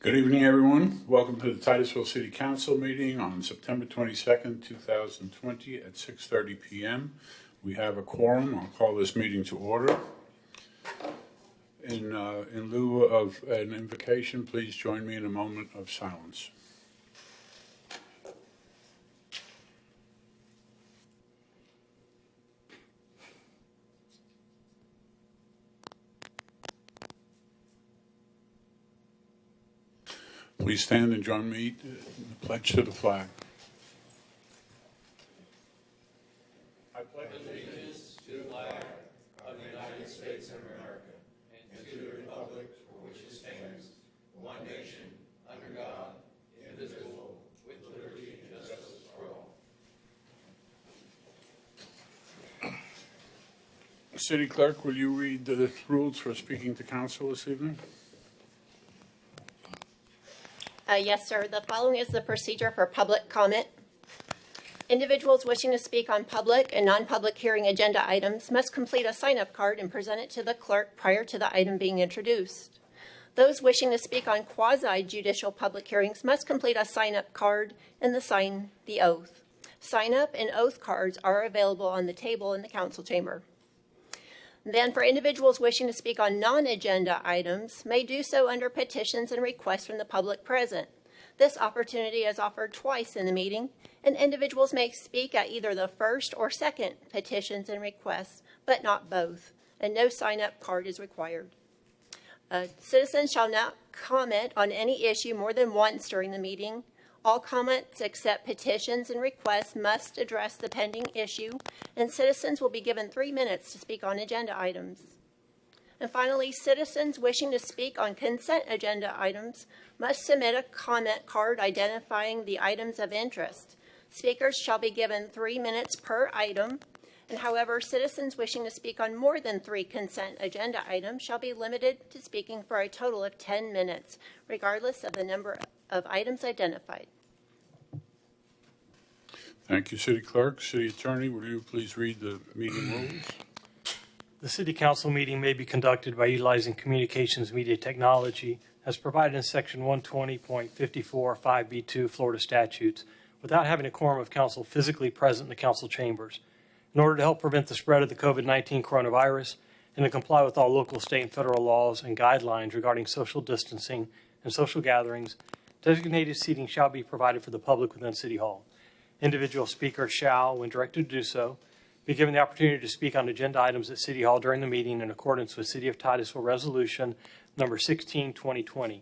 Good evening, everyone. Welcome to the Titusville City Council meeting on September 22nd, 2020 at 6:30 p.m. We have a quorum. I'll call this meeting to order. In lieu of an invocation, please join me in a moment of silence. Please stand and join me in the pledge to the flag. I pledge allegiance to the flag of the United States of America and to the republic for which it stands, one nation, under God, indivisible, with liberty and justice for all. City Clerk, will you read the rules for speaking to council this evening? Yes, sir. The following is the procedure for public comment. Individuals wishing to speak on public and non-public hearing agenda items must complete a sign-up card and present it to the clerk prior to the item being introduced. Those wishing to speak on quasi-judicial public hearings must complete a sign-up card and sign the oath. Sign-up and oath cards are available on the table in the council chamber. Then, for individuals wishing to speak on non-agenda items, may do so under petitions and requests from the public present. This opportunity is offered twice in the meeting, and individuals may speak at either the first or second petitions and requests, but not both, and no sign-up card is required. Citizens shall not comment on any issue more than once during the meeting. All comments except petitions and requests must address the pending issue, and citizens will be given 3 minutes to speak on agenda items. And finally, citizens wishing to speak on consent agenda items must submit a comment card identifying the items of interest. Speakers shall be given 3 minutes per item, and however, citizens wishing to speak on more than 3 consent agenda items shall be limited to speaking for a total of 10 minutes, regardless of the number of items identified. Thank you, City Clerk. City Attorney, will you please read the meeting rules? The City Council meeting may be conducted by utilizing communications media technology as provided in Section 120.54 5B2 Florida statutes without having a quorum of council physically present in the council chambers. In order to help prevent the spread of the COVID-19 coronavirus and to comply with all local, state, and federal laws and guidelines regarding social distancing and social gatherings, designated seating shall be provided for the public within City Hall. Individual speakers shall, when directed to do so, be given the opportunity to speak on agenda items at City Hall during the meeting in accordance with City of Titusville Resolution Number 16/2020.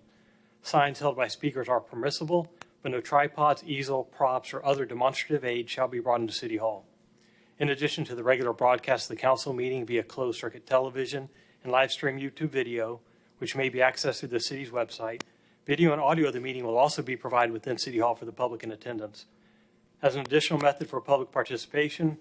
Signs held by speakers are permissible, but no tripods, easel, props, or other demonstrative aids shall be brought into City Hall. In addition to the regular broadcast of the council meeting via closed-circuit television and live-stream YouTube video, which may be accessed through the city's website, video and audio of the meeting will also be provided within City Hall for the public in attendance. As an additional method for public participation,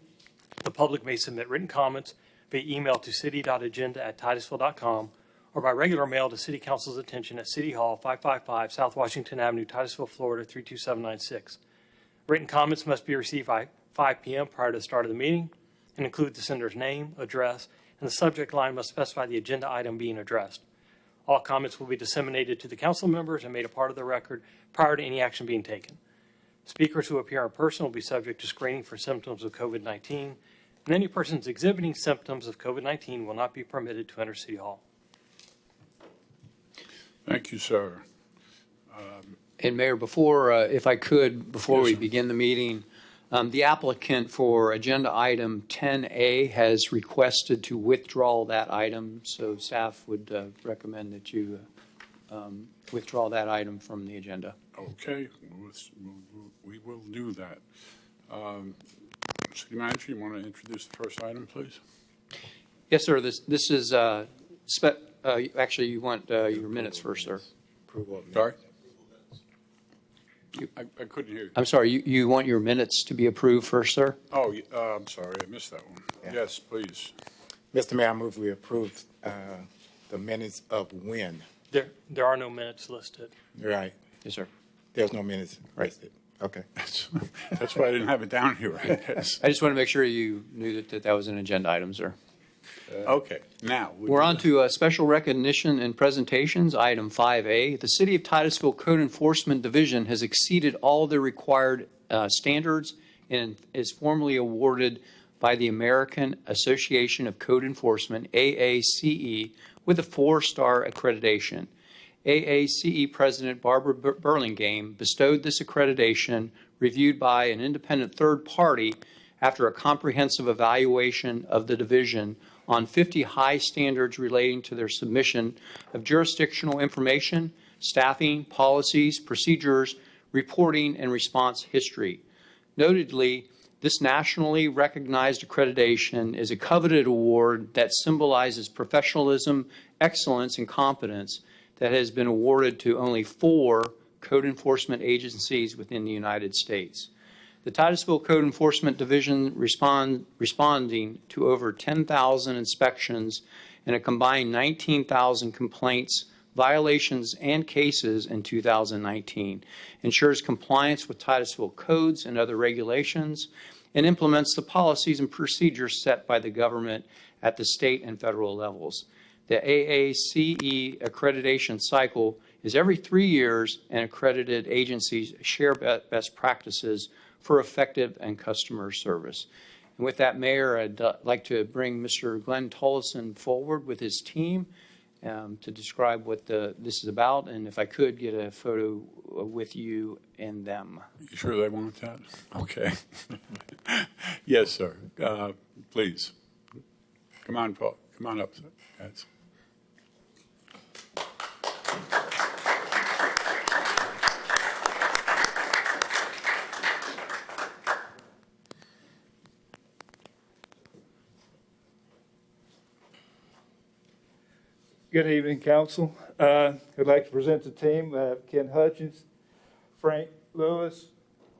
the public may submit written comments via email to city.agenda@titusville.com or by regular mail to City Council's attention at City Hall, 555 South Washington Avenue, Titusville, Florida, 32796. Written comments must be received by 5 p.m. prior to the start of the meeting and include the sender's name, address, and the subject line must specify the agenda item being addressed. All comments will be disseminated to the council members and made a part of the record prior to any action being taken. Speakers who appear in person will be subject to screening for symptoms of COVID-19, and any persons exhibiting symptoms of COVID-19 will not be permitted to enter City Hall. Thank you, sir. And Mayor, before we Yes, begin the meeting, the applicant for agenda item 10A has requested to withdraw that item, so staff would recommend that you withdraw that item from the agenda. Okay, we will do that. City Manager, you want to introduce the first item, please? Yes, sir. This is actually you want your minutes first, sir. Sorry? I couldn't hear you. I'm sorry. You want your minutes to be approved first, sir? Oh, I'm sorry, I missed that one. Yeah. Yes, please. Mr. Mayor, I move we approve the minutes of when. There are no minutes listed. Right. Yes, sir. There's no minutes listed. Okay. That's why I didn't have it down here, I guess. I just want to make sure you knew that was an agenda item, sir. Okay, now. We're on to special recognition and presentations, item 5A. The City of Titusville Code Enforcement Division has exceeded all the required standards and is formally awarded by the American Association of Code Enforcement, AACE, with a 4-star accreditation. AACE President Barbara Burlingame bestowed this accreditation, reviewed by an independent third party after a comprehensive evaluation of the division on 50 high standards relating to their submission of jurisdictional information, staffing, policies, procedures, reporting, and response history. Notedly, this nationally recognized accreditation is a coveted award that symbolizes professionalism, excellence, and competence that has been awarded to only 4 code enforcement agencies within the United States. The Titusville Code Enforcement Division responding to over 10,000 inspections and a combined 19,000 complaints, violations, and cases in 2019, ensures compliance with Titusville codes and other regulations, and implements the policies and procedures set by the government at the state and federal levels. The AACE accreditation cycle is every 3 years, and accredited agencies share best practices for effective and customer service. And with that, Mayor, I'd like to bring Mr. Glenn Tollison forward with his team to describe what this is about, and if I could get a photo with you and them. You sure they want that? Okay. Yes, sir. Please. Come on, Paul. Come on up, guys. Good evening, Council. I'd like to present the team. Ken Hutchins, Frank Lewis,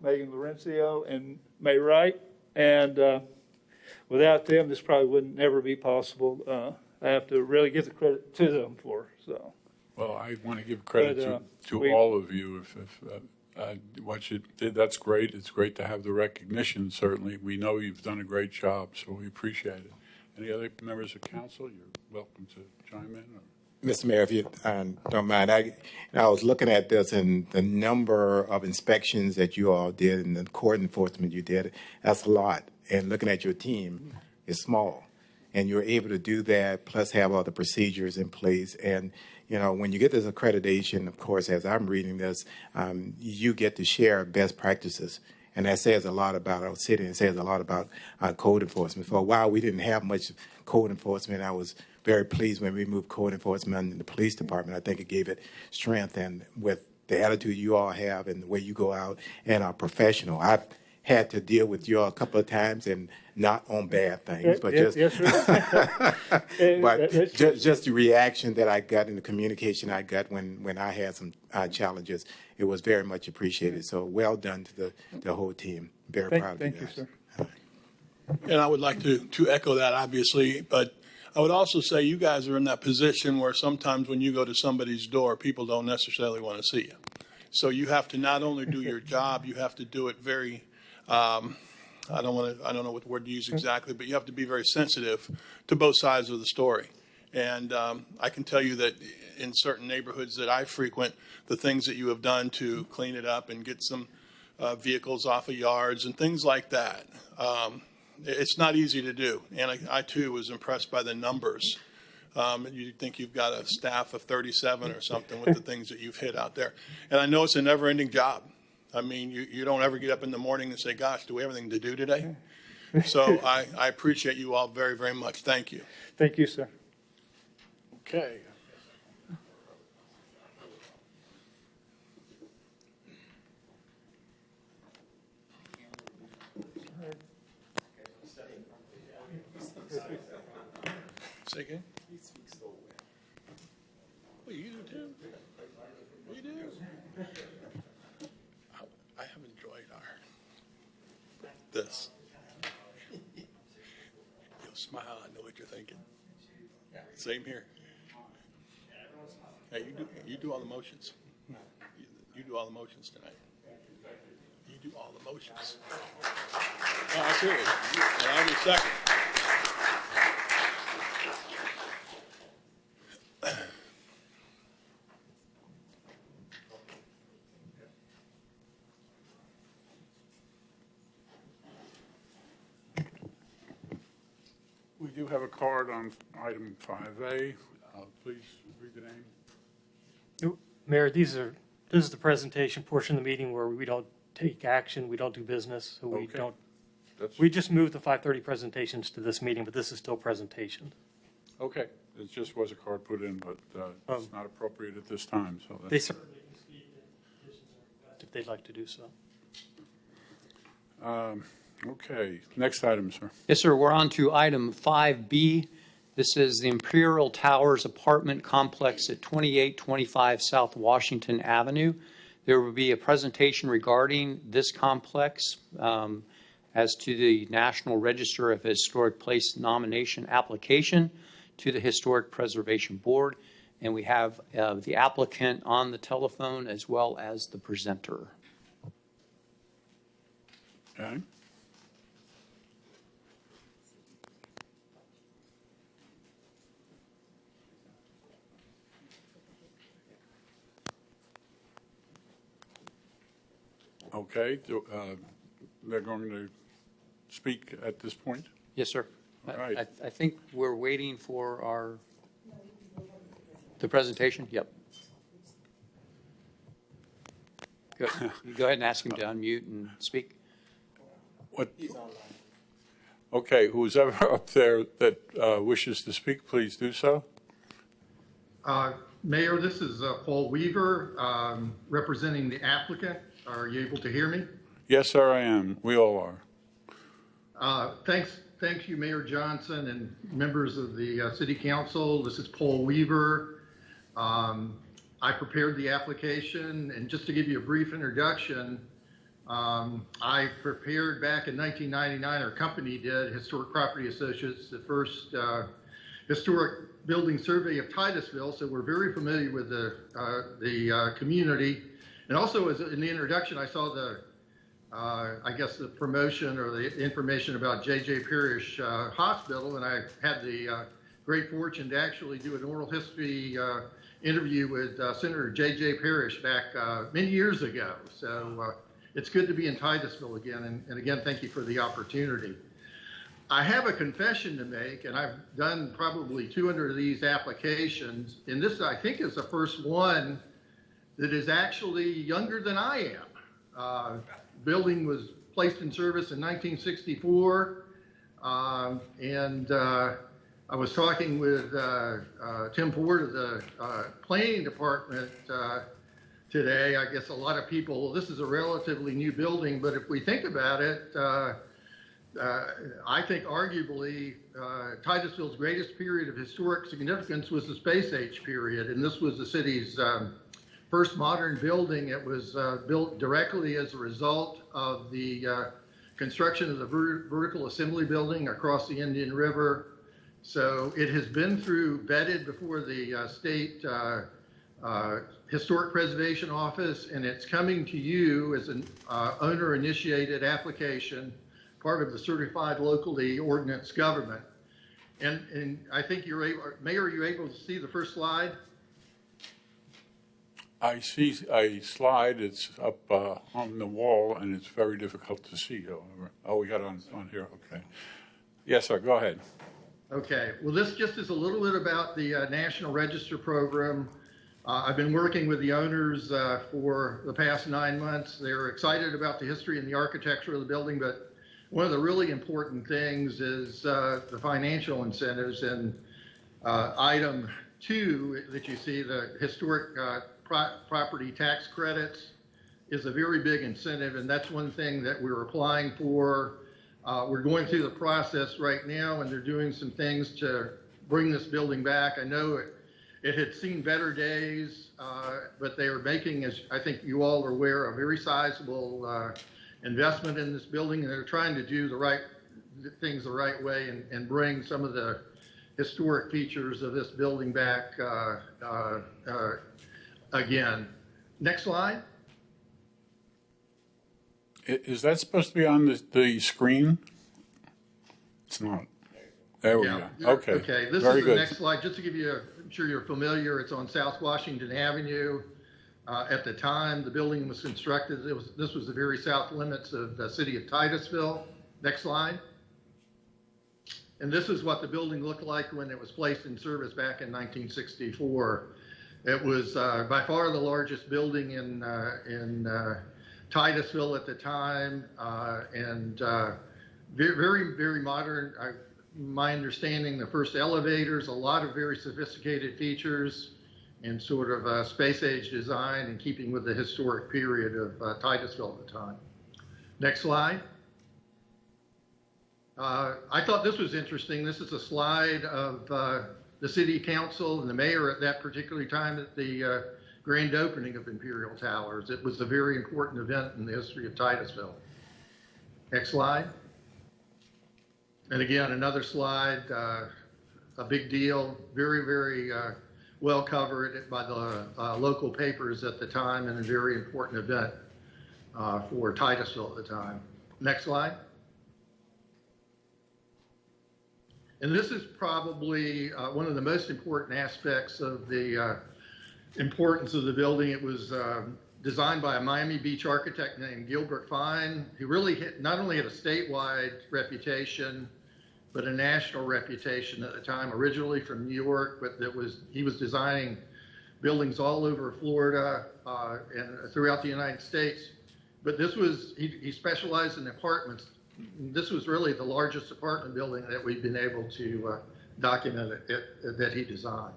Megan Laurencio, and May Wright. And without them, this probably would never be possible. I have to really give the credit to them for. So. Well, I want to give credit to all of you. What you did, that's great. It's great to have the recognition, certainly. We know you've done a great job, so we appreciate it. Any other members of council, you're welcome to chime in. Mr. Mayor, if you don't mind, I was looking at this and the number of inspections that you all did and the court enforcement you did, that's a lot. And looking at your team, it's small. And you're able to do that, plus have all the procedures in place. And, you know, when you get this accreditation, of course, as I'm reading this, you get to share best practices. And that says a lot about our city and says a lot about code enforcement. For a while, we didn't have much code enforcement. I was very pleased when we moved code enforcement in the police department. I think it gave it strength. And with the attitude you all have and the way you go out and are professional, I've had to deal with you all a couple of times and not on bad things, but just just the reaction that I got and the communication I got when I had some challenges. It was very much appreciated. So well done to the whole team. Very proud of you guys. Thank you, sir. And I would like to echo that, obviously, but I would also say you guys are in that position where sometimes when you go to somebody's door, people don't necessarily want to see you. So you have to not only do your job, you have to do it very, I don't know what word to use exactly, but you have to be very sensitive to both sides of the story. And I can tell you that in certain neighborhoods that I frequent, the things that you have done to clean it up and get some vehicles off of yards and things like that, it's not easy to do. And I too was impressed by the numbers. You'd think you've got a staff of 37 or something with the things that you've hit out there. And I know it's a never-ending job. I mean, you don't ever get up in the morning and say, gosh, do we have anything to do today? So I appreciate you all very, very much. Thank you. Thank you, sir. Okay. Say again? Well, you do too. You do. I have enjoyed this. You'll smile. I know what you're thinking. Same here. Hey, you do all the motions. You do all the motions tonight. You do all the motions. No, I'm serious. And I'll do second. We do have a card on item 5A. Please read the name. Mayor, this is the presentation portion of the meeting where we don't take action, we don't do business, so Okay. we just moved the 5:30 presentations to this meeting, but this is still presentation. Okay, it just was a card put in, but it's not appropriate at this time, so They that's, certainly can speak if they'd like to do so. okay. Next item, sir. Yes, sir. We're on to item 5B. This is the Imperial Towers apartment complex at 2825 South Washington Avenue. There will be a presentation regarding this complex as to the National Register of Historic Place nomination application to the Historic Preservation Board. And we have the applicant on the telephone as well as the presenter. Okay. Okay, they're going to speak at this point? Yes, sir. All right. I think we're waiting for the presentation. Yep. Go ahead and ask him to unmute and speak. What? Okay, who's ever up there that wishes to speak, please do so. Mayor, this is Paul Weaver, representing the applicant. Are you able to hear me? Yes, sir, I am. We all are. Thank you, Mayor Johnson and members of the City Council. This is Paul Weaver. I prepared the application, and just to give you a brief introduction, I prepared back in 1999, our company did, Historic Property Associates, the first historic building survey of Titusville, so we're very familiar with the community. And also, as in the introduction, I saw the, I guess, the promotion or the information about J.J. Parrish Hospital, and I had the great fortune to actually do an oral history interview with Senator J.J. Parrish back many years ago. So it's good to be in Titusville again, and again, thank you for the opportunity. I have a confession to make, and I've done probably 200 of these applications, and this, I think, is the first one that is actually younger than I am. Building was placed in service in 1964, and I was talking with Tim Ford of the planning department today. I guess a lot of people, well, this is a relatively new building, but if we think about it, I think arguably Titusville's greatest period of historic significance was the Space Age period, and this was the city's first modern building. It was built directly as a result of the construction of the vertical assembly building across the Indian River. So it has been vetted before the state Historic Preservation Office, and it's coming to you as an owner-initiated application, part of the certified locally ordinance government. And I think you're able, Mayor, are you able to see the first slide? I see a slide. It's up on the wall, and it's very difficult to see. Oh, we got it on here. Okay. Yes, sir. Go ahead. Okay. Well, this just is a little bit about the National Register program. I've been working with the owners for the past 9 months. They're excited about the history and the architecture of the building, but one of the really important things is the financial incentives. And item 2 that you see, the historic property tax credits, is a very big incentive, and that's one thing that we're applying for. We're going through the process right now, and they're doing some things to bring this building back. I know it had seen better days, but they are making, as I think you all are aware, a very sizable investment in this building, and they're trying to do the right things the right way and bring some of the historic features of this building back again. Next slide. Is that supposed to be on the screen? It's not. There we go. Okay. Okay. This Very is the good. next slide. Just to give you, I'm sure you're familiar. It's on South Washington Avenue. At the time the building was constructed, this was the very south limits of the city of Titusville. Next slide. And this is what the building looked like when it was placed in service back in 1964. It was by far the largest building in Titusville at the time, and very, very modern. My understanding, the first elevators, a lot of very sophisticated features, and sort of space age design in keeping with the historic period of Titusville at the time. Next slide. I thought this was interesting. This is a slide of the city council and the mayor at that particular time at the grand opening of Imperial Towers. It was a very important event in the history of Titusville. Next slide. And again, another slide, a big deal, very, very well covered by the local papers at the time, and a very important event for Titusville at the time. Next slide. And this is probably one of the most important aspects of the importance of the building. It was designed by a Miami Beach architect named Gilbert Fine, who really not only had a statewide reputation, but a national reputation at the time, originally from New York, but he was designing buildings all over Florida and throughout the United States. But he specialized in apartments. This was really the largest apartment building that we've been able to document that he designed.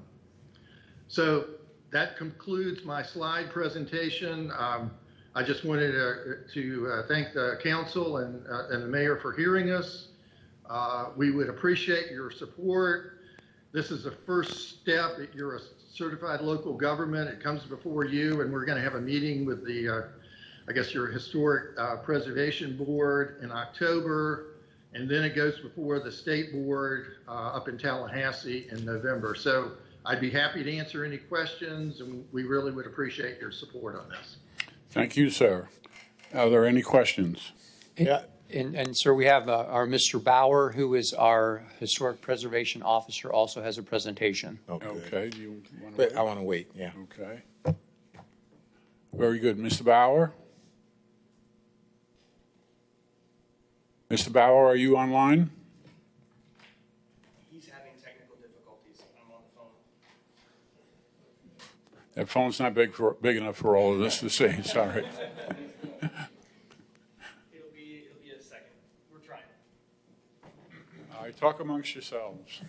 So that concludes my slide presentation. I just wanted to thank the council and the mayor for hearing us. We would appreciate your support. This is the first step. You're a certified local government. It comes before you, and we're going to have a meeting with the your historic preservation board in October, and then it goes before the state board up in Tallahassee in November. So I'd be happy to answer any questions, and we really would appreciate your support on this. Thank you, sir. Are there any questions? Yeah. And sir, we have our Mr. Bauer, who is our historic preservation officer, also has a presentation. Okay. Do you want to But wait? I want to wait, yeah. Okay. Very good. Mr. Bauer? Mr. Bauer, are you online? He's having technical difficulties. I'm on the phone. That phone's not big enough for all of us to see. Sorry. It'll be a second. We're trying. All right, talk amongst yourselves.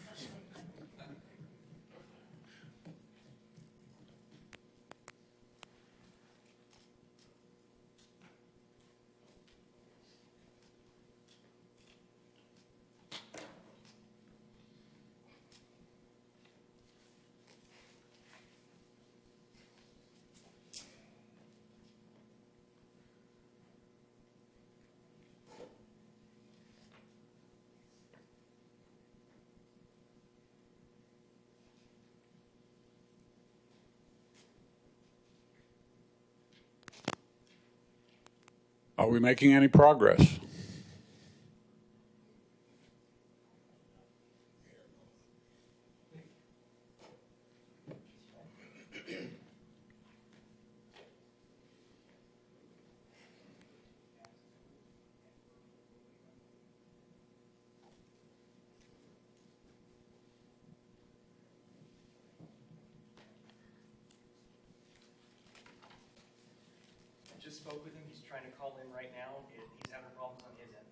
Are we making any progress? I just spoke with him. He's trying to call in right now. He's having problems on his end.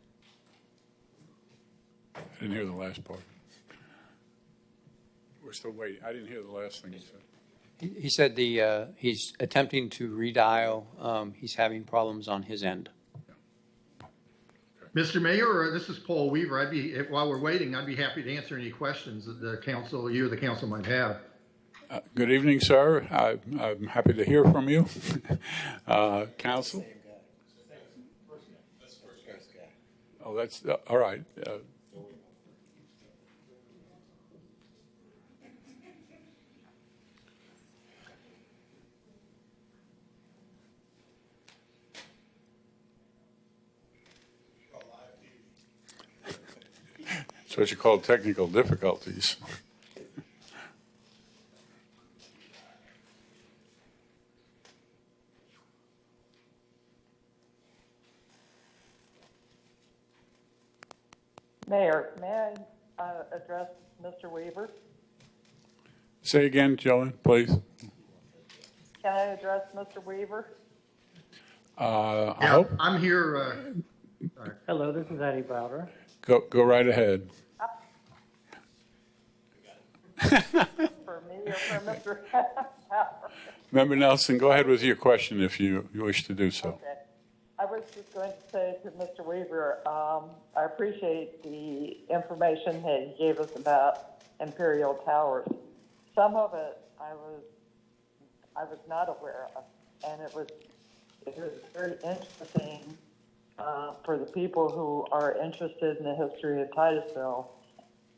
I didn't hear the last part. We're still waiting. I didn't hear the last thing he said. He said he's attempting to redial. He's having problems on his end. Mr. Mayor, this is Paul Weaver. While we're waiting, I'd be happy to answer any questions that the council might have. Good evening, sir. I'm happy to hear from you. Council? Oh, that's all right. That's what you call technical difficulties. Mayor, may address Mr. Weaver? Say again, Joan, please. Can I address Mr. Weaver? I Yeah, hope, I'm here. Hello, this is Eddie Browder. go right ahead. For me or for Mr. Member Nelson, go ahead with your question if you wish to do so. Okay. I was just going to say to Mr. Weaver, I appreciate the information that he gave us about Imperial Towers. Some of it I was not aware of, and it was very interesting for the people who are interested in the history of Titusville.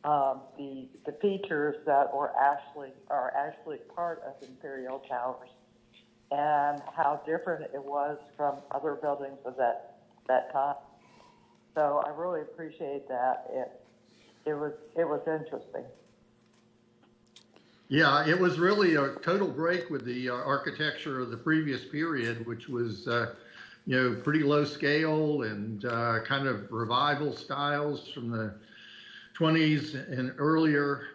The features that are actually part of Imperial Towers, and how different it was from other buildings of that time. So I really appreciate that. It was interesting. Yeah, it was really a total break with the architecture of the previous period, which was, pretty low scale and kind of revival styles from the 20s and earlier.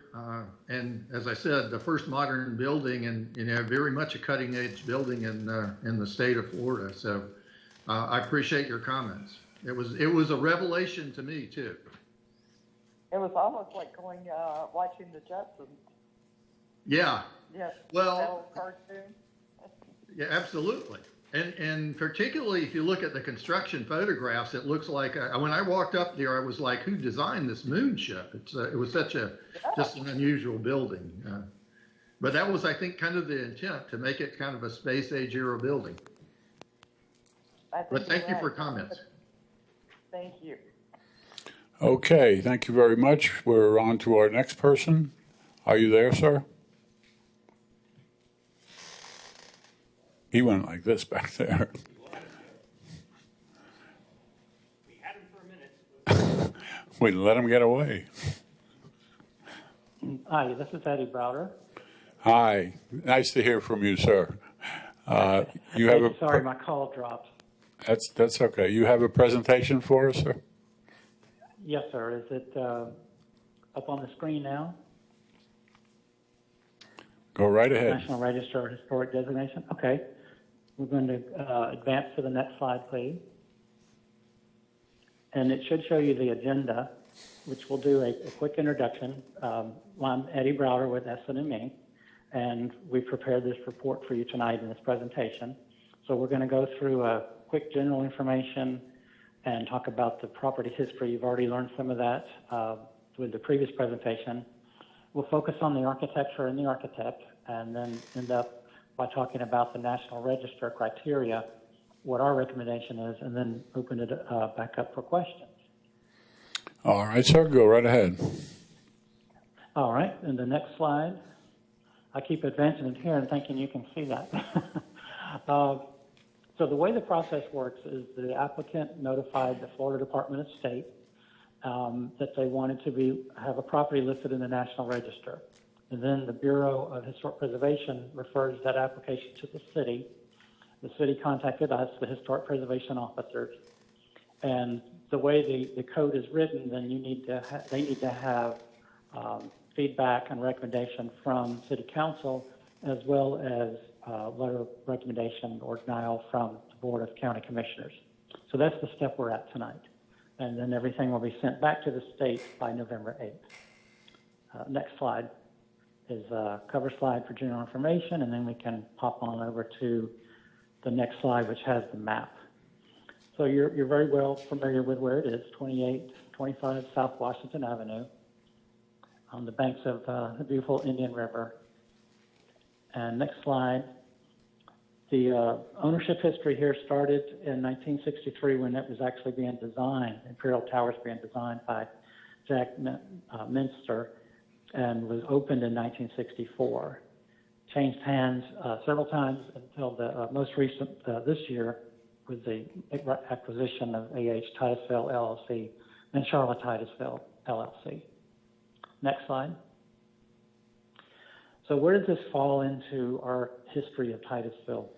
And as I said, the first modern building, and very much a cutting edge building in the state of Florida. So I appreciate your comments. It was a revelation to me too. It was almost like watching the Jetsons. Yeah. Yes. Well, cartoon. yeah, absolutely. And particularly if you look at the construction photographs, it looks like when I walked up there, I was like, who designed this moon ship? It was just an unusual building. But that was, I think, kind of the intent, to make it kind of a space age era building. But thank you for comments. Thank you. Okay, thank you very much. We're on to our next person. Are you there, sir? He went like this back there. We had him for a minute. We let him get away. Hi, this is Eddie Browder. Hi, nice to hear from you, sir. You have Sorry, my call dropped. That's okay. You have a presentation for us, sir? Yes, sir. Is it up on the screen now? Go right ahead. National Register of Historic Designation. Okay. We're going to advance to the next slide, please. And it should show you the agenda, which will do a quick introduction. I'm Eddie Browder with S&M, and we've prepared this report for you tonight in this presentation. So we're going to go through a quick general information and talk about the property history. You've already learned some of that with the previous presentation. We'll focus on the architecture and the architect, and then end up by talking about the National Register criteria, what our recommendation is, and then open it back up for questions. All right, sir, go right ahead. All right, and the next slide. I keep advancing it here and thinking you can see that. So the way the process works is the applicant notified the Florida Department of State that they wanted to have a property listed in the National Register. And then the Bureau of Historic Preservation refers that application to the city. The city contacted us, the historic preservation officers. And the way the code is written, then they need to have feedback and recommendation from City Council, as well as letter of recommendation or denial from the Board of County Commissioners. So that's the step we're at tonight. And then everything will be sent back to the state by November 8th. Next slide is a cover slide for general information, and then we can pop on over to the next slide, which has the map. So you're very well familiar with where it is, 2825 South Washington Avenue, on the banks of the beautiful Indian River. And next slide. The ownership history here started in 1963 when it was actually being designed, Imperial Towers being designed by Jack Minster, and was opened in 1964. Changed hands several times until the most recent, this year, was the acquisition of A.H. Titusville LLC and Charlotte Titusville LLC. Next slide. So where does this fall into our history of Titusville?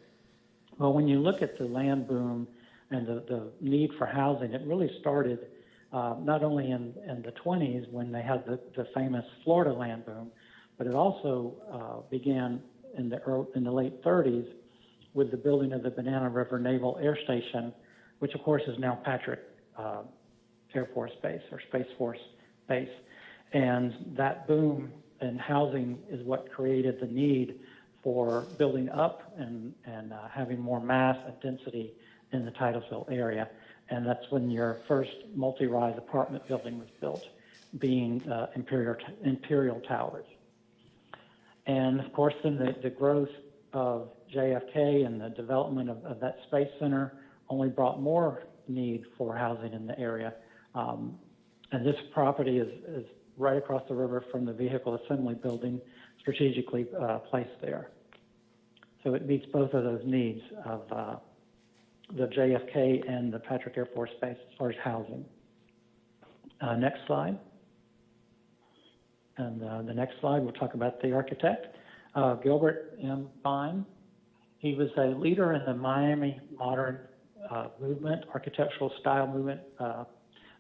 Well, when you look at the land boom and the need for housing, it really started not only in the 20s when they had the famous Florida land boom, but it also began in the late 30s with the building of the Banana River Naval Air Station, which of course is now Patrick Air Force Base or Space Force Base. And that boom in housing is what created the need for building up and having more mass and density in the Titusville area. And that's when your first multi-rise apartment building was built, being Imperial Towers. And of course, then the growth of JFK and the development of that space center only brought more need for housing in the area. And this property is right across the river from the Vehicle Assembly Building, strategically placed there. So it meets both of those needs of the JFK and the Patrick Air Force Base as far as housing. Next slide. And the next slide, we'll talk about the architect, Gilbert M. Fine. He was a leader in the Miami modern movement, architectural style movement,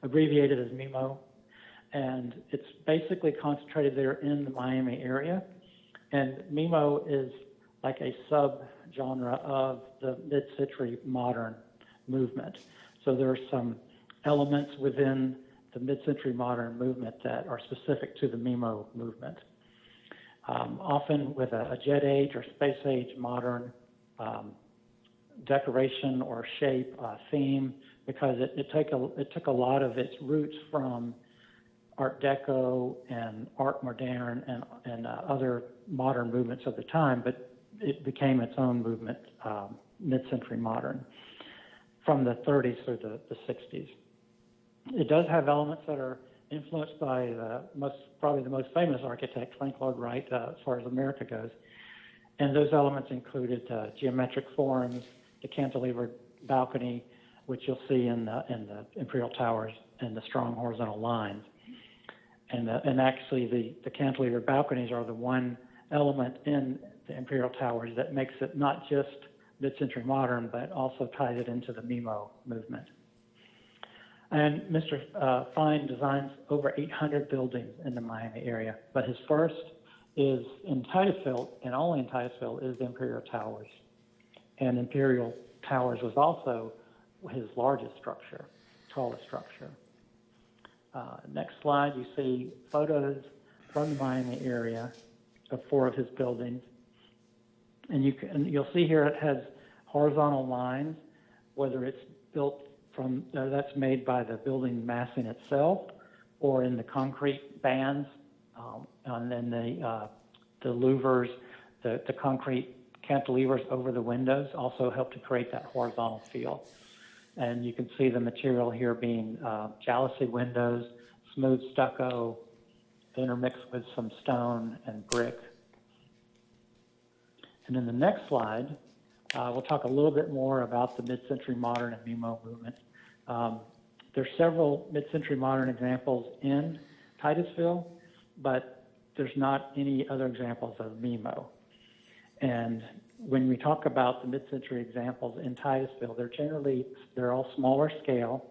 abbreviated as MIMO. And it's basically concentrated there in the Miami area. And MIMO is like a sub-genre of the mid-century modern movement. So there are some elements within the mid-century modern movement that are specific to the MIMO movement. Often with a jet age or space age modern decoration or shape theme, because it took a lot of its roots from Art Deco and Art Moderne and other modern movements of the time, but it became its own movement, mid-century modern, from the 30s through the 60s. It does have elements that are influenced by probably the most famous architect, Frank Lloyd Wright, as far as America goes. And those elements included geometric forms, the cantilevered balcony, which you'll see in the Imperial Towers, and the strong horizontal lines. And actually, the cantilevered balconies are the one element in the Imperial Towers that makes it not just mid-century modern, but also ties it into the MIMO movement. And Mr. Fine designs over 800 buildings in the Miami area, but his first is in Titusville, and only in Titusville, is the Imperial Towers. And Imperial Towers was also his largest structure, tallest structure. Next slide, you see photos from the Miami area of 4 of his buildings. And you'll see here it has horizontal lines, whether it's built from, that's made by the building massing itself, or in the concrete bands, and then the louvers, the concrete cantilevers over the windows also help to create that horizontal feel. And you can see the material here being jalousie windows, smooth stucco, intermixed with some stone and brick. And in the next slide, we'll talk a little bit more about the mid-century modern and MIMO movement. There's several mid-century modern examples in Titusville, but there's not any other examples of MIMO. And when we talk about the mid-century examples in Titusville, they're all smaller scale,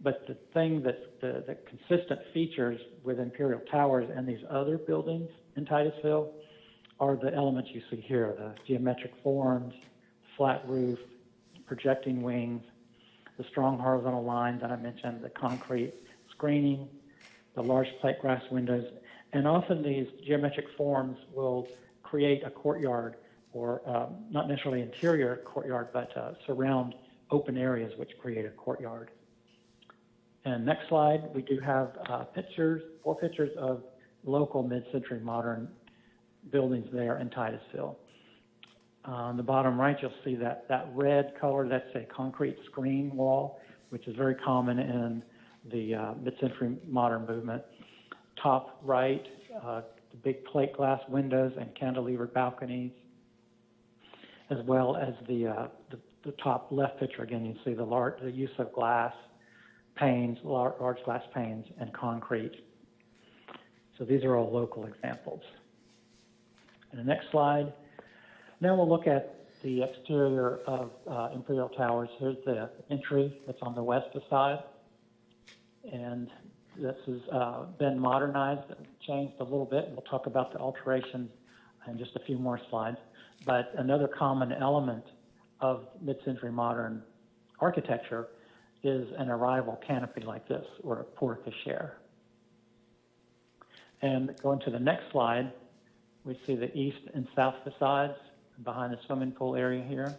but the thing that's the consistent features with Imperial Towers and these other buildings in Titusville are the elements you see here, the geometric forms, flat roof, projecting wings, the strong horizontal lines that I mentioned, the concrete screening, the large plate glass windows, and often these geometric forms will create a courtyard, or not necessarily interior courtyard, but surround open areas which create a courtyard. And next slide, we do have 4 pictures of local mid-century modern buildings there in Titusville. On the bottom right, you'll see that red color, that's a concrete screen wall, which is very common in the mid-century modern movement. Top right, the big plate glass windows and cantilevered balconies, as well as the top left picture. Again, you see the use of glass panes, large glass panes, and concrete. So these are all local examples. And the next slide. Now we'll look at the exterior of Imperial Towers. Here's the entry that's on the west side. And this has been modernized and changed a little bit. We'll talk about the alterations in just a few more slides. But another common element of mid-century modern architecture is an arrival canopy like this, or a porte-cochere. And going to the next slide, we see the east and south facades behind the swimming pool area here.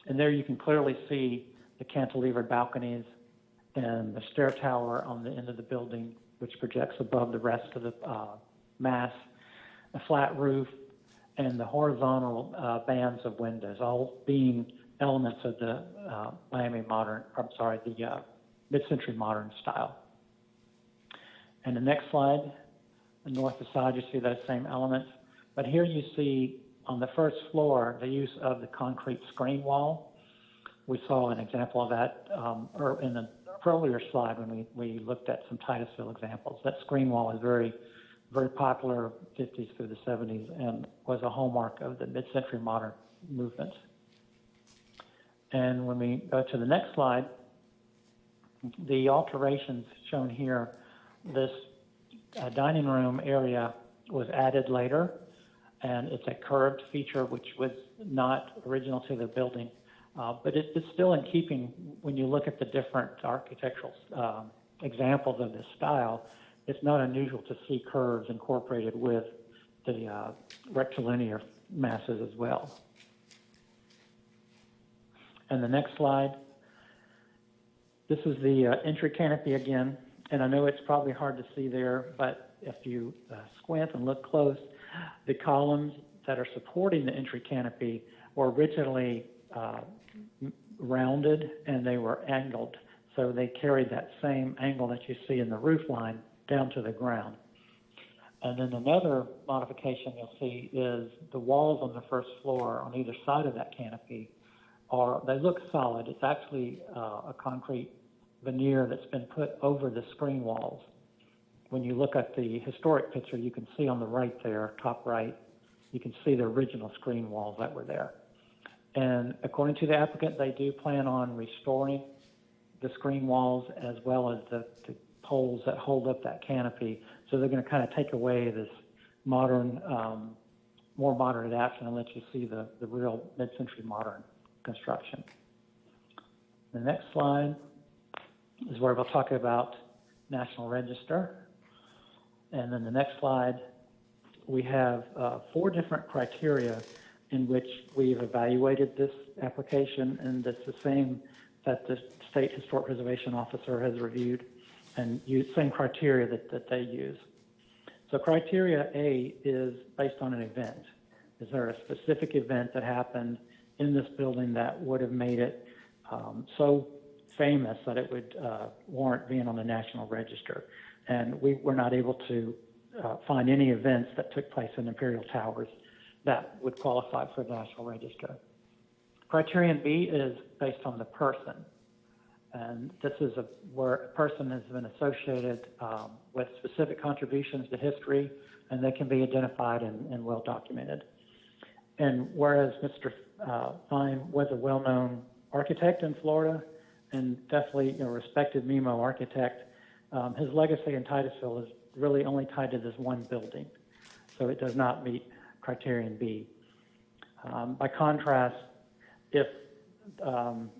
And there you can clearly see the cantilevered balconies and the stair tower on the end of the building, which projects above the rest of the mass, a flat roof, and the horizontal bands of windows, all being elements of the the mid-century modern style. And the next slide, the north facade, you see those same elements. But here you see on the first floor the use of the concrete screen wall. We saw an example of that in the earlier slide when we looked at some Titusville examples. That screen wall is very, very popular 50s through the 70s and was a hallmark of the mid-century modern movement. And when we go to the next slide, the alterations shown here, this dining room area was added later, and it's a curved feature which was not original to the building. But it's still in keeping when you look at the different architectural examples of this style. It's not unusual to see curves incorporated with the rectilinear masses as well. And the next slide, this is the entry canopy again. And I know it's probably hard to see there, but if you squint and look close, the columns that are supporting the entry canopy were originally rounded and they were angled. So they carried that same angle that you see in the roof line down to the ground. And then another modification you'll see is the walls on the first floor on either side of that canopy they look solid. It's actually a concrete veneer that's been put over the screen walls. When you look at the historic picture, you can see on the right there, top right, you can see the original screen walls that were there. And according to the applicant, they do plan on restoring the screen walls as well as the poles that hold up that canopy. So they're going to kind of take away this modern, more modern adaptation and let you see the real mid-century modern construction. The next slide is where we'll talk about National Register. And then the next slide, we have 4 different criteria in which we've evaluated this application, and it's the same that the State Historic Preservation Officer has reviewed and same criteria that they use. So criteria A is based on an event. Is there a specific event that happened in this building that would have made it so famous that it would warrant being on the National Register? And we were not able to find any events that took place in Imperial Towers that would qualify for the National Register. Criterion B is based on the person. And this is where a person has been associated with specific contributions to history, and they can be identified and well documented. And whereas Mr. Fine was a well-known architect in Florida and definitely a respected MIMO architect, his legacy in Titusville is really only tied to this one building. So it does not meet criterion B. By contrast, if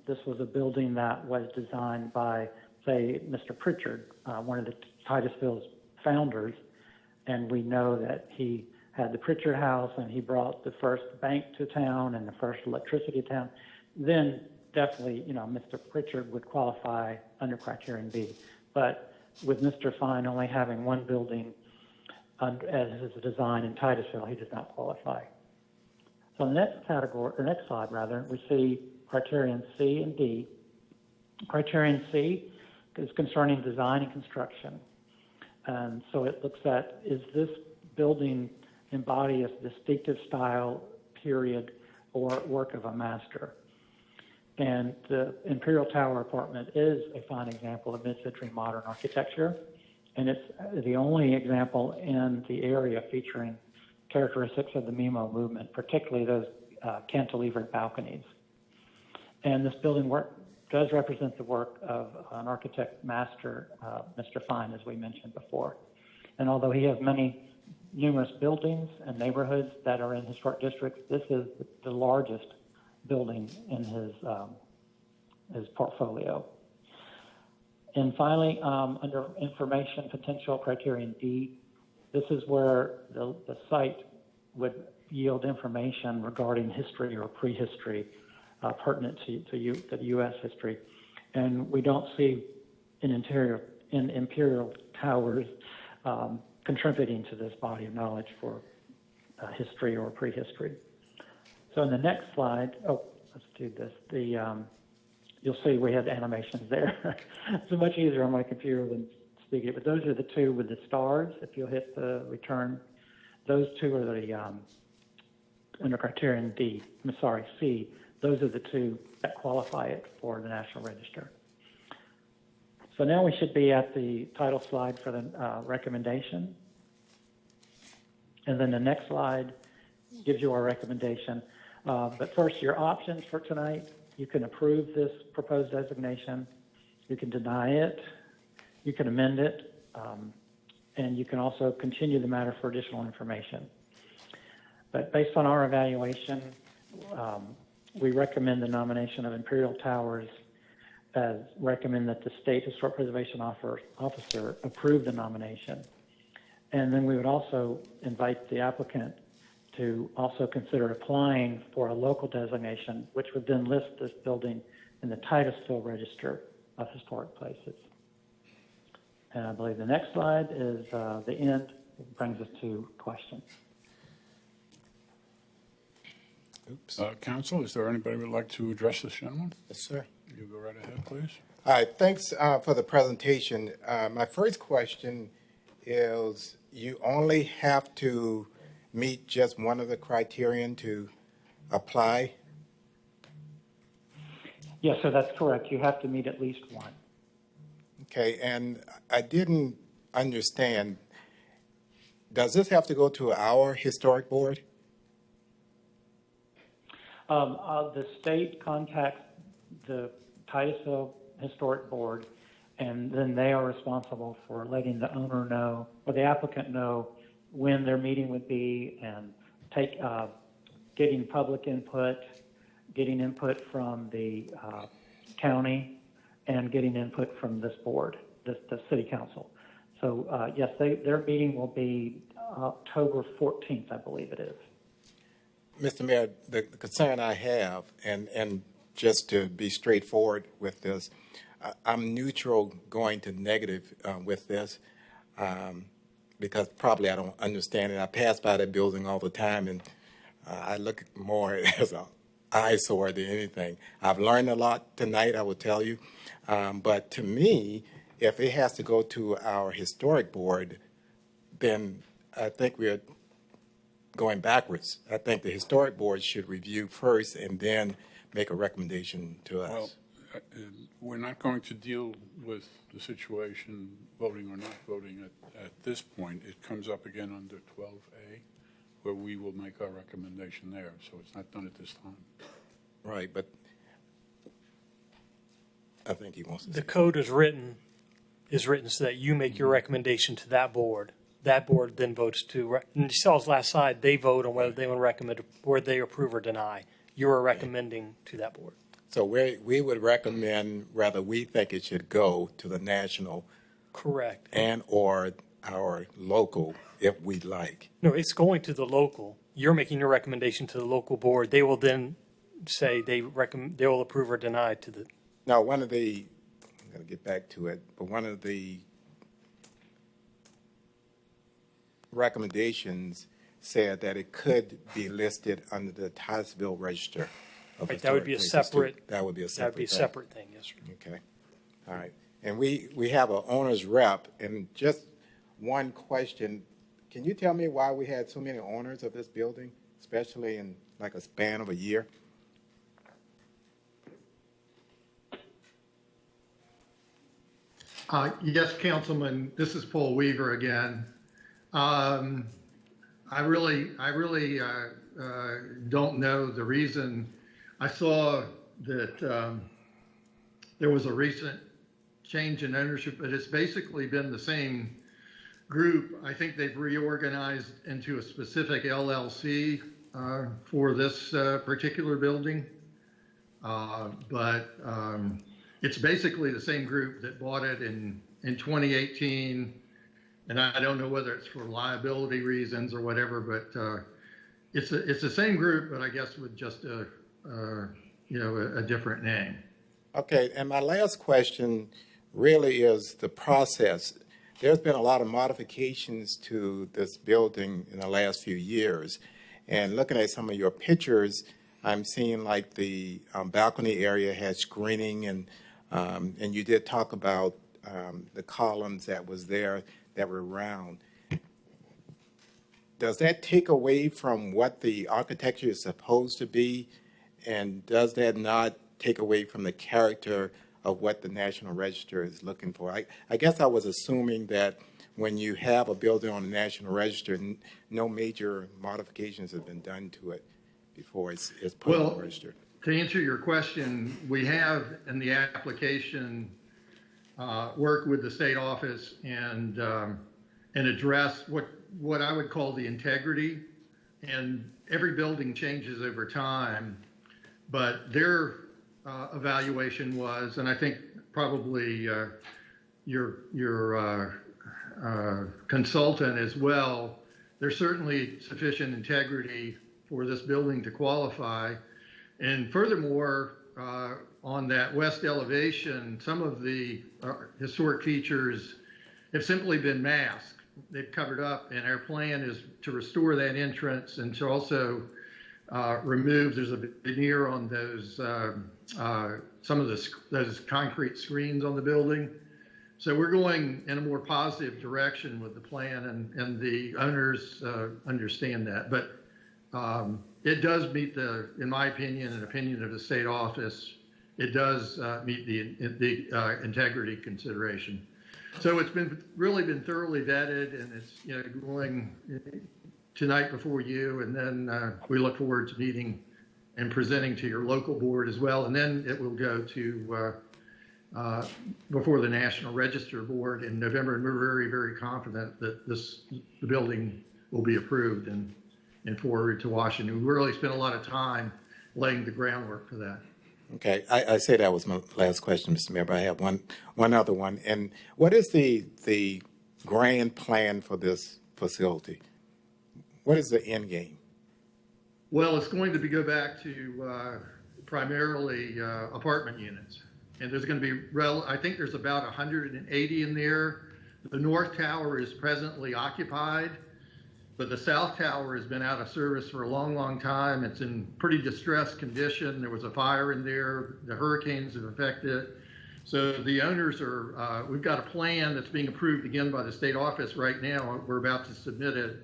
this was a building that was designed by, say, Mr. Pritchard, one of the Titusville's founders, and we know that he had the Pritchard House and he brought the first bank to town and the first electricity to town, then definitely, Mr. Pritchard would qualify under criterion B. But with Mr. Fine only having one building as his design in Titusville, he does not qualify. So the next slide, we see criterion C and D. Criterion C is concerning design and construction. And so it looks at, is this building embody a distinctive style, period, or work of a master? And the Imperial Tower apartment is a fine example of mid-century modern architecture. And it's the only example in the area featuring characteristics of the MIMO movement, particularly those cantilevered balconies. And this building worked does represent the work of an architect master, Mr. Fine, as we mentioned before. And although he has numerous buildings and neighborhoods that are in historic districts, this is the largest building in his portfolio. And finally, under information potential criterion D, this is where the site would yield information regarding history or prehistory pertinent to the U.S. history. And we don't see in Imperial Towers contributing to this body of knowledge for history or prehistory. So in the next slide, let's do this. You'll see we have animations there. It's much easier on my computer than speaking, but those are the two with the stars. If you'll hit the return, those two are the under criterion C. Those are the two that qualify it for the National Register. So now we should be at the title slide for the recommendation. And then the next slide gives you our recommendation. But first, your options for tonight. You can approve this proposed designation. You can deny it. You can amend it. And you can also continue the matter for additional information. But based on our evaluation, we recommend the nomination of Imperial Towers recommend that the State Historic Preservation Officer approve the nomination. And then we would also invite the applicant to also consider applying for a local designation, which would then list this building in the Titusville Register of Historic Places. And I believe the next slide is the end. It brings us to questions. Oops. Council, is there anybody who would like to address this gentleman? Yes, sir. You go right ahead, please. All right, thanks for the presentation. My first question is, you only have to meet just one of the criterion to apply? Yes, sir, that's correct. You have to meet at least one. Okay, and I didn't understand, does this have to go to our historic board? The state contacts the Titusville Historic Board, and then they are responsible for letting the owner know, or the applicant know, when their meeting would be, and getting public input, getting input from the county, and getting input from this board, the city council. So yes, their meeting will be October 14th, I believe it is. Mr. Mayor, the concern I have, and just to be straightforward with this, I'm neutral going to negative with this because probably I don't understand it. I pass by that building all the time, and I look more as an eyesore than anything. I've learned a lot tonight, I will tell you. But to me, if it has to go to our historic board, then I think we're going backwards. I think the historic board should review first and then make a recommendation to us. Well, we're not going to deal with the situation, voting or not voting at this point. It comes up again under 12A, where we will make our recommendation there. So it's not done at this time. Right, but I think he wants to The code is written so that you make your recommendation to that board. That board then votes to, and you saw his last slide, they vote on whether they want to recommend, whether they approve or deny. You are recommending to that board. So we would recommend whether we think it should go to the national. Correct. And or our local, if we'd like. No, it's going to the local. You're making your recommendation to the local board. They will then say they will approve or deny to the. Now, I'm going to get back to it, but one of the recommendations said that it could be listed under the Titusville Register of Right, that would be a separate. That would be a separate. That would be a separate thing. Yes, sir. Okay, all right. And we have an owner's rep, and just one question: can you tell me why we had so many owners of this building, especially in like a span of a year? Yes, Councilman. This is Paul Weaver again. I really don't know the reason. I saw that there was a recent change in ownership, but it's basically been the same group. I think they've reorganized into a specific LLC for this particular building. But it's basically the same group that bought it in 2018. And I don't know whether it's for liability reasons or whatever, but it's the same group, but I guess with just a different name. Okay, and my last question really is the process. There's been a lot of modifications to this building in the last few years. And looking at some of your pictures, I'm seeing like the balcony area has screening, and you did talk about the columns that was there that were round. Does that take away from what the architecture is supposed to be? And does that not take away from the character of what the National Register is looking for? I guess I was assuming that when you have a building on the National Register, no major modifications have been done to it before it's put on the register. To answer your question, we have in the application worked with the state office and address what I would call the integrity. And every building changes over time, but their evaluation was, and I think probably your consultant as well, there's certainly sufficient integrity for this building to qualify. And furthermore, on that west elevation, some of the historic features have simply been masked. They've covered up, and our plan is to restore that entrance and to also remove, there's a veneer on those, some of those concrete screens on the building. So we're going in a more positive direction with the plan, and the owners understand that. But it does meet in my opinion, and opinion of the state office, it does meet the integrity consideration. So it's really been thoroughly vetted, and it's going tonight before you, and then we look forward to meeting and presenting to your local board as well, and then it will go to before the National Register Board in November, and we're very, very confident that the building will be approved and forwarded to Washington. We really spent a lot of time laying the groundwork for that. Okay, I say that was my last question, Mr. Mayor, but I have one other one. And what is the grand plan for this facility? What is the end game? Well, it's going to go back to primarily apartment units. And there's going to be, I think there's about 180 in there. The north tower is presently occupied, but the south tower has been out of service for a long, long time. It's in pretty distressed condition. There was a fire in there. The hurricanes have affected it. So the owners are, we've got a plan that's being approved again by the state office right now. We're about to submit it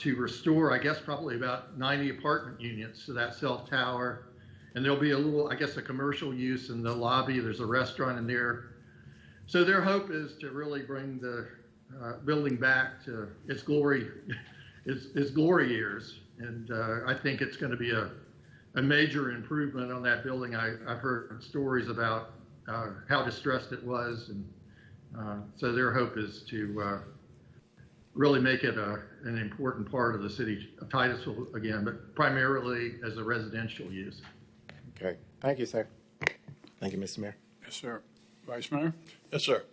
to restore, I guess, probably about 90 apartment units to that south tower. And there'll be a little, I guess, a commercial use in the lobby. There's a restaurant in there. So their hope is to really bring the building back to its glory, its glory years. And I think it's going to be a major improvement on that building. I've heard stories about how distressed it was. And so their hope is to really make it an important part of the city of Titusville again, but primarily as a residential use. Okay. Thank you, sir. Thank you, Mr. Mayor. Yes, sir. Vice Mayor? Yes, sir.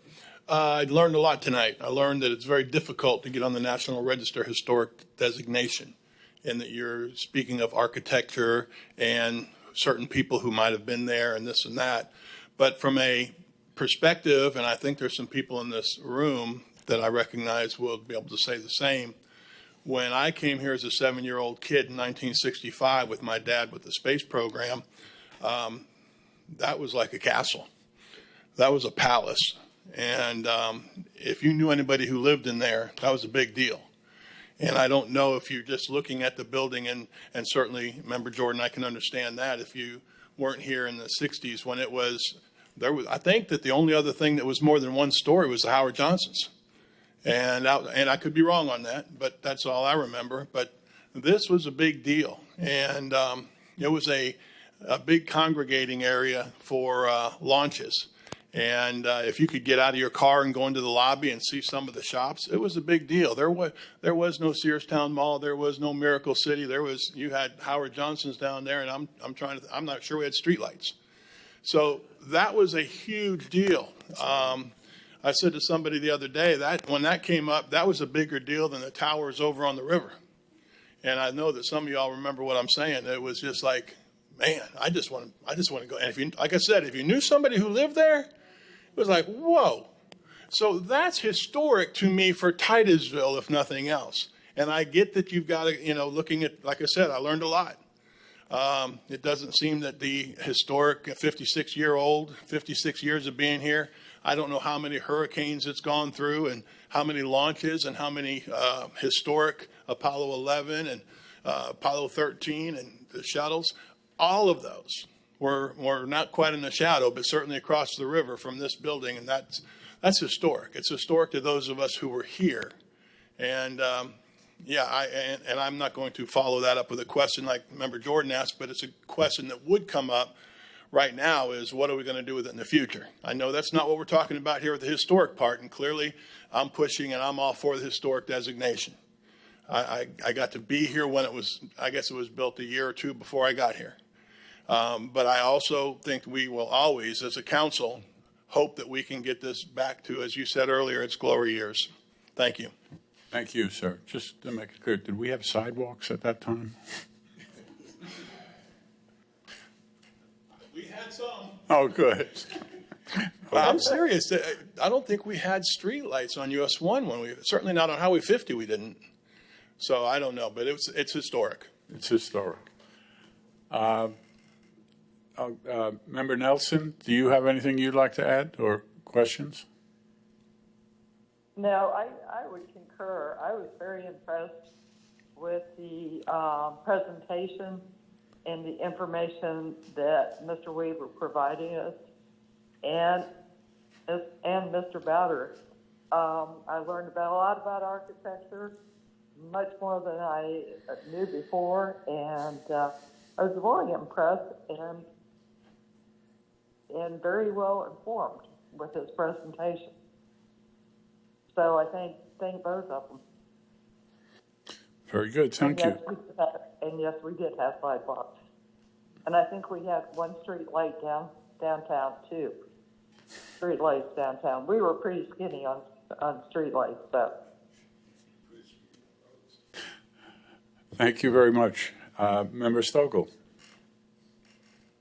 I learned a lot tonight. I learned that it's very difficult to get on the National Register Historic designation, and that you're speaking of architecture and certain people who might have been there and this and that. But from a perspective, and I think there's some people in this room that I recognize will be able to say the same. When I came here as a 7-year-old kid in 1965 with my dad with the space program, that was like a castle. That was a palace. And if you knew anybody who lived in there, that was a big deal. And I don't know if you're just looking at the building, and certainly, Member Jordan, I can understand that if you weren't here in the 60s when it was, I think that the only other thing that was more than one story was the Howard Johnsons. And I could be wrong on that, but that's all I remember. But this was a big deal. And it was a big congregating area for launches. And if you could get out of your car and go into the lobby and see some of the shops, it was a big deal. There was no Searstown Mall, there was no Miracle City. You had Howard Johnson's down there, and I'm not sure we had streetlights. So that was a huge deal. I said to somebody the other day that when that came up, that was a bigger deal than the towers over on the river. And I know that some of y'all remember what I'm saying. It was just like, man, I just want to go. And if you, like I said, if you knew somebody who lived there, it was like, whoa. So that's historic to me for Titusville, if nothing else. And I get that you've got to, looking at, like I said, I learned a lot. It doesn't seem that the historic 56 years of being here, I don't know how many hurricanes it's gone through and how many launches and how many historic Apollo 11 and Apollo 13 and the shuttles. All of those were not quite in the shadow, but certainly across the river from this building. And that's historic. It's historic to those of us who were here. And and I'm not going to follow that up with a question like Member Jordan asked, but it's a question that would come up right now is what are we going to do with it in the future? I know that's not what we're talking about here with the historic part, and clearly I'm pushing and I'm all for the historic designation. I got to be here when it was built a year or two before I got here. But I also think we will always, as a council, hope that we can get this back to, as you said earlier, its glory years. Thank you. Thank you, sir. Just to make it clear, did we have sidewalks at that time? We had some. Oh, good. I'm serious. I don't think we had street lights on US 1 certainly not on Highway 50 we didn't. So I don't know, but it's historic. It's historic. Member Nelson, do you have anything you'd like to add or questions? No, I would concur. I was very impressed with the presentation and the information that Mr. Weaver provided us, and Mr. Bowder. I learned a lot about architecture, much more than I knew before, and I was really impressed and very well informed with his presentation. So I thank both of them. Very good, thank you. Yes, we did have sidewalks. And I think we had one street light downtown too. Street lights downtown. We were pretty skinny on street lights, so. Thank you very much. Member Stokel.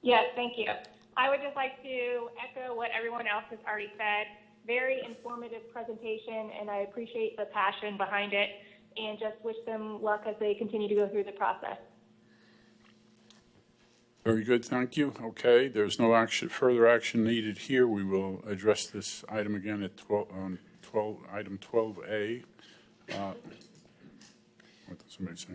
Yes, thank you. I would just like to echo what everyone else has already said. Very informative presentation, and I appreciate the passion behind it, and just wish them luck as they continue to go through the process. Very good, thank you. Okay, there's no further action needed here. We will address this item again at item 12A. What did somebody say?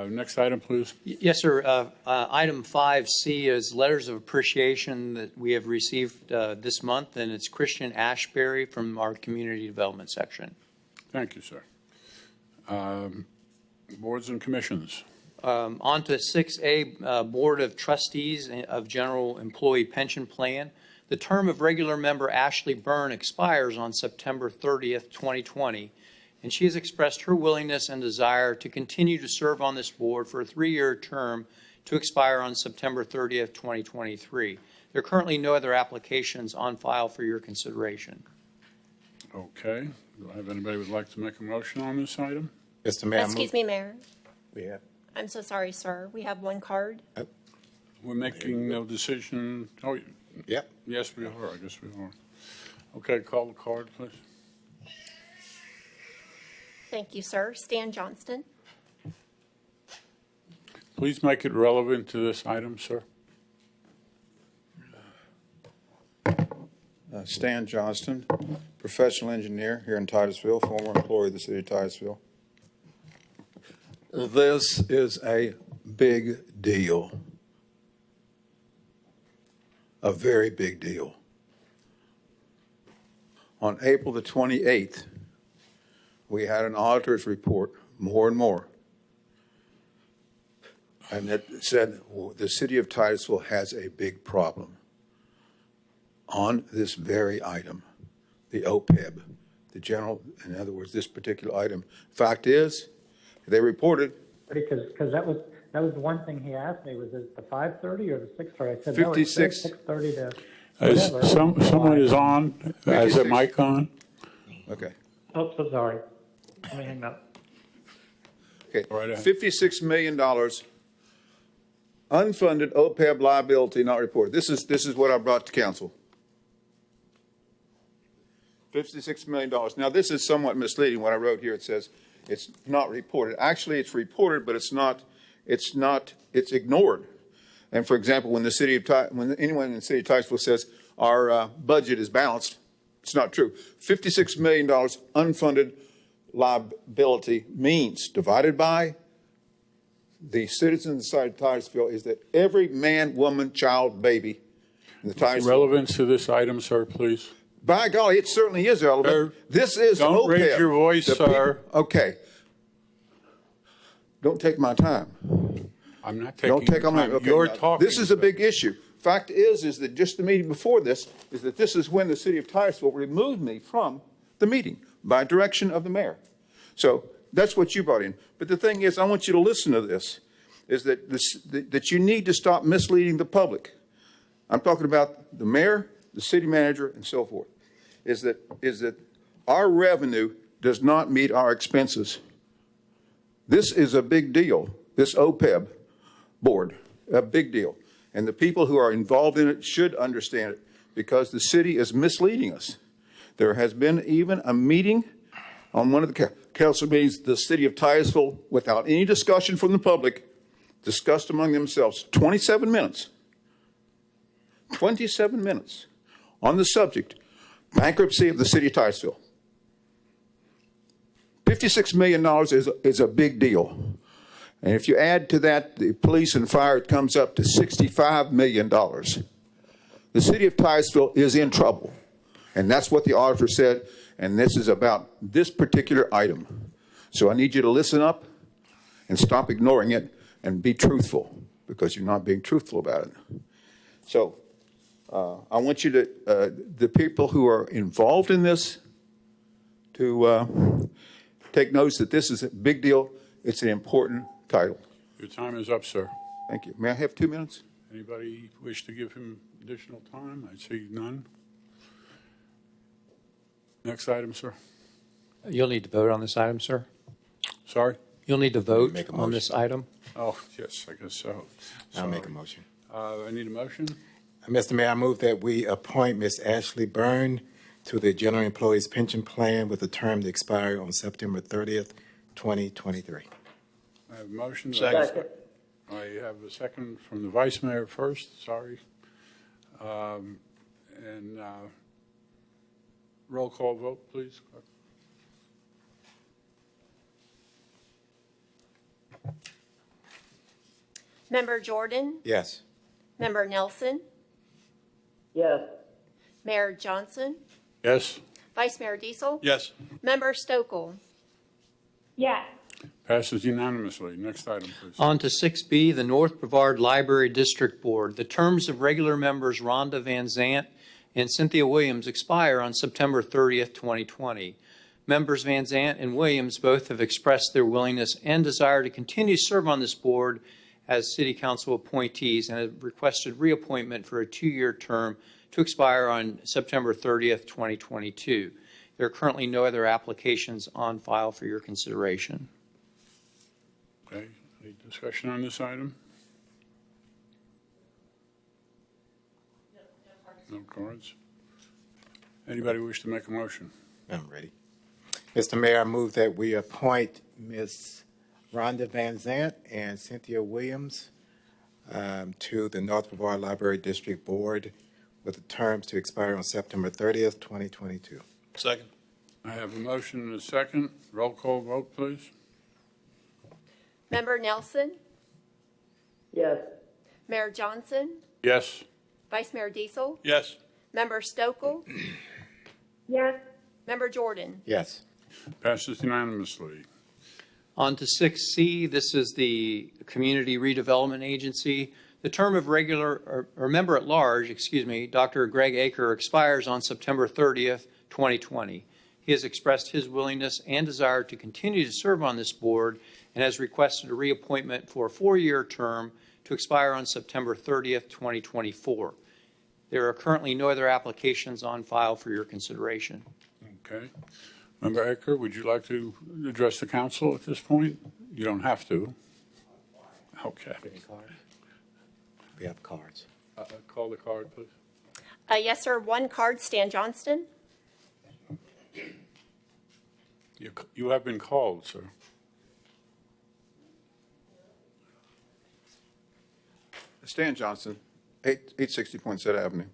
Next item, please. Yes, sir. Item 5C is letters of appreciation that we have received this month, and it's Christian Ashbury from our community development section. Thank you, sir. Boards and commissions. On to 6A, Board of Trustees of General Employee Pension Plan. The term of regular member Ashley Byrne expires on September 30th, 2020. And she has expressed her willingness and desire to continue to serve on this board for a 3-year term to expire on September 30th, 2023. There are currently no other applications on file for your consideration. Okay. Do I have anybody who would like to make a motion on this item? Mr. Mayor. Excuse me, Mayor. We have. I'm so sorry, sir. We have one card. We're making no decision. Oh, Yep. yes, we are. I guess we are. Okay, call the card, please. Thank you, sir. Stan Johnston. Please make it relevant to this item, sir. Stan Johnston, professional engineer here in Titusville, former employee of the city of Titusville. This is a big deal, a very big deal. On April the 28th, we had an auditor's report, more and more. And it said the city of Titusville has a big problem on this very item, the OPEB, the general, in other words, this particular item. Fact is, they reported Because that was the one thing he asked me, was it the 5:30 or the 6:30? I said, no, it's 56. 6:30 to Is whatever. someone is on, has a mic on? Okay. Oh, so sorry. Let me hang up. Okay. Right ahead. $56 million unfunded OPEB liability not reported. This is what I brought to council. $56 million. Now, this is somewhat misleading. What I wrote here, it says it's not reported. Actually, it's reported, but it's ignored. And for example, when anyone in the city of Titusville says our budget is balanced, it's not true. $56 million unfunded liability means, divided by the citizens of Titusville, is that every man, woman, child, baby in the Titusville. Relevance to this item, sir, please. By golly, it certainly is relevant. Sir, this is don't OPEB. raise your voice, sir. Okay. Don't take my time. I'm not taking Don't take your my time. okay, You're now, talking. This is a big issue. Fact is that just the meeting before this is that this is when the city of Titusville removed me from the meeting by direction of the mayor. So that's what you brought in. But the thing is, I want you to listen to this, is that that you need to stop misleading the public. I'm talking about the mayor, the city manager, and so forth. Is that our revenue does not meet our expenses. This is a big deal, this OPEB board, a big deal. And the people who are involved in it should understand it, because the city is misleading us. There has been even a meeting on one of the council meetings, the city of Titusville, without any discussion from the public, discussed among themselves 27 minutes. 27 minutes on the subject, bankruptcy of the city of Titusville. $56 million is a big deal. And if you add to that the police and fire, it comes up to $65 million. The city of Titusville is in trouble. And that's what the auditor said. And this is about this particular item. So I need you to listen up and stop ignoring it and be truthful, because you're not being truthful about it. So I want you to, the people who are involved in this, to take notice that this is a big deal. It's an important title. Your time is up, sir. Thank you. May I have 2 minutes? Anybody wish to give him additional time? I see none. Next item, sir. You'll need to vote on this item, sir. Sorry? You'll need to vote Make a on this item. Oh, yes, I guess so. I'll make a motion. I need a motion. Mr. Mayor, I move that we appoint Ms. Ashley Byrne to the General Employees Pension Plan with a term to expire on September 30th, 2023. I have a motion. Second. I have a second from the vice mayor first, sorry. And roll call vote, please. Member Jordan, Yes. Member Nelson, Yes. Mayor Johnson, Yes, Vice Mayor Diesel, Yes. Member Stokel. Yes. passes unanimously. Next item, please. On to 6B, the North Brevard Library District Board. The terms of regular members Rhonda Van Zant and Cynthia Williams expire on September 30th, 2020. Members Van Zant and Williams both have expressed their willingness and desire to continue to serve on this board as City Council appointees and have requested reappointment for a 2-year term to expire on September 30th, 2022. There are currently no other applications on file for your consideration. Okay, any discussion on this item? No cards. Anybody wish to make a motion? I'm ready. Mr. Mayor, I move that we appoint Ms. Rhonda Van Zant and Cynthia Williams to the North Brevard Library District Board with the terms to expire on September 30th, 2022. Second. I have a motion and a second. Roll call vote, please. Member Nelson, Yes. Mayor Johnson, Yes. Vice Mayor Diesel, Yes. Member Stokel, Yes. Member Jordan. Yes. Passes unanimously. On to 6C, this is the Community Redevelopment Agency. The term of member at large, Dr. Greg Aker expires on September 30th, 2020. He has expressed his willingness and desire to continue to serve on this board and has requested a reappointment for a 4-year term to expire on September 30th, 2024. There are currently no other applications on file for your consideration. Okay. Member Aker, would you like to address the council at this point? You don't have to. Okay. We have cards. Call the card, please. Yes, sir. 1 card, Stan Johnston. You have been called, sir. Stan Johnson, 860 Poinsett Avenue.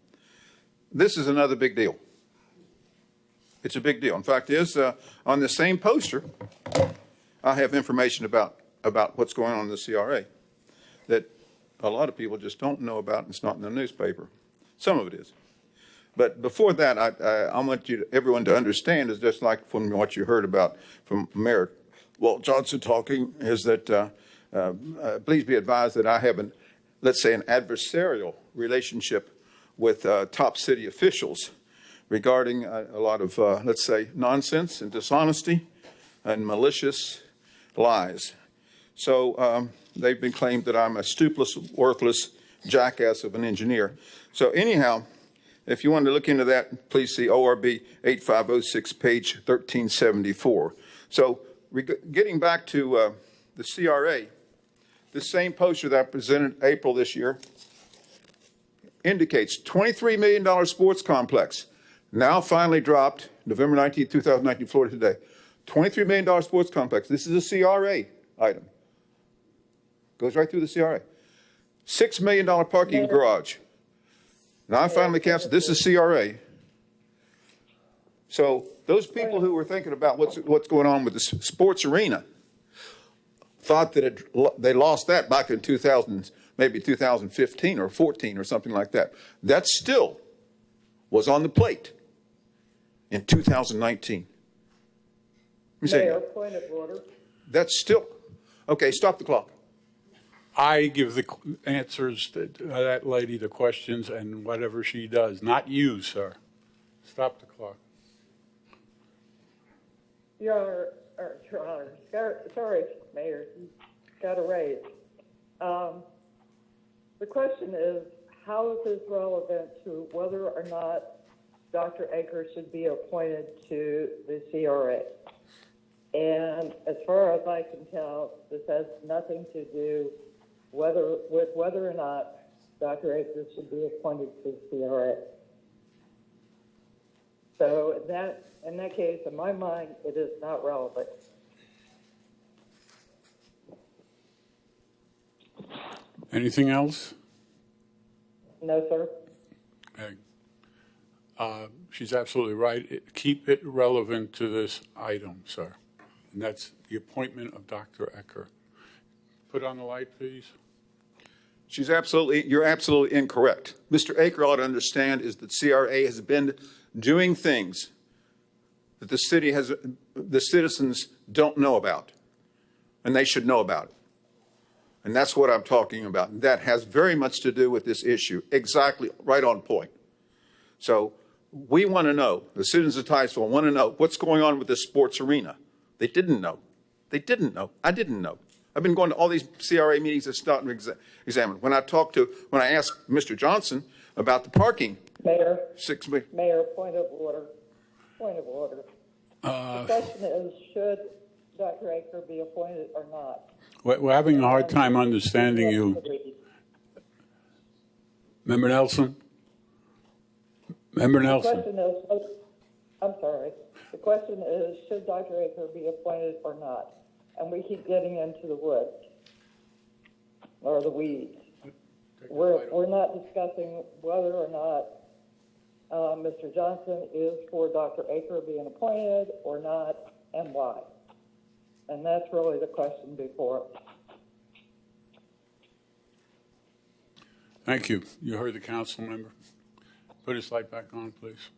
This is another big deal. It's a big deal. In fact, on the same poster, I have information about what's going on in the CRA that a lot of people just don't know about, and it's not in the newspaper. Some of it is. But before that, I want everyone to understand, is just like from what you heard about from Mayor Walt Johnson talking, is that please be advised that I have let's say, an adversarial relationship with top city officials regarding a lot of, let's say, nonsense and dishonesty and malicious lies. So they've been claimed that I'm a stupidless, worthless jackass of an engineer. So anyhow, if you want to look into that, please see ORB 8506, page 1374. So getting back to the CRA, this same poster that I presented April this year indicates $23 million sports complex, now finally dropped, November 19, 2019, Florida Today. $23 million sports complex. This is a CRA item. Goes right through the CRA. $6 million parking garage. Now I finally canceled. This is CRA. So those people who were thinking about what's going on with the sports arena thought that they lost that back in 2000, maybe 2015 or 14 or something like that. That still was on the plate in 2019. Mayor, point of order. That's still, okay, stop the clock. I give the answers to that lady the questions and whatever she does, not you, sir. Stop the clock. Your Honor, sorry, Mayor, you got a raise. The question is, how is this relevant to whether or not Dr. Aker should be appointed to the CRA? And as far as I can tell, this has nothing to do with whether or not Dr. Aker should be appointed to the CRA. So in that case, in my mind, it is not relevant. Anything else? No, sir. Okay. She's absolutely right. Keep it relevant to this item, sir. And that's the appointment of Dr. Aker. Put on the light, please. You're absolutely incorrect. Mr. Aker ought to understand is that CRA has been doing things that the citizens don't know about, and they should know about it. And that's what I'm talking about. That has very much to do with this issue. Exactly, right on point. So we want to know, the citizens of Titusville want to know what's going on with this sports arena. They didn't know. They didn't know. I didn't know. I've been going to all these CRA meetings that start and examine. When I asked Mr. Johnson about the parking. Mayor, point of order. Point of order. The question is, should Dr. Aker be appointed or not? We're having a hard time understanding you. Member Nelson? Member Nelson? I'm sorry. The question is, should Dr. Aker be appointed or not? And we keep getting into the woods or the weeds. We're not discussing whether or not Mr. Johnson is for Dr. Aker being appointed or not, and why. And that's really the question before us. Thank you. You heard the council member. Put his light back on, please.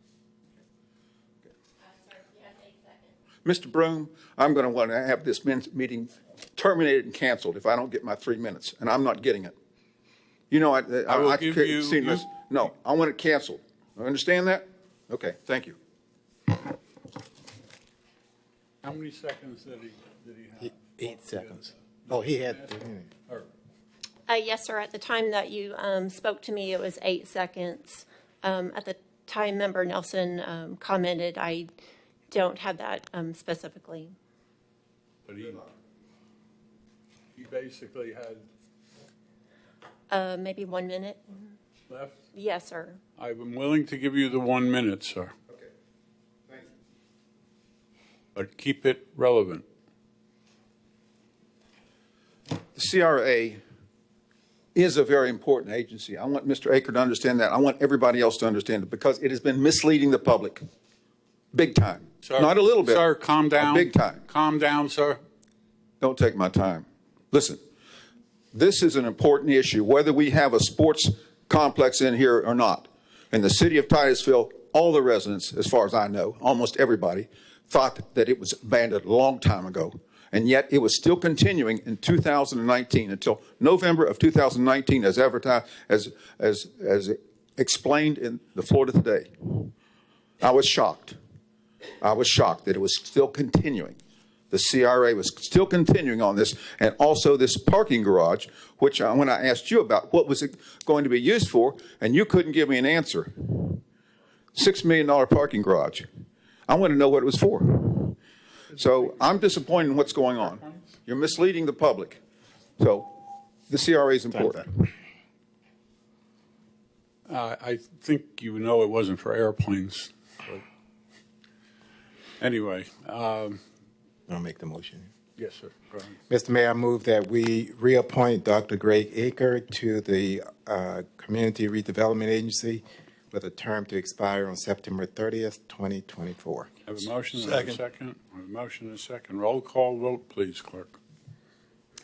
Mr. Broom, I'm going to want to have this meeting terminated and canceled if I don't get my 3 minutes, and I'm not getting it. You know, will I give could you- see this. No, I want it canceled. Understand that? Okay, thank you. How many seconds did he have? 8 seconds. Oh, he had 3 minutes. Yes, sir. At the time that you spoke to me, it was 8 seconds. At the time Member Nelson commented, I don't have that specifically. But he basically had Maybe 1 minute? left. Yes, sir. I'm willing to give you the 1 minute, sir. Okay, thank you. But keep it relevant. The CRA is a very important agency. I want Mr. Aker to understand that. I want everybody else to understand it because it has been misleading the public. Big time. Sir, Not a little bit. Sir, calm down. Big time. Calm down, sir. Don't take my time. Listen, this is an important issue, whether we have a sports complex in here or not. In the city of Titusville, all the residents, as far as I know, almost everybody, thought that it was abandoned a long time ago. And yet it was still continuing in 2019 until November of 2019 as advertised, as explained in the Florida Today. I was shocked. I was shocked that it was still continuing. The CRA was still continuing on this, and also this parking garage, which when I asked you about what was it going to be used for, and you couldn't give me an answer. $6 million parking garage. I want to know what it was for. So I'm disappointed in what's going on. You're misleading the public. So the CRA is important. I think you know it wasn't for airplanes. But anyway. I'll make the motion. Yes, sir. Go ahead. Mr. Mayor, I move that we reappoint Dr. Greg Aker to the Community Redevelopment Agency with a term to expire on September 30th, 2024. I have a motion and a second. I have a motion and a second. Roll call vote, please, clerk.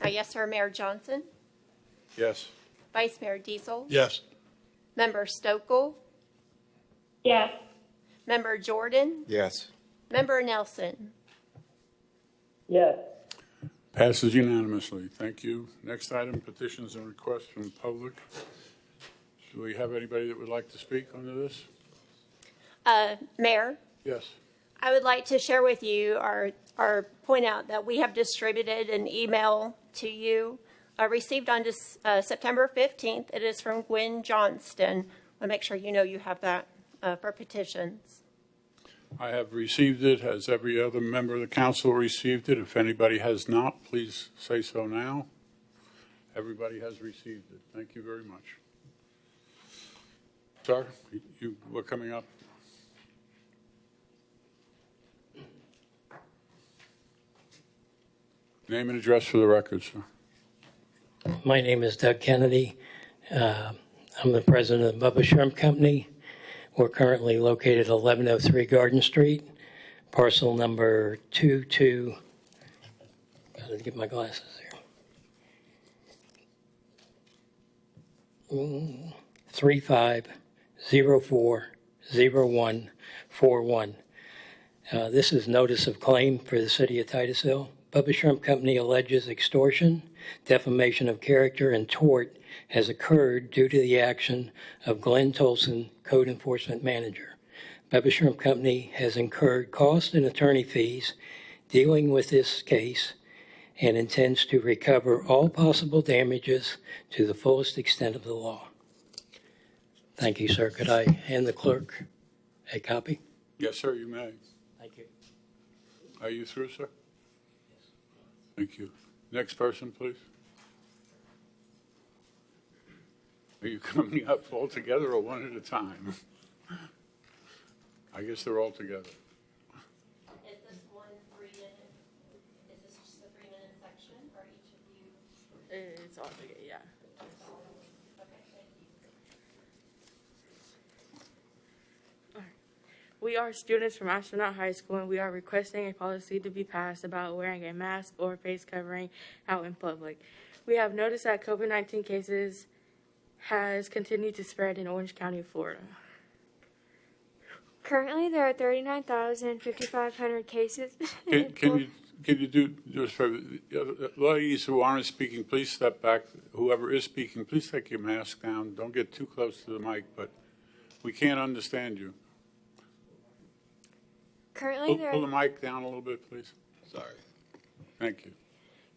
Yes, sir. Mayor Johnson? Yes. Vice Mayor Diesel? Yes. Member Stokel? Yes. Member Jordan? Yes. Member Nelson? Yes. Passes unanimously. Thank you. Next item, petitions and requests from the public. Do we have anybody that would like to speak under this? Mayor? Yes. I would like to share with you or point out that we have distributed an email to you received on September 15th. It is from Gwen Johnston. I want to make sure you know you have that for petitions. I have received it. Has every other member of the council received it? If anybody has not, please say so now. Everybody has received it. Thank you very much. Sir, you were coming up. Name and address for the record, sir. My name is Doug Kennedy. I'm the president of the Bubba Shrimp Company. We're currently located at 1103 Garden Street, parcel number 22. Gotta get my glasses here. 35040141. This is notice of claim for the city of Titusville. Bubba Shrimp Company alleges extortion, defamation of character, and tort has occurred due to the action of Glenn Tolson, Code Enforcement Manager. Bubba Shrimp Company has incurred cost and attorney fees dealing with this case and intends to recover all possible damages to the fullest extent of the law. Thank you, sir. Could I hand the clerk a copy? Yes, sir, you may. Thank you. Are you through, sir? Thank you. Next person, please. Are you coming up all together or one at a time? I guess they're all together. Is this one 3 minute? Is this just a 3 minute section, or each of you? It's all together, yeah. Okay, thank you. We are students from Astronaut High School, and we are requesting a policy to be passed about wearing a mask or face covering out in public. We have noticed that COVID-19 cases has continued to spread in Orange County, Florida. Currently, there are 39,500 cases. Can you do just for ladies who aren't speaking, please step back. Whoever is speaking, please take your mask down. Don't get too close to the mic, but we can't understand you. Currently, Pull the mic down a little bit, please. Sorry. Thank you.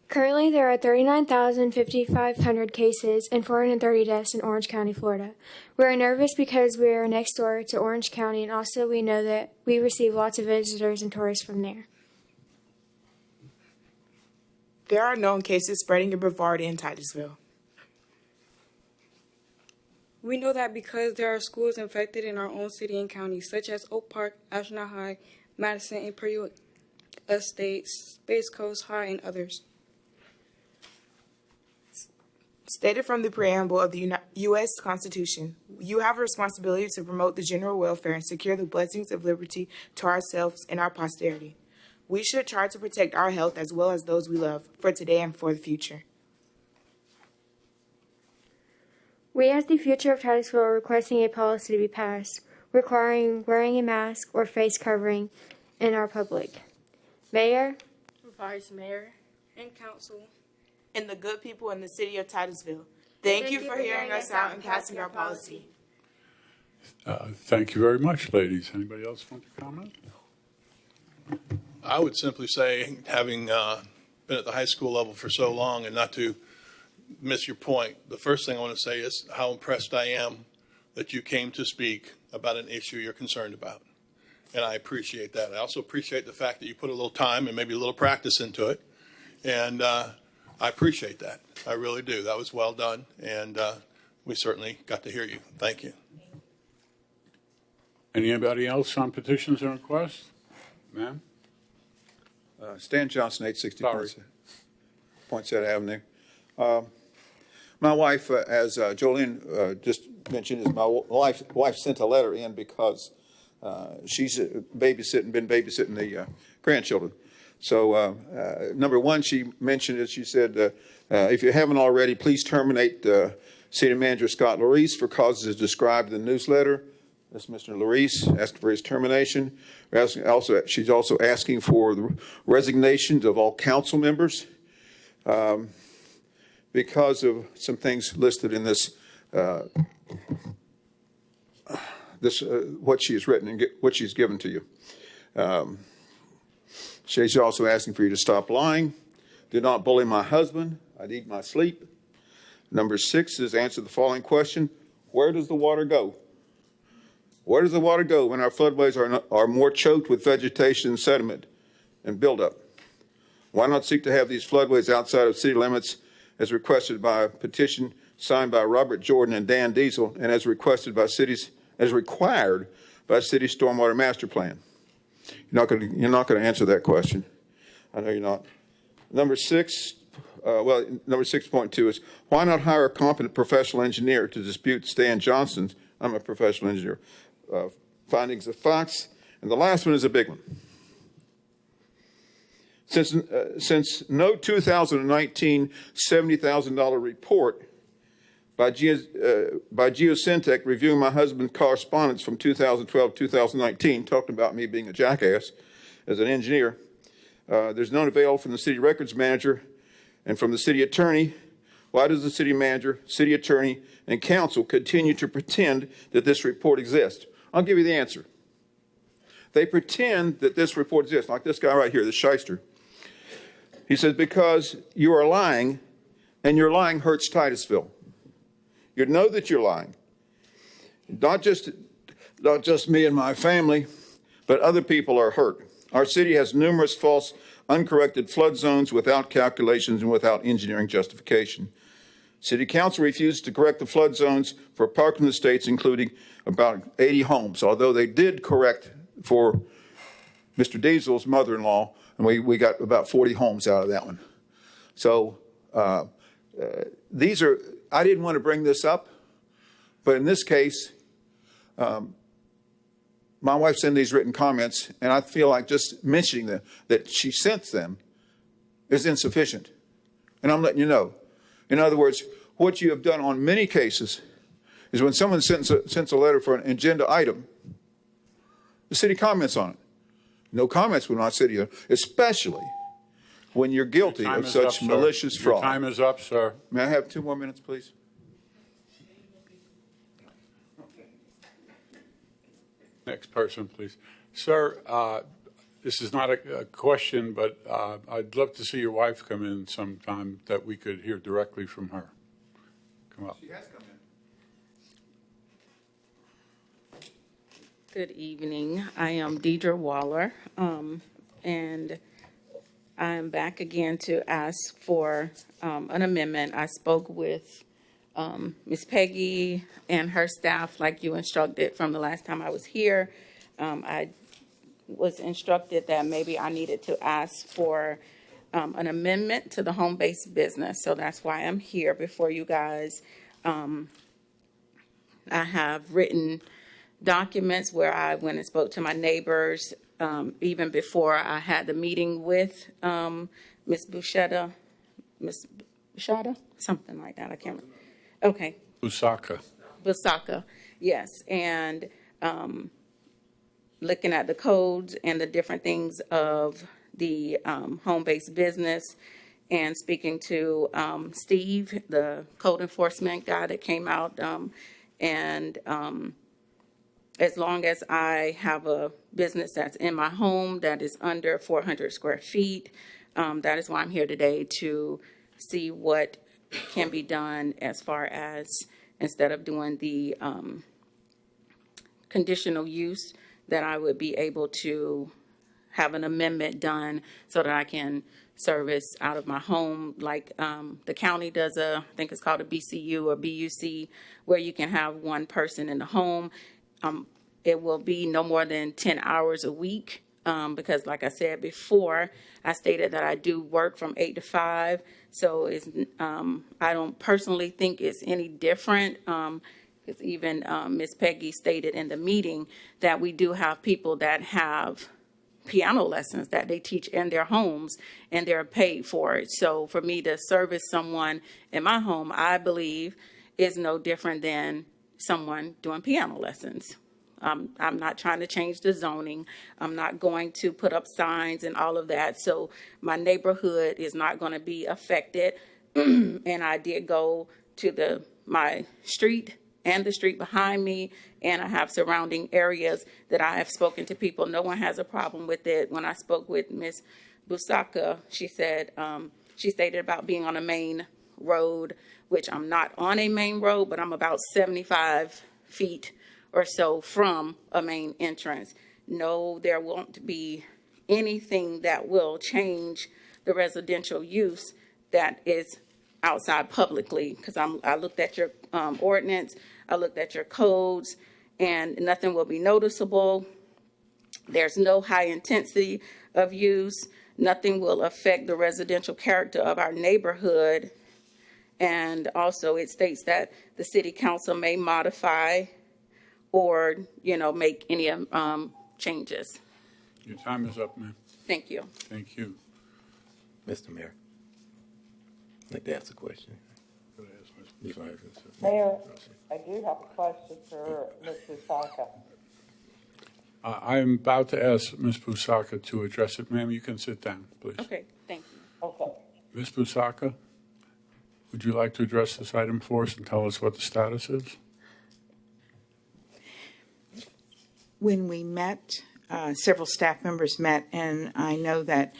Currently, there are 39,500 cases and 430 deaths in Orange County, Florida. We are nervous because we are next door to Orange County, and also we know that we receive lots of visitors and tourists from there. There are known cases spreading in Brevard and Titusville. We know that because there are schools infected in our own city and county, such as Oak Park, Astronaut High, Madison, Imperial Estates, Space Coast High, and others. Stated from the preamble of the U.S. Constitution, you have a responsibility to promote the general welfare and secure the blessings of liberty to ourselves and our posterity. We should try to protect our health as well as those we love, for today and for the future. We, as the future of Titusville, are requesting a policy to be passed requiring wearing a mask or face covering in our public. Mayor, Vice Mayor, and Council, and the good people in the city of Titusville, thank you for hearing us out and passing our policy. Thank you very much, ladies. Anybody else want to comment? I would simply say, having been at the high school level for so long, and not to miss your point, the first thing I want to say is how impressed I am that you came to speak about an issue you're concerned about. And I appreciate that. I also appreciate the fact that you put a little time and maybe a little practice into it. And I appreciate that. I really do. That was well done. And we certainly got to hear you. Thank you. Anybody else on petitions and requests? Ma'am? Stan Johnson, 860 Sorry. Poinsett Avenue. My wife, as Jolene just mentioned, is my wife sent a letter in because she's been babysitting the grandchildren. So number one, she mentioned it. She said, if you haven't already, please terminate City Manager Scott Larice for causes described in the newsletter. That's Mr. Larice asking for his termination. She's also asking for the resignations of all council members because of some things listed in this, what she has written and what she's given to you. She's also asking for you to stop lying. Do not bully my husband. I need my sleep. Number 6 is answer the following question. Where does the water go? Where does the water go when our floodways are more choked with vegetation and sediment and buildup? Why not seek to have these floodways outside of city limits as requested by a petition signed by Robert Jordan and Dan Diesel and as required by city's stormwater master plan? You're not going to answer that question. I know you're not. Number 6.2 is why not hire a competent professional engineer to dispute Stan Johnson's, I'm a professional engineer, findings of facts. And the last one is a big one. Since no 2019 $70,000 report by Geosyntec reviewing my husband's correspondence from 2012-2019, talking about me being a jackass as an engineer, there's none available from the city records manager and from the city attorney. Why does the city manager, city attorney, and council continue to pretend that this report exists? I'll give you the answer. They pretend that this report exists, like this guy right here, this shyster. He says, because you are lying, and your lying hurts Titusville. You know that you're lying. Not just me and my family, but other people are hurt. Our city has numerous false, uncorrected flood zones without calculations and without engineering justification. City Council refused to correct the flood zones for Parkland Estates, including about 80 homes, although they did correct for Mr. Diesel's mother-in-law, and we got about 40 homes out of that one. So these are, I didn't want to bring this up, but in this case, my wife sent these written comments, and I feel like just mentioning them, that she sent them, is insufficient. And I'm letting you know. In other words, what you have done on many cases is when someone sends a letter for an agenda item, The city comments on it. No comments will not city, especially when you're guilty Time of is such up, sir. malicious Your fraud. time is up, sir. May I have 2 more minutes, please? Next person, please. Sir, this is not a question, but I'd love to see your wife come in sometime that we could hear directly from her. Come up. She has come in. Good evening. I am Deidre Waller, and I'm back again to ask for an amendment. I spoke with Ms. Peggy and her staff like you instructed from the last time I was here. I was instructed that maybe I needed to ask for an amendment to the home-based business, so that's why I'm here before you guys. I have written documents where I went and spoke to my neighbors, even before I had the meeting with Ms. Bushetta, something like that, I can't remember. Okay. Busaka, yes, and looking at the codes and the different things of the home-based business, and speaking to Steve, the code enforcement guy that came out, and as long as I have a business that's in my home that is under 400 square feet, that is why I'm here today, to see what can be done as far as, instead of doing the conditional use, that I would be able to have an amendment done so that I can service out of my home, like the county does I think it's called a BCU or BUC, where you can have one person in the home. It will be no more than 10 hours a week, because like I said before, I stated that I do work from 8 to 5. So it's, I don't personally think it's any different. Because even Ms. Peggy stated in the meeting that we do have people that have piano lessons that they teach in their homes, and they're paid for it. So for me to service someone in my home, I believe is no different than someone doing piano lessons. I'm not trying to change the zoning. I'm not going to put up signs and all of that. So my neighborhood is not going to be affected. And I did go to my street and the street behind me, and I have surrounding areas that I have spoken to people. No one has a problem with it. When I spoke with Ms. Busaka, she said, she stated about being on a main road, which I'm not on a main road, but I'm about 75 feet or so from a main entrance. No, there won't be anything that will change the residential use that is outside publicly, because I looked at your ordinance, I looked at your codes, and nothing will be noticeable. There's no high intensity of use. Nothing will affect the residential character of our neighborhood. And also it states that the city council may modify or, make any changes. Your time is up, ma'am. Thank you. Thank you. Mr. Mayor, I'd like to ask a question. Mayor, I do have a question for Ms. Busaka. I am about to ask Ms. Busaka to address it. Ma'am, you can sit down, please. Okay, thank you. Okay. Ms. Busaka, would you like to address this item for us and tell us what the status is? When we met, several staff members met, and I know that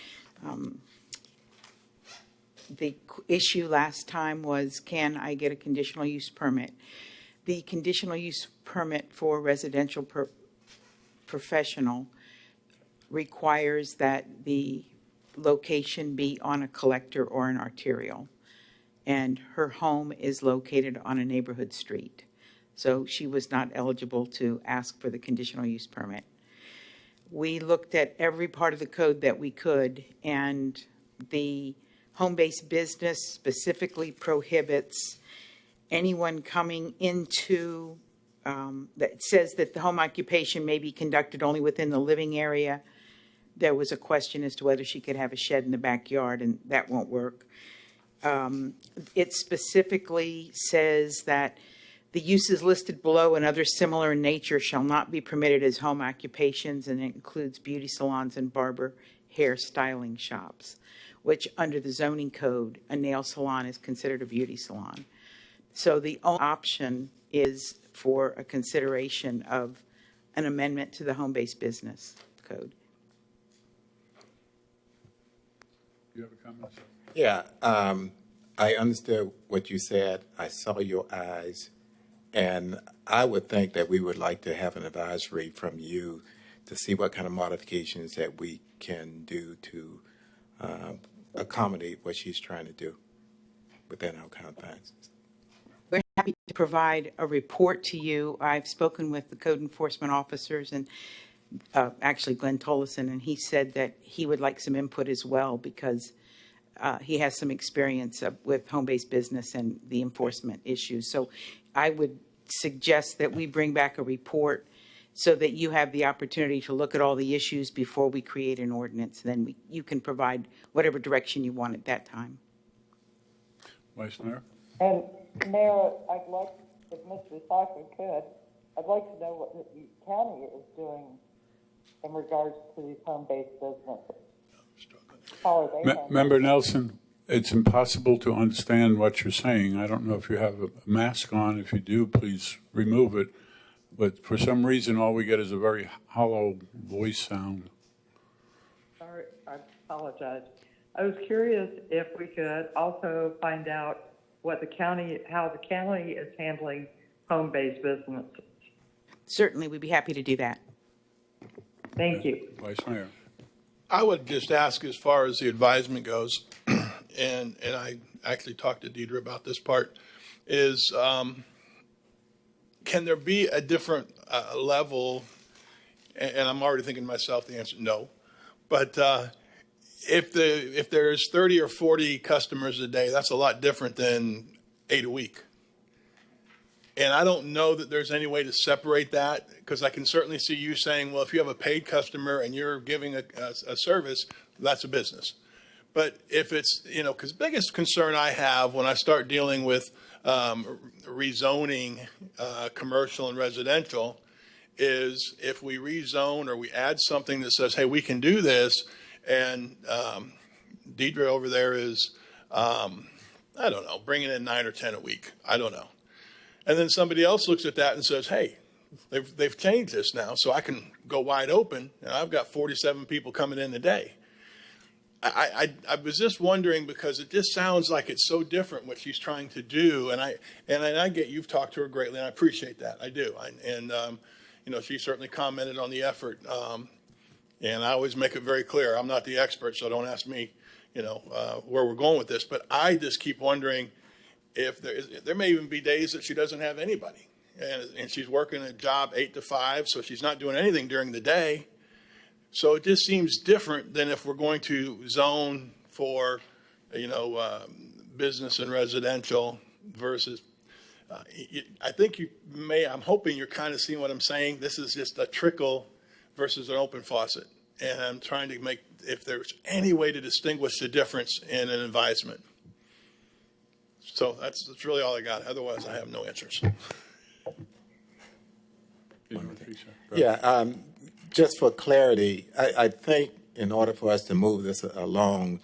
the issue last time was, can I get a conditional use permit? The conditional use permit for residential professional requires that the location be on a collector or an arterial, and her home is located on a neighborhood street. So she was not eligible to ask for the conditional use permit. We looked at every part of the code that we could, and the home-based business specifically prohibits anyone coming into, that says that the home occupation may be conducted only within the living area. There was a question as to whether she could have a shed in the backyard, and that won't work. It specifically says that The uses listed below and others similar in nature shall not be permitted as home occupations, and it includes beauty salons and barber hair styling shops, which under the zoning code, a nail salon is considered a beauty salon. So the only option is for a consideration of an amendment to the home-based business code. You have a comment, sir? Yeah, I understood what you said. I saw your eyes. And I would think that we would like to have an advisory from you to see what kind of modifications that we can do to accommodate what she's trying to do within our confines. We're happy to provide a report to you. I've spoken with the code enforcement officers and actually Glenn Tollison, and he said that he would like some input as well because he has some experience with home-based business and the enforcement issues. So I would suggest that we bring back a report so that you have the opportunity to look at all the issues before we create an ordinance. Then you can provide whatever direction you want at that time. Vice Mayor? And Mayor, I'd like, if Mr. Saka could, I'd like to know what the county is doing in regards to these home-based businesses. How are they handling Member Nelson, it's impossible to understand what you're saying. I don't know if you have a mask on. If you do, please remove it. But for some reason, all we get is a very hollow voice sound. Sorry, I apologize. I was curious if we could also find out what how the county is handling home-based businesses. Certainly, we'd be happy to do that. Thank you. Vice Mayor. I would just ask as far as the advisement goes, and I actually talked to Deidre about this part, is can there be a different level, and I'm already thinking to myself the answer, no, but if there's 30 or 40 customers a day, that's a lot different than 8 a week. And I don't know that there's any way to separate that, because I can certainly see you saying, well, if you have a paid customer and you're giving a service, that's a business. But if it's, because the biggest concern I have when I start dealing with rezoning commercial and residential is if we rezone or we add something that says, hey, we can do this, and Deidre over there is, I don't know, bringing in 9 or 10 a week. I don't know. And then somebody else looks at that and says, hey, they've changed this now, so I can go wide open, and I've got 47 people coming in a day. I was just wondering, because it just sounds like it's so different what she's trying to do, and I get you've talked to her greatly, and I appreciate that. I do. She certainly commented on the effort, and I always make it very clear I'm not the expert, so don't ask me, where we're going with this. But I just keep wondering if there may even be days that she doesn't have anybody, and she's working a job 8 to 5, so she's not doing anything during the day. So it just seems different than if we're going to zone for, business and residential versus. I think I'm hoping you're kind of seeing what I'm saying. This is just a trickle versus an open faucet, and I'm trying to make if there's any way to distinguish the difference in an advisement. So that's really all I got. Otherwise, I have no answers. Yeah, just for clarity, I think in order for us to move this along,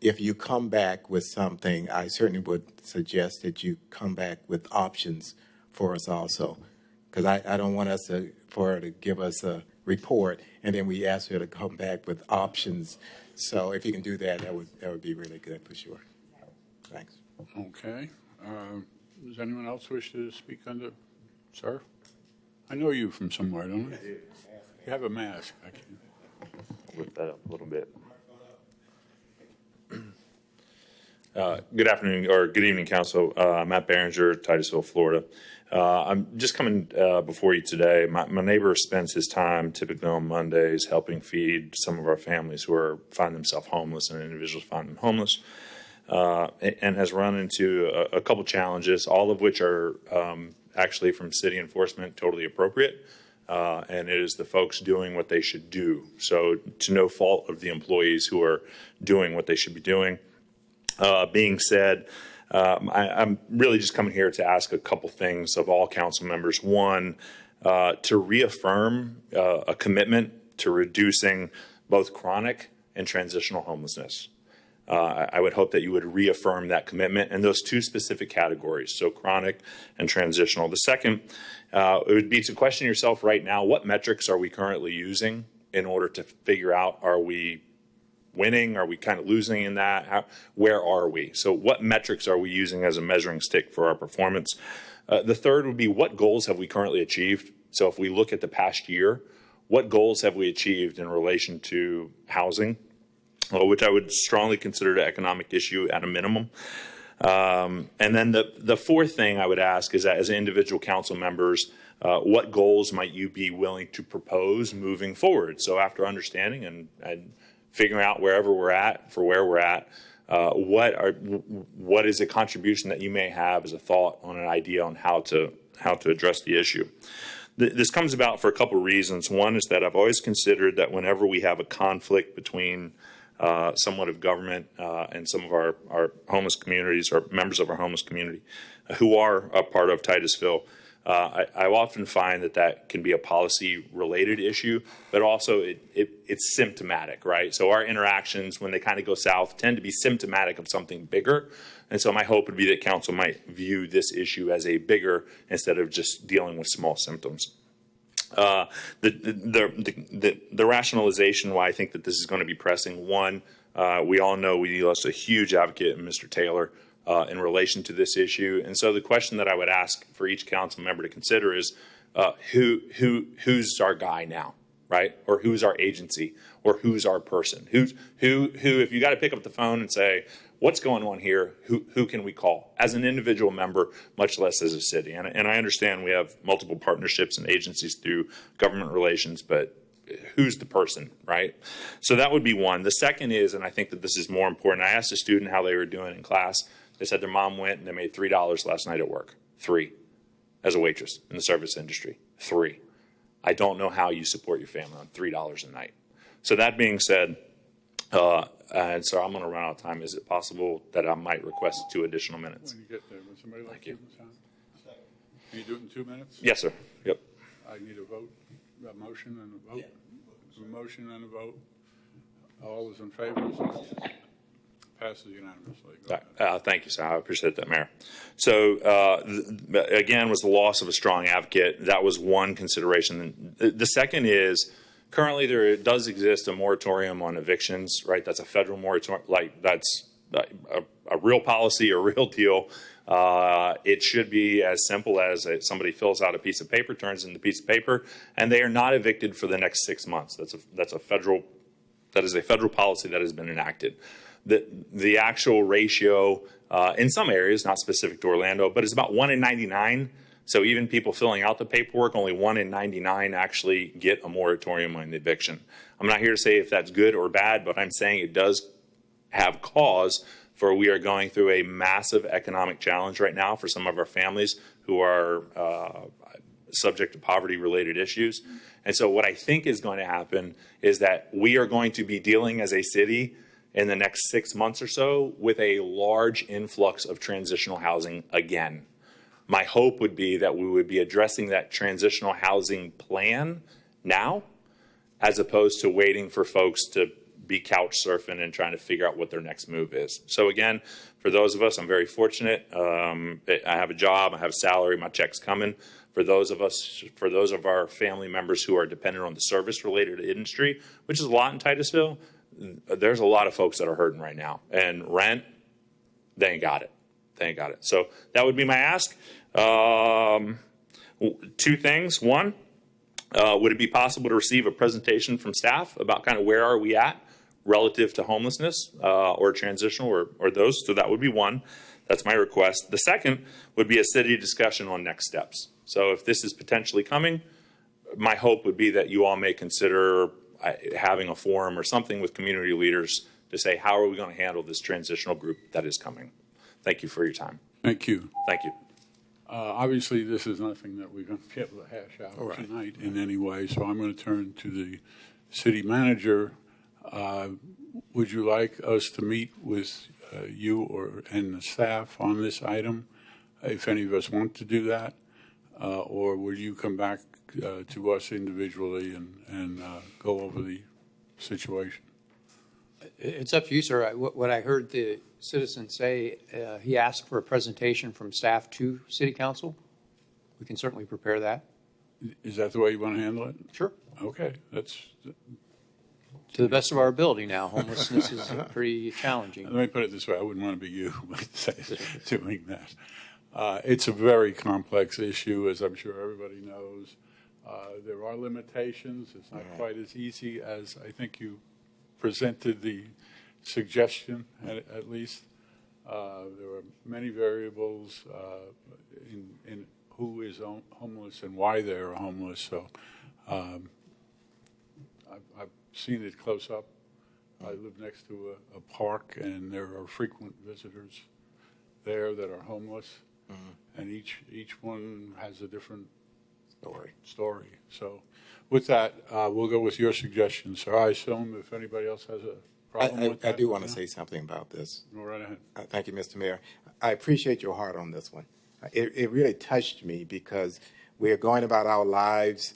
if you come back with something, I certainly would suggest that you come back with options for us also, because I don't want for her to give us a report and then we ask her to come back with options. So if you can do that, that would be really good for sure. Thanks. Okay. Does anyone else wish to speak under? Sir? I know you from somewhere, don't I? You have a mask. I can lift that up a little bit. Good afternoon, or good evening, Council. Matt Behringer, Titusville, Florida. I'm just coming before you today. My neighbor spends his time typically on Mondays helping feed some of our families who find themselves homeless, and individuals find them homeless, and has run into a couple challenges, all of which are actually from city enforcement, totally appropriate. And it is the folks doing what they should do. So to no fault of the employees who are doing what they should be doing. Being said, I'm really just coming here to ask a couple things of all council members. One, to reaffirm a commitment to reducing both chronic and transitional homelessness. I would hope that you would reaffirm that commitment in those two specific categories, so chronic and transitional. The second, it would be to question yourself right now, what metrics are we currently using in order to figure out, are we winning? Are we kind of losing in that? Where are we? So what metrics are we using as a measuring stick for our performance? The third would be, what goals have we currently achieved? So if we look at the past year, what goals have we achieved in relation to housing, which I would strongly consider an economic issue at a minimum. And then the fourth thing I would ask is that as individual council members, what goals might you be willing to propose moving forward? So after understanding and figuring out where we're at, what is a contribution that you may have as a thought on an idea on how to address the issue? This comes about for a couple of reasons. One is that I've always considered that whenever we have a conflict between somewhat of government and some of our homeless communities or members of our homeless community who are a part of Titusville, I often find that can be a policy-related issue, but also it's symptomatic, right? So our interactions, when they kind of go south, tend to be symptomatic of something bigger. And so my hope would be that council might view this issue as a bigger instead of just dealing with small symptoms. The rationalization why I think that this is going to be pressing, one, we all know we lost a huge advocate in Mr. Taylor in relation to this issue. And so the question that I would ask for each council member to consider is who's our guy now, right? Or who's our agency, or who's our person? Who if you got to pick up the phone and say, what's going on here? Who can we call as an individual member, much less as a city? And I understand we have multiple partnerships and agencies through government relations, but who's the person, right? So that would be one. The second is, and I think that this is more important, I asked a student how they were doing in class. They said their mom went and they made $3 last night at work. 3. As a waitress in the service industry. 3. I don't know how you support your family on $3 a night. So that being said, and so I'm going to run out of time. Is it possible that I might request 2 additional minutes? When you get there, would somebody like to give us time? Can you do it in 2 minutes? Yes, sir. Yep. I need a vote, a motion and a vote. A motion and a vote. All those in favor? Passes unanimously. Thank you, sir. I appreciate that, Mayor. So, again, was the loss of a strong advocate. That was one consideration. The second is, currently there does exist a moratorium on evictions, right? That's a federal moratorium. Like, that's a real policy, a real deal. It should be as simple as somebody fills out a piece of paper, turns in the piece of paper, and they are not evicted for the next 6 months. That is a federal policy that has been enacted. The actual ratio in some areas, not specific to Orlando, but it's about 1 in 99. So even people filling out the paperwork, only 1 in 99 actually get a moratorium on the eviction. I'm not here to say if that's good or bad, but I'm saying it does have cause for we are going through a massive economic challenge right now for some of our families who are subject to poverty-related issues. And so what I think is going to happen is that we are going to be dealing as a city in the next 6 months or so with a large influx of transitional housing again. My hope would be that we would be addressing that transitional housing plan now, as opposed to waiting for folks to be couch surfing and trying to figure out what their next move is. So again, for those of us, I'm very fortunate. I have a job, I have a salary, my check's coming. For those of our family members who are dependent on the service-related industry, which is a lot in Titusville, there's a lot of folks that are hurting right now. And rent, they ain't got it. So that would be my ask. 2 things. One, would it be possible to receive a presentation from staff about kind of where are we at relative to homelessness or transitional or those? So that would be one. That's my request. The second would be a city discussion on next steps. So if this is potentially coming, my hope would be that you all may consider having a forum or something with community leaders to say, how are we going to handle this transitional group that is coming? Thank you for your time. Thank you. Thank you. Obviously, this is nothing that we're going to be able to hash out tonight in any way, so I'm going to turn to the city manager. Would you like us to meet with you and the staff on this item, if any of us want to do that, or will you come back to us individually and go over the situation? It's up to you, sir. What I heard the citizen say, he asked for a presentation from staff to City Council. We can certainly prepare that. Is that the way you want to handle it? Sure. Okay, that's... To the best of our ability now. Homelessness is pretty challenging. Let me put it this way. I wouldn't want to be you doing that. It's a very complex issue, as I'm sure everybody knows. There are limitations. It's not quite as easy as I think you presented the suggestion, at least. There are many variables in who is homeless and why they're homeless. So I've seen it close up. I live next to a park, and there are frequent visitors there that are homeless, and each one has a different story. So with that, we'll go with your suggestion, sir. I assume if anybody else has a problem with that. I do want to say something about this. Go right ahead. Thank you, Mr. Mayor. I appreciate your heart on this one. It really touched me because we're going about our lives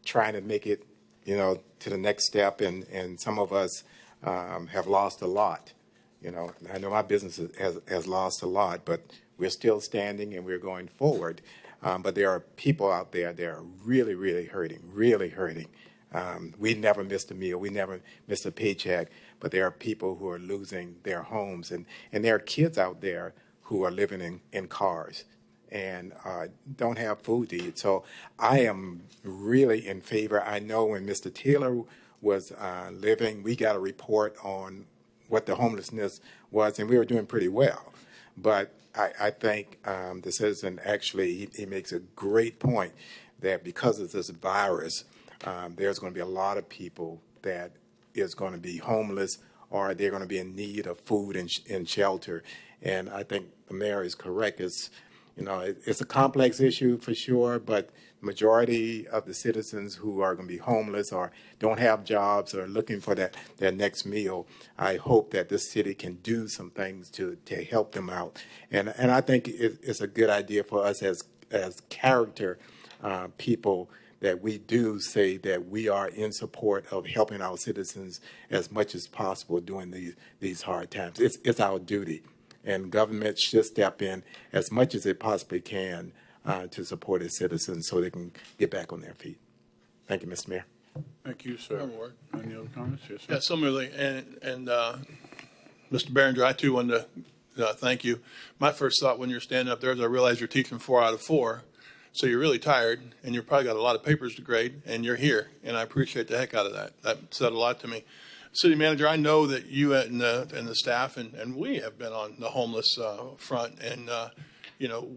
trying to make it, to the next step, and some of us have lost a lot. I know my business has lost a lot, but we're still standing and we're going forward. But there are people out there that are really, really hurting, really hurting. We never missed a meal. We never missed a paycheck. But there are people who are losing their homes. And there are kids out there who are living in cars and don't have food to eat. So I am really in favor. I know when Mr. Taylor was living, we got a report on what the homelessness was, and we were doing pretty well. But I think the citizen actually, he makes a great point that because of this virus, there's going to be a lot of people that is going to be homeless, or they're going to be in need of food and shelter. And I think the mayor is correct. It's a complex issue for sure, but the majority of the citizens who are going to be homeless or don't have jobs or looking for their next meal, I hope that this city can do some things to help them out. And I think it's a good idea for us as character people that we do say that we are in support of helping our citizens as much as possible during these hard times. It's our duty. And government should step in as much as it possibly can to support its citizens so they can get back on their feet. Thank you, Mr. Mayor. Thank you, sir. Any other comments? Yes, sir. Yeah, similarly, and Mr. Behringer, I too wanted to thank you. My first thought when you're standing up there is I realize you're teaching 4 out of 4, so you're really tired, and you've probably got a lot of papers to grade, and you're here, and I appreciate the heck out of that. That said a lot to me. City Manager, I know that you and the staff and we have been on the homeless front, and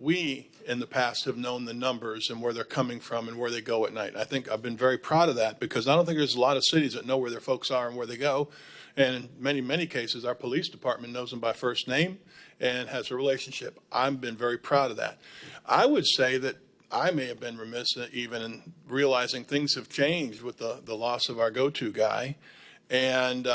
we in the past have known the numbers and where they're coming from and where they go at night. I think I've been very proud of that because I don't think there's a lot of cities that know where their folks are and where they go. And in many, many cases, our police department knows them by first name and has a relationship. I've been very proud of that. I would say that I may have been remiss even in realizing things have changed with the loss of our go-to guy. And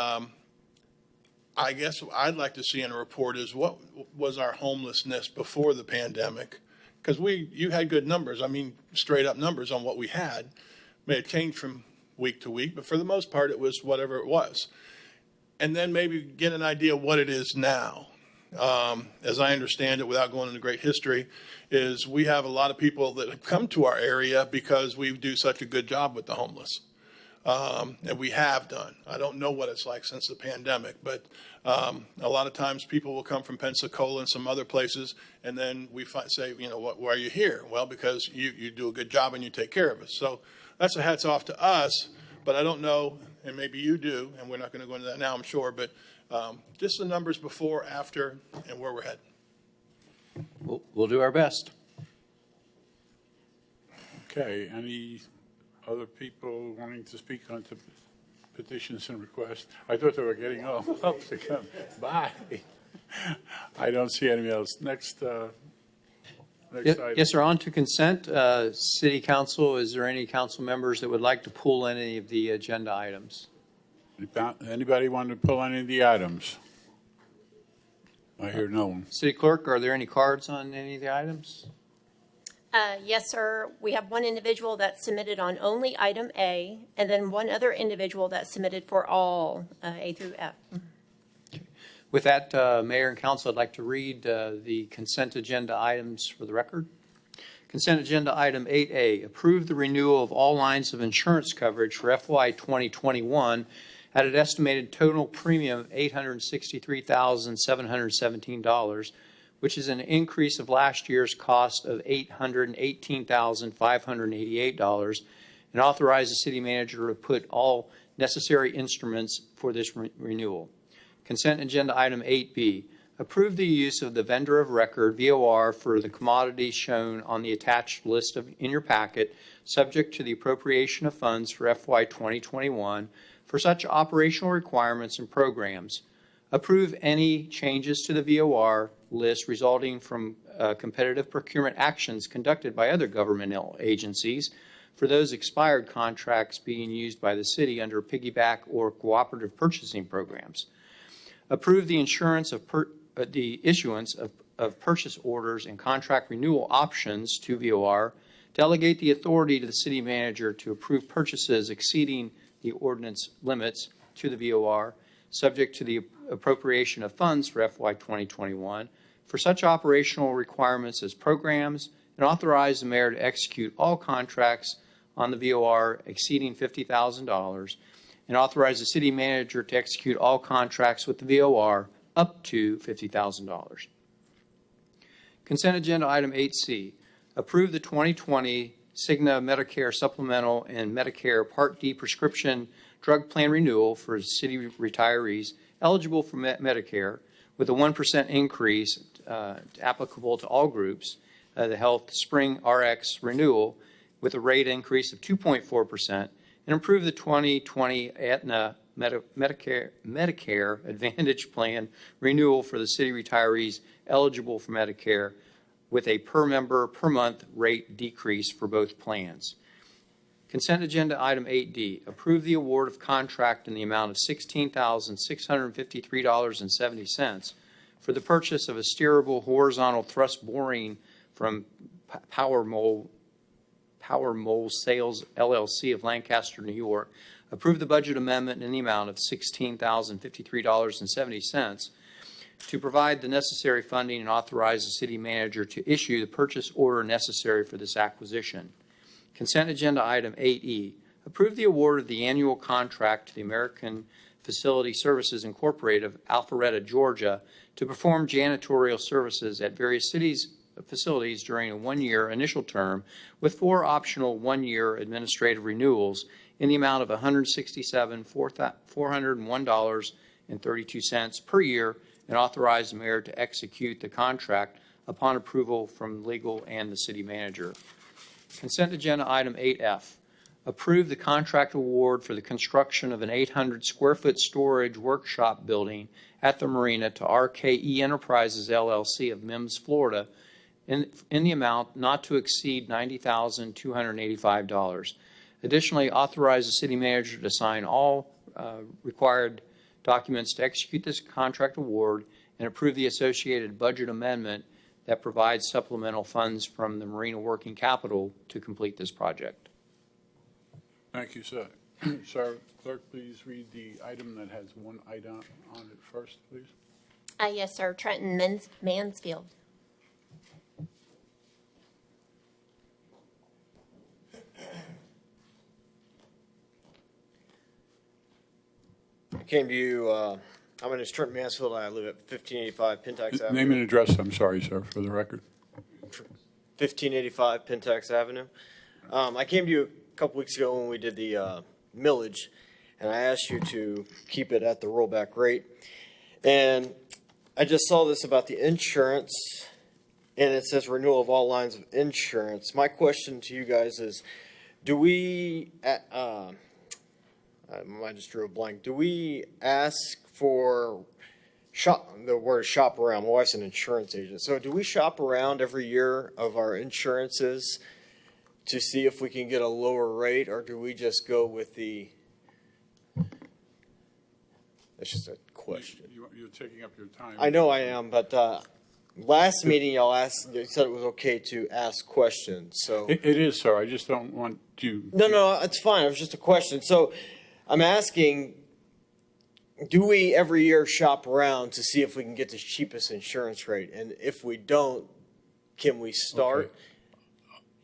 I guess I'd like to see in a report is what was our homelessness before the pandemic? Because you had good numbers. I mean, straight up numbers on what we had. May have changed from week to week, but for the most part, it was whatever it was. And then maybe get an idea of what it is now. As I understand it, without going into great history, is we have a lot of people that have come to our area because we do such a good job with the homeless. And we have done. I don't know what it's like since the pandemic, but a lot of times people will come from Pensacola and some other places, and then we say, why are you here? Well, because you do a good job and you take care of us. So that's a hats off to us, but I don't know, and maybe you do, and we're not going to go into that now, I'm sure, but just the numbers before, after, and where we're headed. We'll do our best. Okay, any other people wanting to speak on petitions and requests? I thought they were getting off. Bye. I don't see anyone else. Next item. Yes, sir. On to consent. City Council, is there any council members that would like to pull any of the agenda items? Anybody want to pull any of the items? I hear no one. City Clerk, are there any cards on any of the items? Yes, sir. We have one individual that submitted on only item A, and then one other individual that submitted for all A through F. With that, Mayor and Council, I'd like to read the consent agenda items for the record. Consent agenda item 8A, approve the renewal of all lines of insurance coverage for FY 2021 at an estimated total premium of $863,717, which is an increase of last year's cost of $818,588, and authorize the city manager to put all necessary instruments for this renewal. Consent agenda item 8B, approve the use of the vendor of record, VOR, for the commodities shown on the attached list in your packet, subject to the appropriation of funds for FY 2021 for such operational requirements and programs. Approve any changes to the VOR list resulting from competitive procurement actions conducted by other governmental agencies for those expired contracts being used by the city under piggyback or cooperative purchasing programs. Approve the issuance of purchase orders and contract renewal options to VOR. Delegate the authority to the city manager to approve purchases exceeding the ordinance limits to the VOR, subject to the appropriation of funds for FY 2021 for such operational requirements as programs, and authorize the mayor to execute all contracts on the VOR exceeding $50,000, and authorize the city manager to execute all contracts with the VOR up to $50,000. Consent agenda item 8C, approve the 2020 Cigna Medicare Supplemental and Medicare Part D prescription drug plan renewal for city retirees eligible for Medicare with a 1% increase applicable to all groups, the Health Spring RX renewal with a rate increase of 2.4%, and approve the 2020 Aetna Medicare Advantage Plan renewal for the city retirees eligible for Medicare with a per member per month rate decrease for both plans. Consent agenda item 8D, approve the award of contract in the amount of $16,653.70 for the purchase of a steerable horizontal thrust boring from Power Mole Sales LLC of Lancaster, New York. Approve the budget amendment in the amount of $16,053.70 to provide the necessary funding and authorize the city manager to issue the purchase order necessary for this acquisition. Consent agenda item 8E, approve the award of the annual contract to the American Facility Services Incorporated of Alpharetta, Georgia, to perform janitorial services at various facilities during a one-year initial term with 4 optional one-year administrative renewals in the amount of $167,401.32 per year, and authorize the mayor to execute the contract upon approval from legal and the city manager. Consent agenda item 8F, approve the contract award for the construction of an 800 square foot storage workshop building at the marina to RKE Enterprises LLC of Mims, Florida, in the amount not to exceed $90,285. Additionally, authorize the city manager to sign all required documents to execute this contract award and approve the associated budget amendment that provides supplemental funds from the Marina Working Capital to complete this project. Thank you, sir. Sir, clerk, please read the item that has one item on it first, please. Yes, sir. Trenton Mansfield. I came to you, my name is Trent Mansfield. I live at 1585 Pentax Avenue. Name and address, I'm sorry, sir, for the record. 1585 Pentax Avenue. I came to you a couple weeks ago when we did the millage, and I asked you to keep it at the rollback rate. And I just saw this about the insurance, and it says renewal of all lines of insurance. My question to you guys is, do we, I just drew a blank. Do we ask for the word shop around? My wife's an insurance agent. So do we shop around every year of our insurances to see if we can get a lower rate, or do we just go with the That's just a question. You're taking up your time. I know I am, but last meeting you said it was okay to ask questions. So It is, sir. I just don't want you. No, it's fine. It was just a question. So I'm asking, do we every year shop around to see if we can get the cheapest insurance rate? And if we don't, can we start?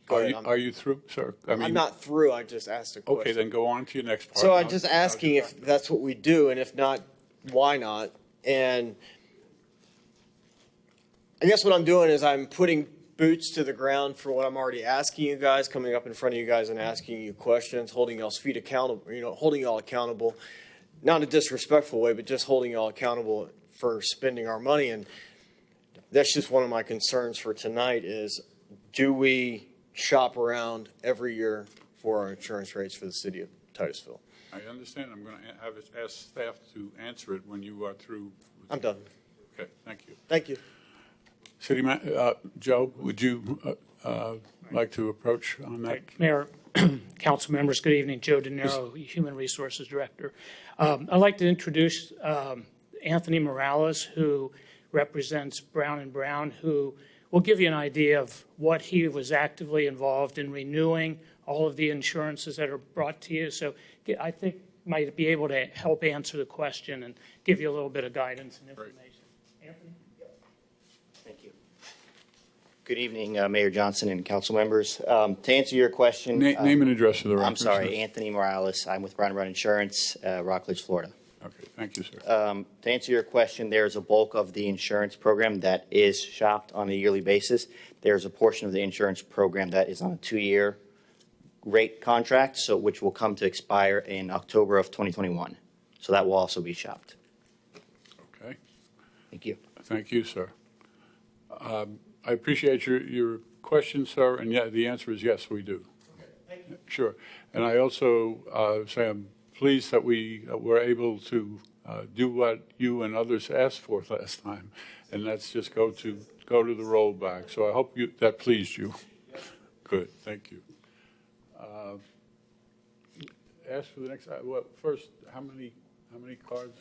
Okay. Are you through, sir? I'm not through. I just asked a question. Okay, then go on to your next part. So I'm just asking if that's what we do, and if not, why not? And I guess what I'm doing is I'm putting boots to the ground for what I'm already asking you guys, coming up in front of you guys and asking you questions, holding y'all's feet accountable, holding y'all accountable, not in a disrespectful way, but just holding y'all accountable for spending our money. And that's just one of my concerns for tonight is, do we shop around every year for our insurance rates for the city of Titusville? I understand. I'm going to ask staff to answer it when you are through. I'm done. Okay, thank you. Thank you. Joe, would you like to approach on that? Mayor, council members, good evening. Joe De Niro, Human Resources Director. I'd like to introduce Anthony Morales, who represents Brown & Brown, who will give you an idea of what he was actively involved in renewing all of the insurances that are brought to you. So I think might be able to help answer the question and give you a little bit of guidance and information. Anthony? Thank you. Good evening, Mayor Johnson and council members. To answer your question. Name and address for the record. I'm sorry, Anthony Morales. I'm with Brown & Brown Insurance, Rockledge, Florida. Okay, thank you, sir. To answer your question, there's a bulk of the insurance program that is shopped on a yearly basis. There's a portion of the insurance program that is on a 2-year rate contract, which will come to expire in October of 2021. So that will also be shopped. Okay. Thank you. Thank you, sir. I appreciate your question, sir, and yeah, the answer is yes, we do. Okay, thank you. Sure. And I also say I'm pleased that we were able to do what you and others asked for last time, and that's just go to the rollback. So I hope that pleased you. Good. Thank you. Ask for the next. First, how many cards?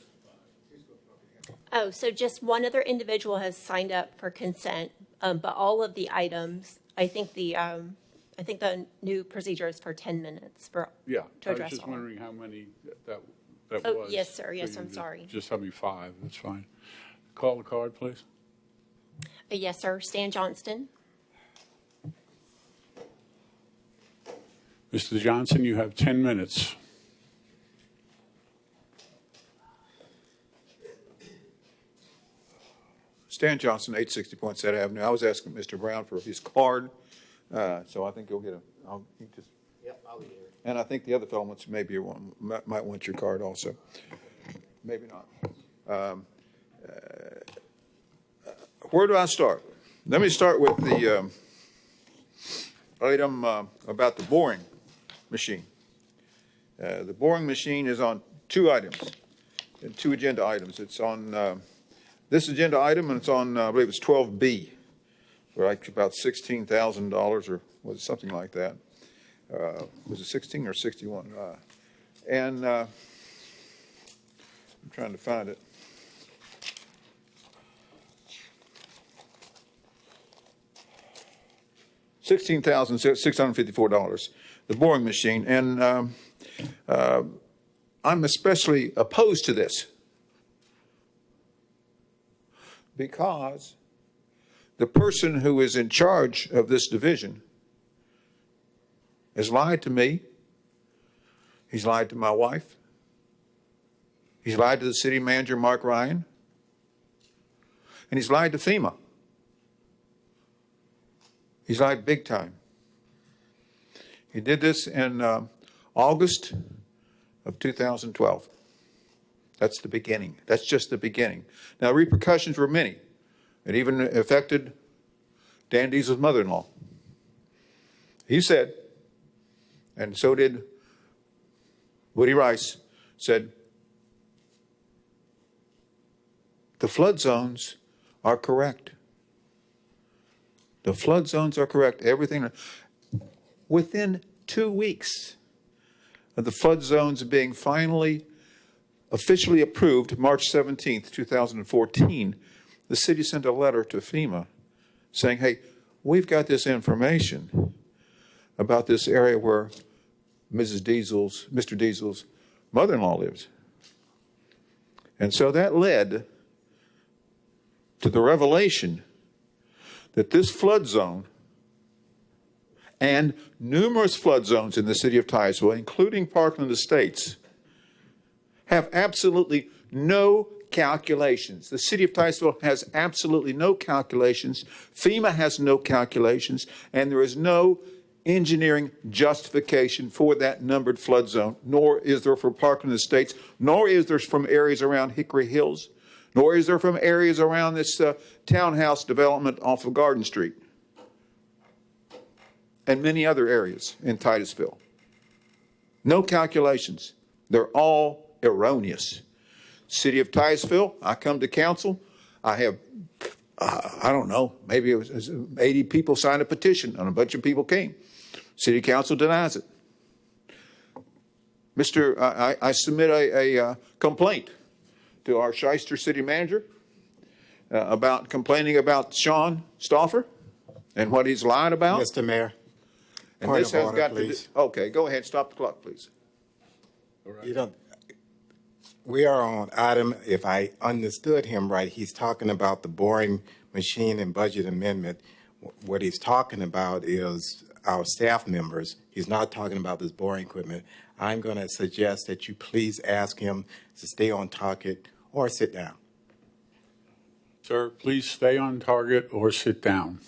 Oh, so just one other individual has signed up for consent, but all of the items, I think the new procedure is for 10 minutes to address I was just all. wondering how many that Oh, was. yes, sir. Yes, So I'm you sorry. Just tell me 5. That's fine. Call the card, please. Yes, sir. Stan Johnston. Mr. Johnson, you have 10 minutes. Stan Johnson, 860 Poinsett Avenue. I was asking Mr. Brown for his card, so I think you'll get Yep, I'll be here. and I think the other fellow might want your card also. Maybe not. Where do I start? Let me start with the item about the boring machine. The boring machine is on 2 items, 2 agenda items. It's on this agenda item, and it's on, I believe it's 12B, for like about $16,000, or was it something like that? Was it 16 or 61? And I'm trying to find it. $16,654, the boring machine. And I'm especially opposed to this because the person who is in charge of this division has lied to me. He's lied to my wife. He's lied to the city manager, Mark Ryan. And he's lied to FEMA. He's lied big time. He did this in August of 2012. That's the beginning. That's just the beginning. Now, repercussions were many. It even affected Dan Diesel's mother-in-law. He said, and so did Woody Rice, said, the flood zones are correct. The flood zones are correct. Everything. Within 2 weeks of the flood zones being finally officially approved March 17th, 2014, the city sent a letter to FEMA saying, hey, we've got this information about this area where Mr. Diesel's mother-in-law lives. And so that led to the revelation that this flood zone and numerous flood zones in the city of Titusville, including Parkland Estates, have absolutely no calculations. The city of Titusville has absolutely no calculations. FEMA has no calculations, and there is no engineering justification for that numbered flood zone, nor is there for Parkland Estates, nor is there from areas around Hickory Hills, nor is there from areas around this townhouse development off of Garden Street, and many other areas in Titusville. No calculations. They're all erroneous. City of Titusville, I come to council, I have, I don't know, maybe it was 80 people signed a petition and a bunch of people came. City council denies it. I submit a complaint to our Shyster city manager about complaining about Sean Stauffer and what he's lied about. Mr. Mayor, and point this of has order, got please. to do, okay, go ahead, stop the clock, please. You don't. We are on item, if I understood him right, he's talking about the boring machine and budget amendment. What he's talking about is our staff members. He's not talking about this boring equipment. I'm going to suggest that you please ask him to stay on target or sit down. Sir, please stay on target or sit down.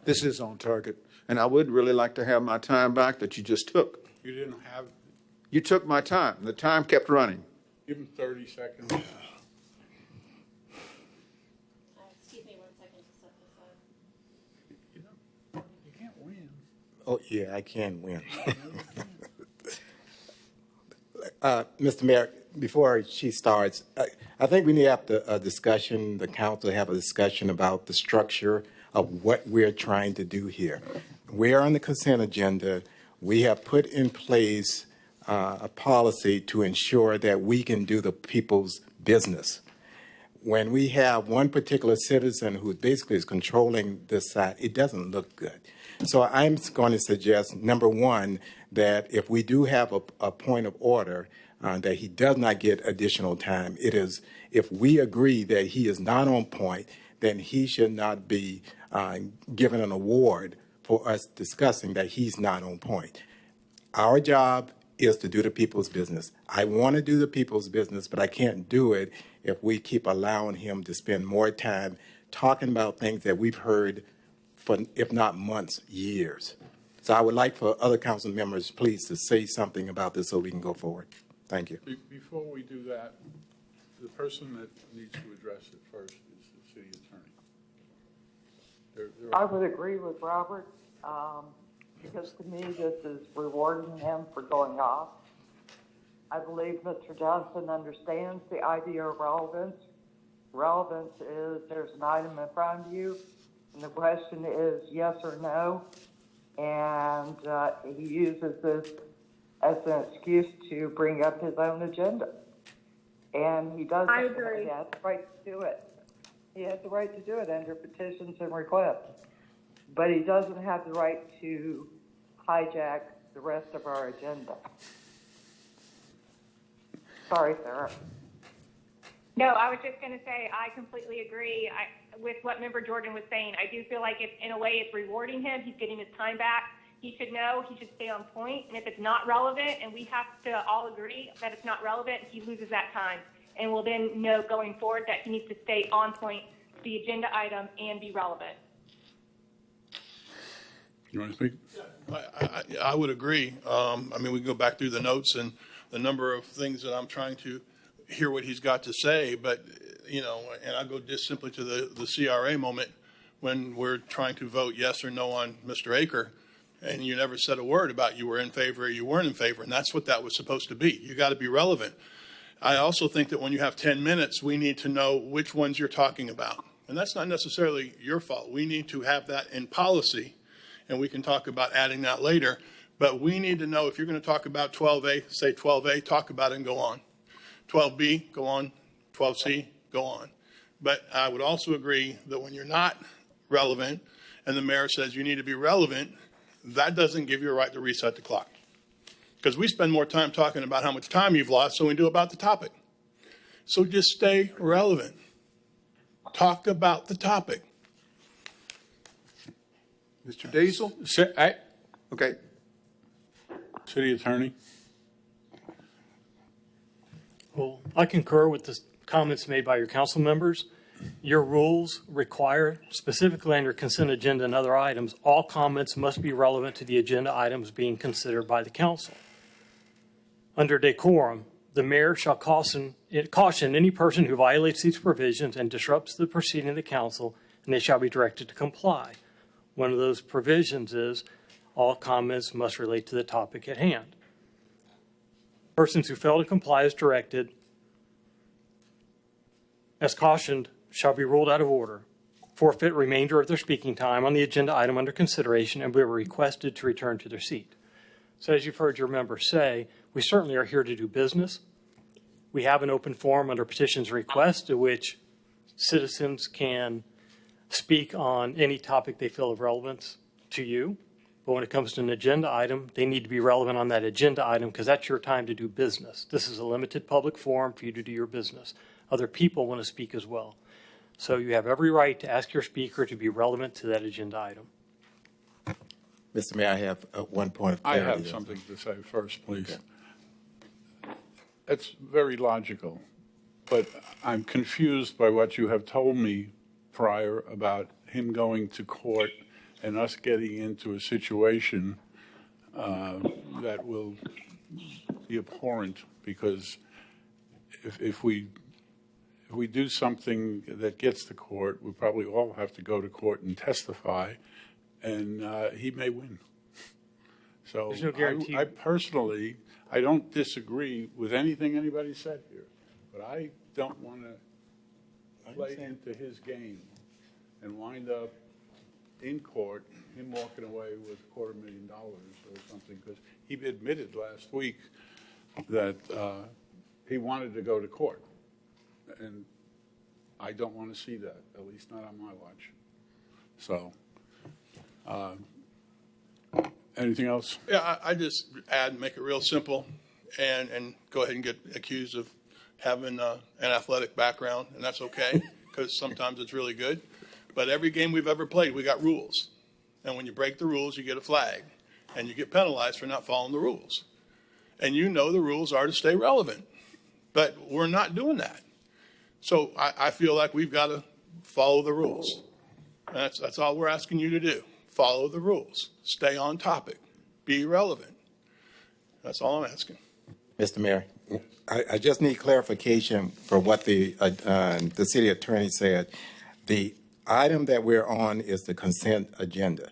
This is on target, and I would really like to have my time back that you just took. You didn't have, You took my time. The time kept running. give him 30 seconds. Excuse me 1 second to set this up. You can't win. Oh, yeah, I can win. Mr. Mayor, before she starts, I think we need to have a discussion, the council have a discussion about the structure of what we're trying to do here. We're on the consent agenda. We have put in place a policy to ensure that we can do the people's business. When we have one particular citizen who basically is controlling this side, it doesn't look good. So I'm going to suggest, number one, that if we do have a point of order, that he does not get additional time. It is, if we agree that he is not on point, then he should not be given an award for us discussing that he's not on point. Our job is to do the people's business. I want to do the people's business, but I can't do it if we keep allowing him to spend more time talking about things that we've heard for, if not months, years. So I would like for other council members, please, to say something about this so we can go forward. Thank you. Before we do that, the person that needs to address it first is the city attorney. I would agree with Robert, because to me, this is rewarding him for going off. I believe Mr. Johnson understands the idea of relevance. Relevance is there's an item in front of you, and the question is yes or no, and he uses this as an excuse to bring up his own agenda. And he doesn't. I agree. He has the right to do it. He has the right to do it under petitions and requests. But he doesn't have the right to hijack the rest of our agenda. Sorry, Sarah. No, I was just going to say I completely agree with what Member Jordan was saying. I do feel like in a way it's rewarding him. He's getting his time back. He should know, he should stay on point. And if it's not relevant, and we have to all agree that it's not relevant, he loses that time. And we'll then know going forward that he needs to stay on point to the agenda item and be relevant. You want to speak? I would agree. I mean, we can go back through the notes and the number of things that I'm trying to hear what he's got to say, but, you know, and I'll go just simply to the CRA moment when we're trying to vote yes or no on Mr. Aker, and you never said a word about you were in favor or you weren't in favor, and that's what that was supposed to be. You got to be relevant. I also think that when you have 10 minutes, we need to know which ones you're talking about, and that's not necessarily your fault. We need to have that in policy, and we can talk about adding that later, but we need to know if you're going to talk about 12A, say 12A, talk about it and go on. 12B, go on. 12C, go on. But I would also agree that when you're not relevant and the mayor says you need to be relevant, that doesn't give you a right to reset the clock. Because we spend more time talking about how much time you've lost than we do about the topic. So just stay relevant. Talk about the topic. Mr. Diesel? Okay. City Attorney? Well, I concur with the comments made by your council members. Your rules require, specifically under consent agenda and other items, all comments must be relevant to the agenda items being considered by the council. Under decorum, the mayor shall caution any person who violates these provisions and disrupts the proceeding of the council, and they shall be directed to comply. One of those provisions is all comments must relate to the topic at hand. Persons who fail to comply as directed, as cautioned, shall be ruled out of order, forfeit remainder of their speaking time on the agenda item under consideration, and be requested to return to their seat. So as you've heard your members say, we certainly are here to do business. We have an open forum under petitions and requests to which citizens can speak on any topic they feel of relevance to you. But when it comes to an agenda item, they need to be relevant on that agenda item because that's your time to do business. This is a limited public forum for you to do your business. Other people want to speak as well. So you have every right to ask your speaker to be relevant to that agenda item. Mr. Mayor, I have one point of clarity. I have something to say first, please. Okay. It's very logical, but I'm confused by what you have told me prior about him going to court and us getting into a situation that will be abhorrent, because if we do something that gets to court, we probably all have to go to court and testify, and he may win. So There's no guarantee. I personally, I don't disagree with anything anybody said here, but I don't want to play into his game and wind up in court, him walking away with $250,000 or something, because he admitted last week that he wanted to go to court. And I don't want to see that, at least not on my watch. So, anything else? Yeah, I just add, make it real simple, and go ahead and get accused of having an athletic background, and that's okay, because sometimes it's really good. But every game we've ever played, we got rules. And when you break the rules, you get a flag, and you get penalized for not following the rules. And you know the rules are to stay relevant, but we're not doing that. So I feel like we've got to follow the rules. And that's all we're asking you to do. Follow the rules. Stay on topic. Be relevant. That's all I'm asking. Mr. Mayor, I just need clarification for what the city attorney said. The item that we're on is the consent agenda.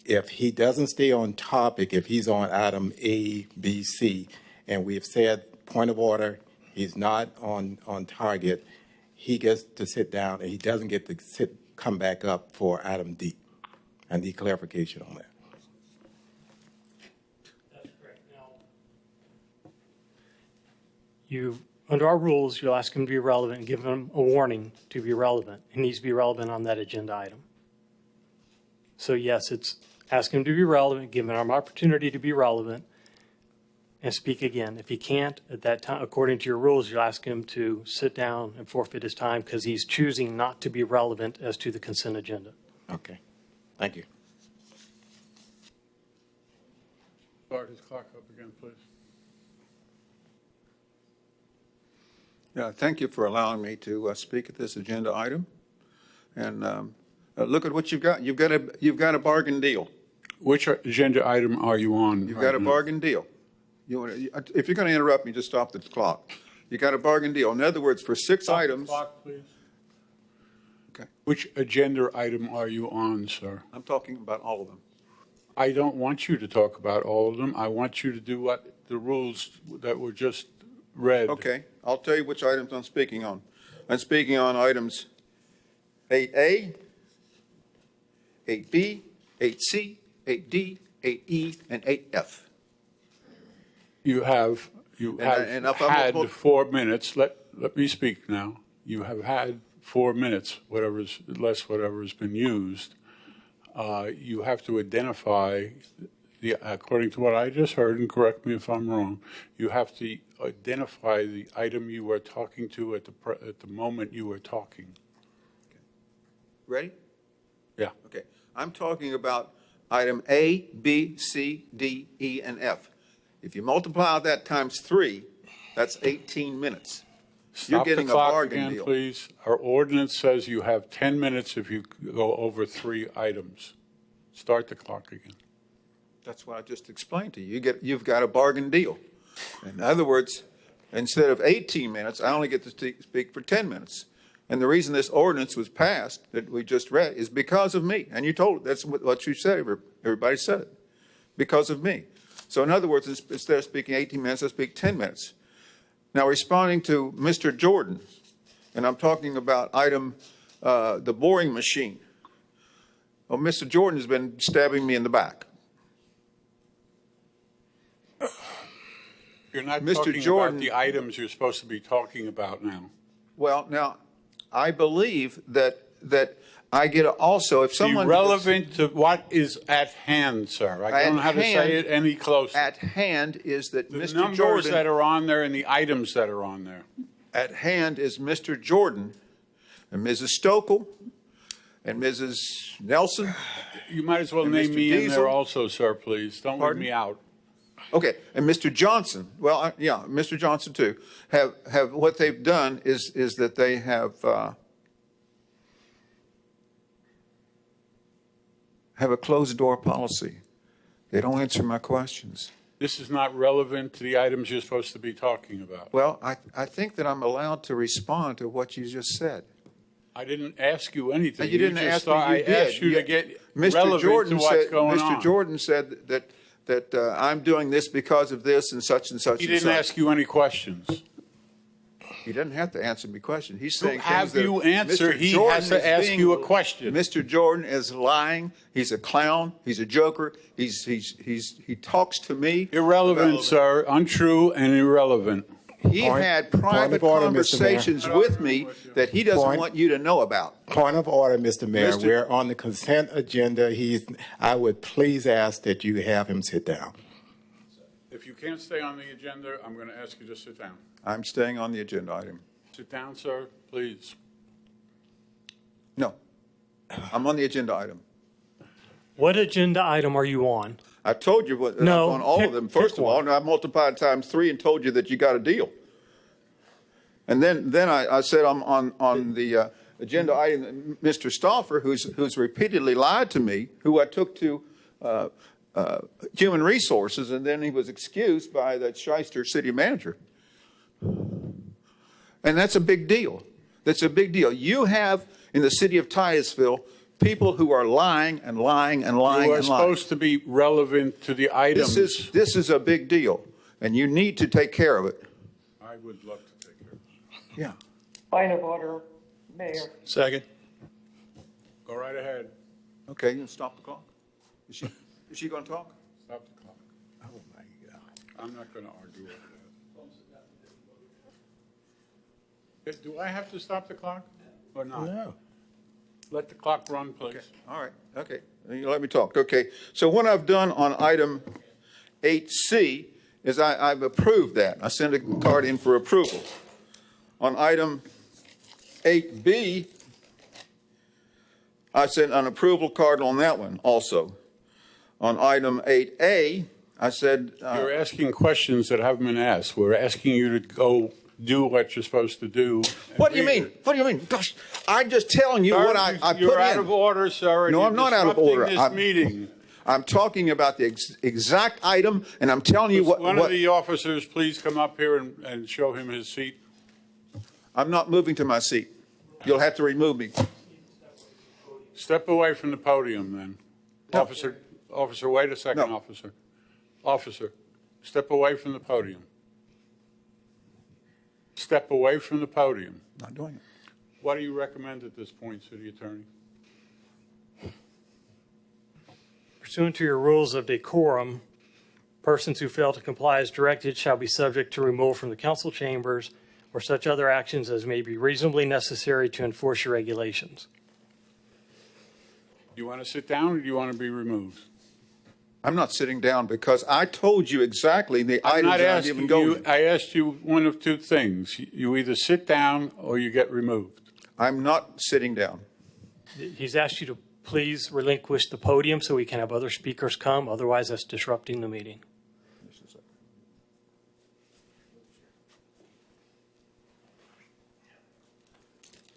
If he doesn't stay on topic, if he's on item A, B, C, and we've said, point of order, he's not on target, he gets to sit down and he doesn't get to come back up for item D. I need clarification on that. That's correct. Now, under our rules, you'll ask him to be relevant and give him a warning to be relevant. He needs to be relevant on that agenda item. So yes, it's ask him to be relevant, give him an opportunity to be relevant, and speak again. If he can't at that time, according to your rules, you'll ask him to sit down and forfeit his time because he's choosing not to be relevant as to the consent agenda. Okay. Thank you. Start his clock up again, please. Yeah, thank you for allowing me to speak at this agenda item. And look at what you've got. You've got a bargain deal. Which agenda item are you on? You've got a bargain deal. If you're going to interrupt me, just stop the clock. You got a bargain deal. In other words, for six items. Stop the clock, please. Okay. Which agenda item are you on, sir? I'm talking about all of them. I don't want you to talk about all of them. I want you to do what the rules that were just read. Okay, I'll tell you which items I'm speaking on. I'm speaking on items 8A, 8B, 8C, 8D, 8E, and 8F. You have You And have if I'm had multiple- 4 minutes. Let me speak now. You have had 4 minutes, whatever's been used. You have to identify, according to what I just heard, and correct me if I'm wrong, you have to identify the item you were talking to at the moment you were talking. Ready? Yeah. Okay. I'm talking about item A, B, C, D, E, and F. If you multiply that times 3, that's 18 minutes. You're Stop getting the a clock bargain again, deal. please. Our ordinance says you have 10 minutes if you go over 3 items. Start the clock again. That's what I just explained to you. You've got a bargain deal. In other words, instead of 18 minutes, I only get to speak for 10 minutes. And the reason this ordinance was passed that we just read is because of me. And you told it. That's what you said. Everybody said it. Because of me. So in other words, instead of speaking 18 minutes, I speak 10 minutes. Now, responding to Mr. Jordan, and I'm talking about item, the boring machine. Well, Mr. Jordan has been stabbing me in the back. You're not Mr. talking Jordan- about the items you're supposed to be talking about now. Well, now, I believe that I get also, if someone... Be relevant to what is at hand, sir. I don't know how to say it any closer. At hand is that The Mr. numbers Jordan... that are on there and the items that are on there. At hand is Mr. Jordan and Mrs. Stokel and Mrs. Nelson. You might as well and name Mr. me in Diesel. there also, sir, please. Don't Pardon? leave me out. Okay, and Mr. Johnson, well, yeah, Mr. Johnson too, have what they've done is that they have a closed-door policy. They don't answer my questions. This is not relevant to the items you're supposed to be talking about. Well, I think that I'm allowed to respond to what you just said. I didn't ask you anything. You didn't just ask me, thought you I did. asked you to get Mr. relevant Jordan to what's said, going Mr. on. Jordan said that I'm doing this because of this and such and such. He and didn't such. ask you any questions. He doesn't have to answer me questions. He's To saying have things that you answer, Mr. he Jordan has to is ask being- you a question. Mr. Jordan is lying. He's a clown. He's a joker. He talks to me. Irrelevant, sir. Untrue and irrelevant. He had private conversations with me that he doesn't want you to know about. Point of order, Mr. Mayor. Mr. We're on the consent agenda. I would please ask that you have him sit down. If you can't stay on the agenda, I'm going to ask you to sit down. I'm staying on the agenda item. Sit down, sir, please. No, I'm on the agenda item. What agenda item are you on? I told you what, No, on all pick- of them. pick First of all, and I multiplied times 3 and told you that you got a deal. And then I said I'm on the agenda item, Mr. Stauffer, who's repeatedly lied to me, who I took to Human Resources, and then he was excused by the Shyster city manager. And that's a big deal. That's a big deal. You have in the city of Titusville people who are lying and lying and lying You are and lying. supposed to be relevant to the items. This is a big deal, and you need to take care of it. I would love to take care of it. Yeah. Point of order, Mayor. Second. Go right ahead. Okay, you can stop the clock. Is she going to talk? Stop the clock. Oh, my God. I'm not going to argue over that. Do I have to stop the clock or not? No. Let the clock run, please. All right, okay. You let me talk. Okay, so what I've done on item 8C is I've approved that. I sent a card in for approval. On item 8B, I sent an approval card on that one also. On item 8A, I said... You're asking questions that haven't been asked. We're asking you to go do what you're supposed to do. What do you mean? What do you mean? Gosh, I'm just telling you Sir, what I put in. You're out of order, sir. and No, you're I'm not out of order. disrupting this meeting. I'm talking about the exact item, and I'm telling you what... One of the officers, please come up here and show him his seat. I'm not moving to my seat. You'll have to remove me. Step away from the podium, then. No. Officer, wait a second, No. officer. Officer, step away from the podium. Step away from the podium. Not doing it. What do you recommend at this point, City Attorney? Pursuant to your rules of decorum, Persons who fail to comply as directed shall be subject to removal from the council chambers or such other actions as may be reasonably necessary to enforce your regulations. Do you want to sit down or do you want to be removed? I'm not sitting down because I told you exactly the I'm items not that I'm asking even going. you, I asked you one of two things. You either sit down or you get removed. I'm not sitting down. He's asked you to please relinquish the podium so we can have other speakers come. Otherwise, that's disrupting the meeting.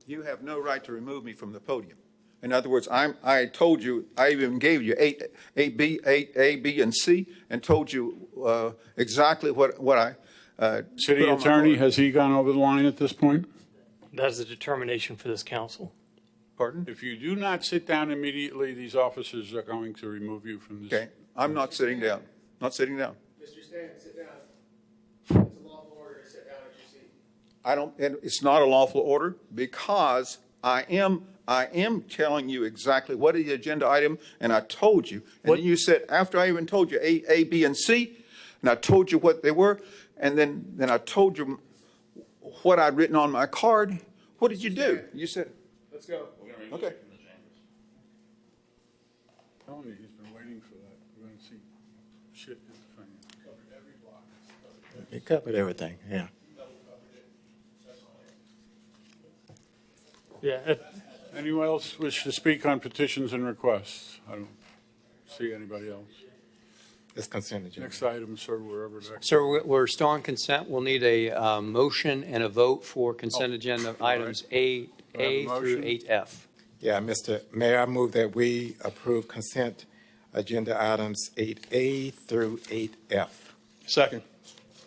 You have no right to remove me from the podium. In other words, I told you, I even gave you A, B, and C, and told you exactly what I City put on my attorney, card. has he gone over the line at this point? That is a determination for this council. Pardon? If you do not sit down immediately, these officers are going to remove you from this. Okay, I'm not sitting down. Not sitting down. Mr. Stan, sit down. It's a lawful order to sit down at your seat. I don't. And it's not a lawful order because I am telling you exactly what is the agenda item, and I told you. And then you said after I even told you A, B, and C, and I told you what they were, and then I told you what I'd written on my card. What did you do? You said, Let's go. okay. I'm telling you, he's been waiting for that. We're going to see shit hit the fan. Covered every block. It covered everything, yeah. Yeah. Anyone else wish to speak on petitions and requests? I don't see anybody else. It's consent agenda. Next item, sir, wherever that. Sir, we're still on consent. We'll need a motion and a vote for consent agenda items A through 8F. Yeah, Mr. Mayor, I move that we approve consent agenda items 8A through 8F. Second.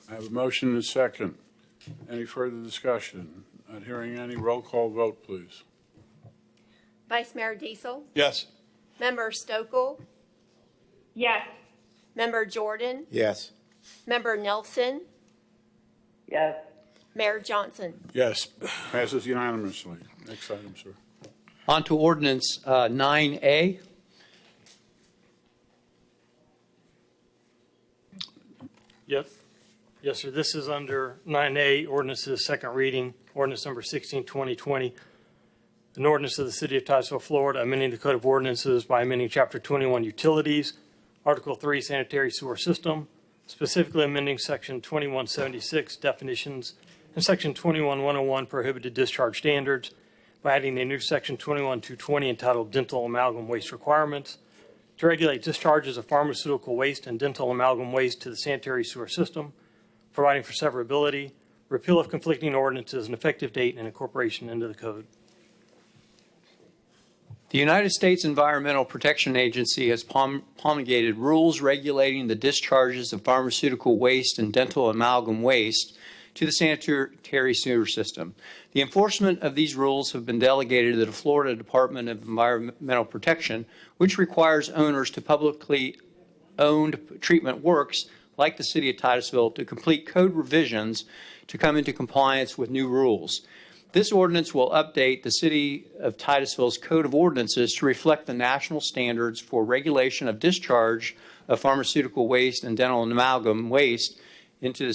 I have a motion and a second. Any further discussion? Not hearing any. Roll call vote, please. Vice Mayor Diesel, Yes. Member Stokel, Yes. Member Jordan, Yes. Member Nelson, Yes. Mayor Johnson. Yes, passes unanimously. Next item, sir. On to ordinance 9A. Yep. Yes, sir. This is under 9A, ordinances, second reading, ordinance number 16, 2020. An ordinance of the City of Titusville, Florida, amending the Code of Ordinances by amending Chapter 21 Utilities, Article 3 Sanitary Sewer System, specifically amending Section 2176 Definitions and Section 21101 Prohibited Discharge Standards by adding a new Section 21220 entitled Dental Amalgam Waste Requirements to regulate discharges of pharmaceutical waste and dental amalgam waste to the sanitary sewer system, providing for severability, repeal of conflicting ordinances, an effective date, and incorporation into the code. The United States Environmental Protection Agency has promulgated rules regulating the discharges of pharmaceutical waste and dental amalgam waste to the sanitary sewer system. The enforcement of these rules have been delegated to the Florida Department of Environmental Protection, which requires owners to publicly owned treatment works like the City of Titusville to complete code revisions to come into compliance with new rules. This ordinance will update the City of Titusville's Code of Ordinances to reflect the national standards for regulation of discharge of pharmaceutical waste and dental and amalgam waste into the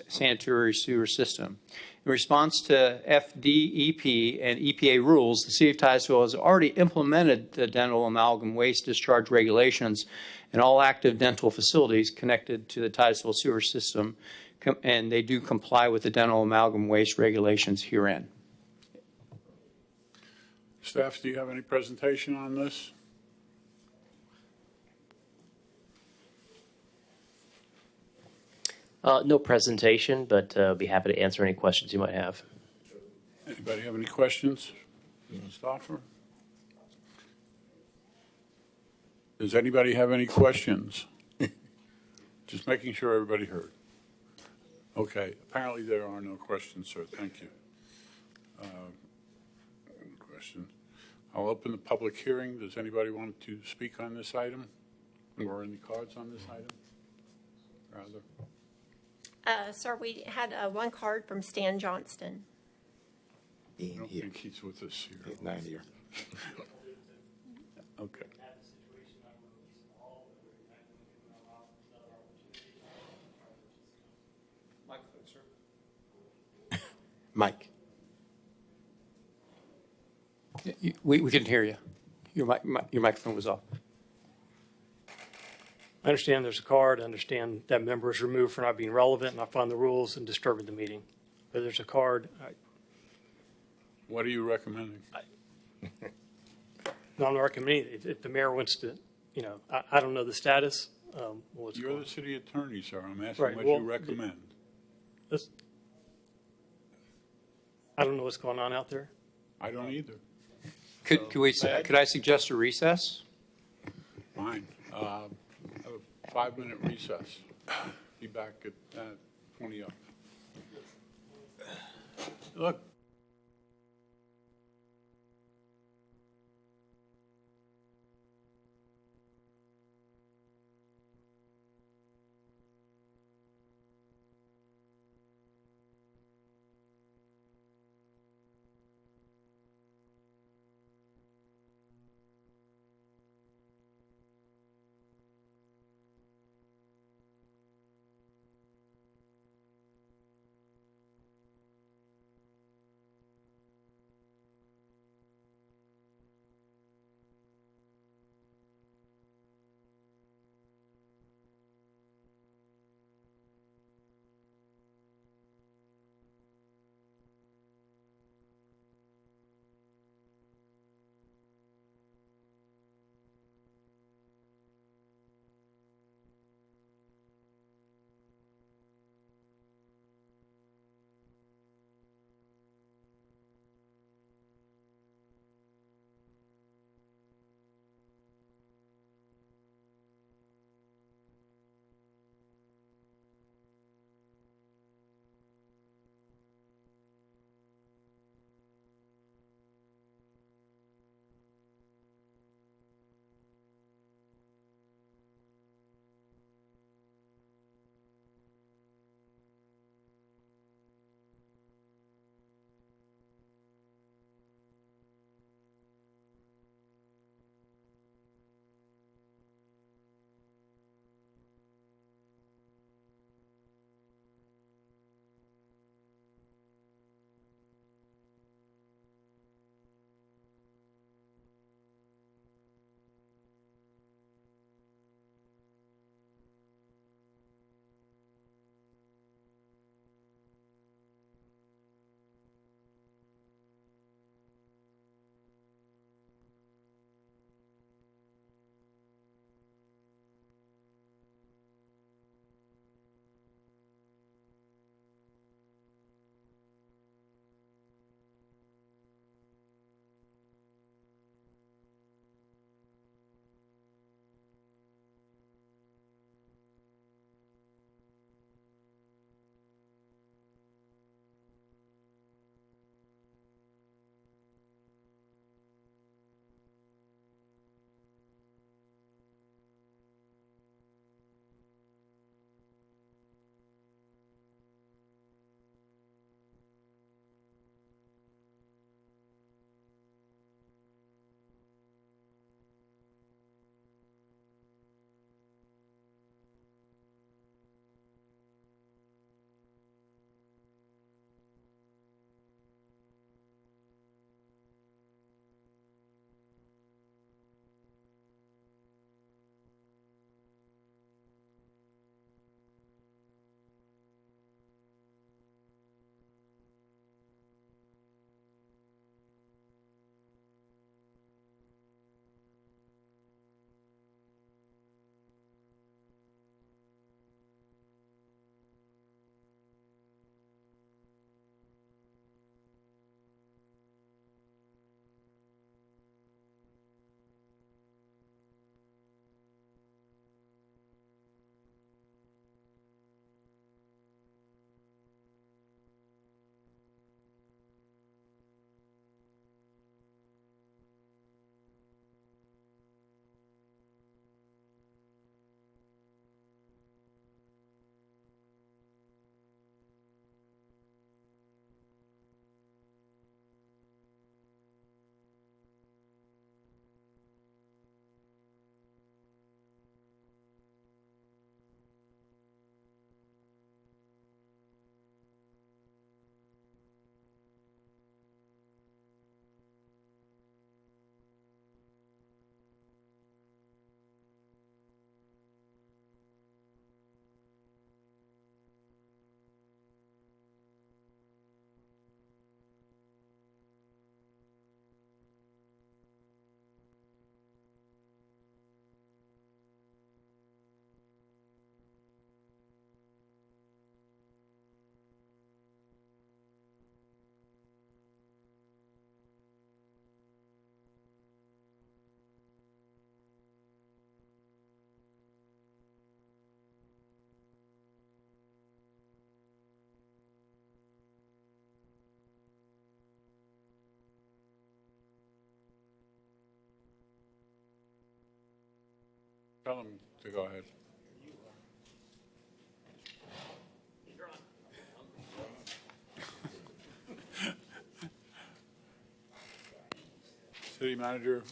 sanitary sewer system. In response to FDEP and EPA rules, the City of Titusville has already implemented the dental amalgam waste discharge regulations in all active dental facilities connected to the Titusville sewer system, and they do comply with the dental amalgam waste regulations herein. Staff, do you have any presentation on this? No presentation, but I'll be happy to answer any questions you might have. Anybody have any questions? Stoffer? Does anybody have any questions? Just making sure everybody heard. Okay, apparently there are no questions, sir. Thank you. Questions? I'll open the public hearing. Does anybody want to speak on this item? Or any cards on this item? Rather. Sir, we had one card from Stan Johnston. I don't think he's with us here. He's not here. Okay. Mike. We couldn't hear you. Your microphone was off. I understand there's a card. I understand that member is removed for not being relevant, and I find the rules and disturbing the meeting. But there's a card. What are you recommending? No, I'm not recommending it. If the mayor wants to, I don't know the status. You're the city attorney, sir. I'm asking Right, what well, you recommend. I don't know what's going on out there. I don't either. Could I suggest a recess? Fine. Have a 5-minute recess. Be back at 20 up. Look. Tell them to go ahead. City Manager,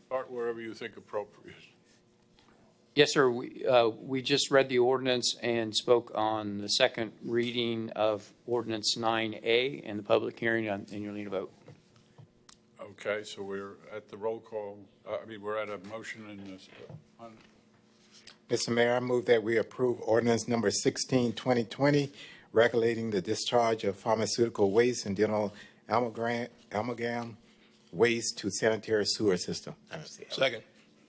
start wherever you think appropriate. Yes, sir. We just read the ordinance and spoke on the second reading of Ordinance 9A and the public hearing, and you'll need a vote. Okay, so we're at the roll call. We're at a motion in this. Mr. Mayor, I move that we approve ordinance number 16, 2020, regulating the discharge of pharmaceutical waste and dental amalgam waste to sanitary sewer system. Second.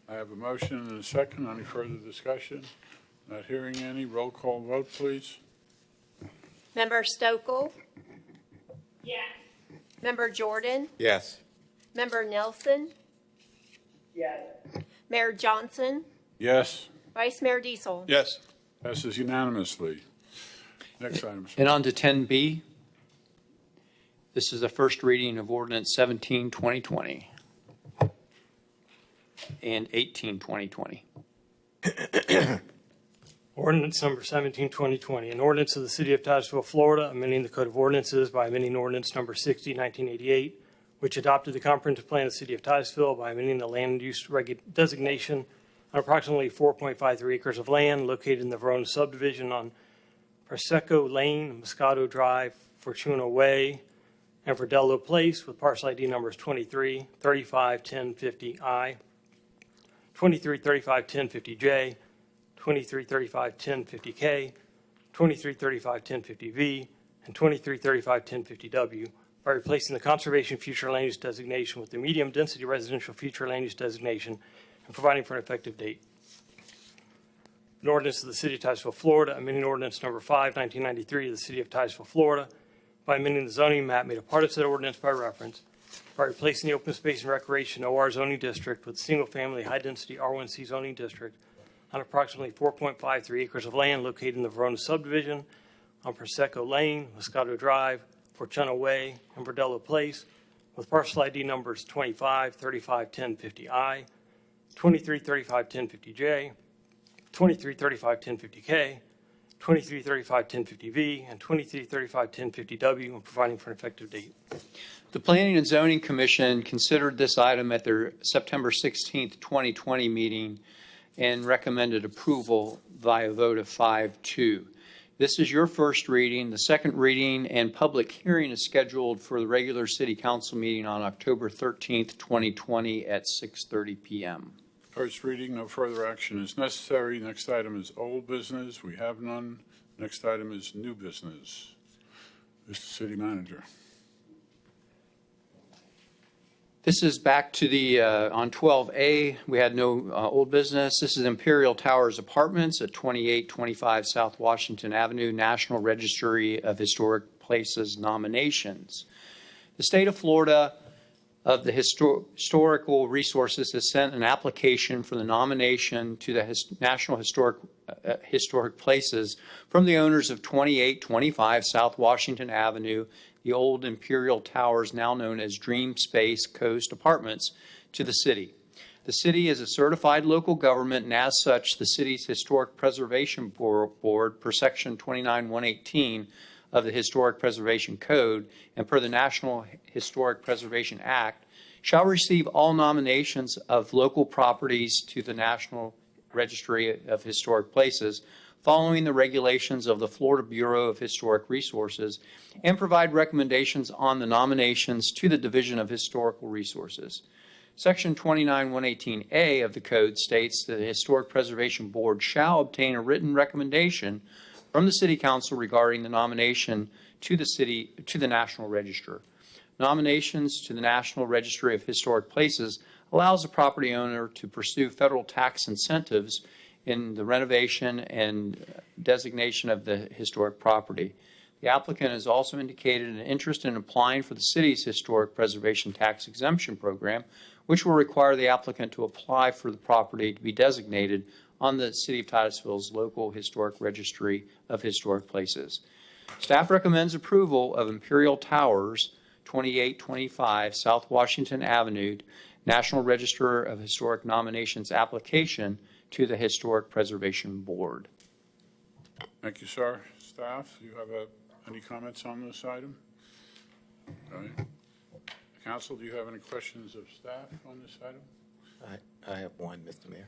I have a motion and a second. Any further discussion? Not hearing any. Roll call vote, please. Member Stokel? Yes. Member Jordan? Yes. Member Nelson? Yes. Mayor Johnson? Yes. Vice Mayor Diesel? Yes. Passes unanimously. Next item. And on to 10B. This is the first reading of Ordinance 17, 2020 and 18, 2020. Ordinance number 17, 2020, an ordinance of the City of Titusville, Florida, amending the Code of Ordinances by amending Ordinance number 60, 1988, which adopted the comprehensive plan of the City of Titusville by amending the land use designation on approximately 4.53 acres of land located in the Verona subdivision on Prosecco Lane, Moscato Drive, Fortuna Way, and Verdello Place with parcel ID numbers 23, 35, 10, 50I, 23, 35, 10, 50J, 23, 35, 10, 50K, 23, 35, 10, 50V, and 23, 35, 10, 50W by replacing the conservation future land use designation with the medium density residential future land use designation and providing for an effective date. An ordinance of the City of Titusville, Florida, amending ordinance number 5, 1993 of the City of Titusville, Florida, by amending the zoning map made a part of said ordinance by reference, by replacing the open space and recreation OR zoning district with single-family high-density R1C zoning district on approximately 4.53 acres of land located in the Verona subdivision on Prosecco Lane, Moscato Drive, Fortuna Way, and Verdello Place, with parcel ID numbers 25, 35, 10, 50I, 23, 35, 10, 50J, 23, 35, 10, 50K, 23, 35, 10, 50V, and 23, 35, 10, 50W, and providing for an effective date. The Planning and Zoning Commission considered this item at their September 16th, 2020 meeting and recommended approval via a vote of 5-2. This is your first reading. The second reading and public hearing is scheduled for the regular City Council meeting on October 13th, 2020 at 6:30 p.m. First reading, no further action is necessary. Next item is old business. We have none. Next item is new business. Mr. City Manager. This is back to the, on 12A, we had no old business. This is Imperial Towers Apartments at 2825 South Washington Avenue, National Registry of Historic Places nominations. The state of Florida of the Historical Resources has sent an application for the nomination to the National Historic Places from the owners of 2825 South Washington Avenue, the old Imperial Towers, now known as Dream Space Coast Apartments, to the city. The city is a certified local government, and as such, the city's Historic Preservation Board, per Section 29118 of the Historic Preservation Code and per the National Historic Preservation Act, shall receive all nominations of local properties to the National Registry of Historic Places following the regulations of the Florida Bureau of Historic Resources, and provide recommendations on the nominations to the Division of Historical Resources. Section 29118A of the Code states that the Historic Preservation Board shall obtain a written recommendation from the City Council regarding the nomination to the National Register. Nominations to the National Registry of Historic Places allows the property owner to pursue federal tax incentives in the renovation and designation of the historic property. The applicant has also indicated an interest in applying for the city's Historic Preservation Tax Exemption Program, which will require the applicant to apply for the property to be designated on the City of Titusville's local Historic Registry of Historic Places. Staff recommends approval of Imperial Towers, 2825 South Washington Avenue, National Register of Historic Nominations application to the Historic Preservation Board. Thank you, sir. Staff, do you have any comments on this item? All right. Council, do you have any questions of staff on this item? I have one, Mr. Mayor.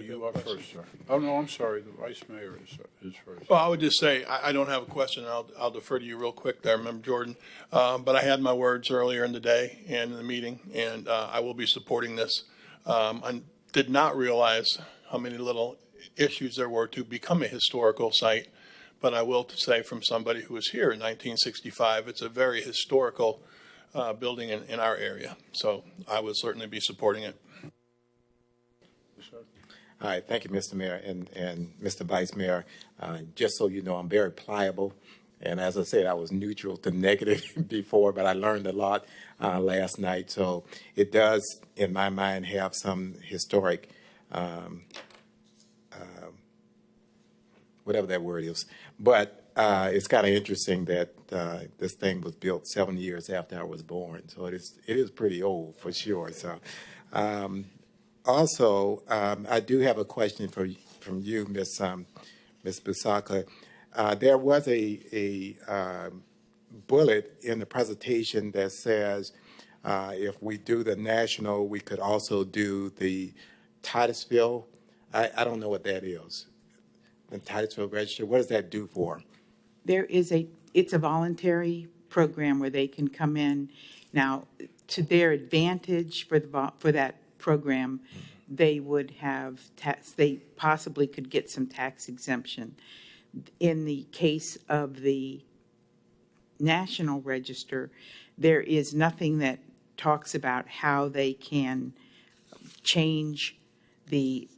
You are first, sir. Oh, no, I'm sorry. The vice mayor is first. Well, I would just say, I don't have a question. I'll defer to you real quick there, Member Jordan. But I had my words earlier in the day and in the meeting, and I will be supporting this. I did not realize how many little issues there were to become a historical site. But I will say, from somebody who was here in 1965, it's a very historical building in our area. So I would certainly be supporting it. All right, thank you, Mr. Mayor and Mr. Vice Mayor. Just so you know, I'm very pliable. And as I said, I was neutral to negative before, but I learned a lot last night. So it does, in my mind, have some historic, whatever that word is. But it's kind of interesting that this thing was built 7 years after I was born. So it is pretty old for sure. So also, I do have a question from you, Ms. Busaka. There was a bullet in the presentation that says if we do the national, we could also do the Titusville. I don't know what that is. The Titusville Register. What does that do for? It's a voluntary program where they can come in. Now, to their advantage for that program, they would have they possibly could get some tax exemption. In the case of the National Register, there is nothing that talks about how they can change the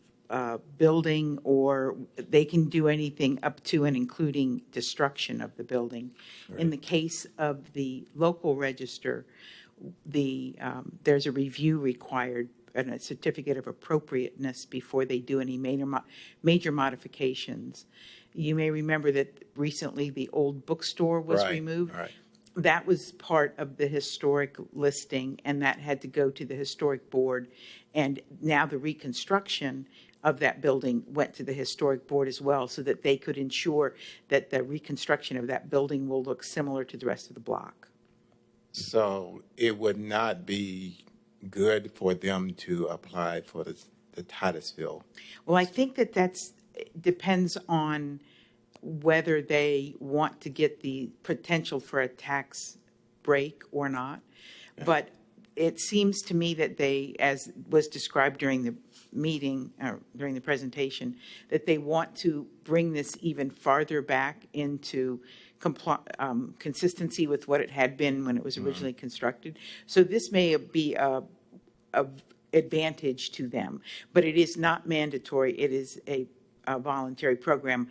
building, or they can do anything up to and including destruction of the building. Right. In the case of the local register, there's a review required and a certificate of appropriateness before they do any major modifications. You may remember that recently the old bookstore was removed. Right. That was part of the historic listing, and that had to go to the historic board. And now the reconstruction of that building went to the historic board as well, so that they could ensure that the reconstruction of that building will look similar to the rest of the block. So it would not be good for them to apply for the Titusville? Well, I think that depends on whether they want to get the potential for a tax break or not. Yeah. But it seems to me that they, as was described during the meeting, during the presentation, that they want to bring this even farther back into consistency with what it had been when it was originally constructed. So this may be a advantage to them, but it is not mandatory. It is a voluntary program.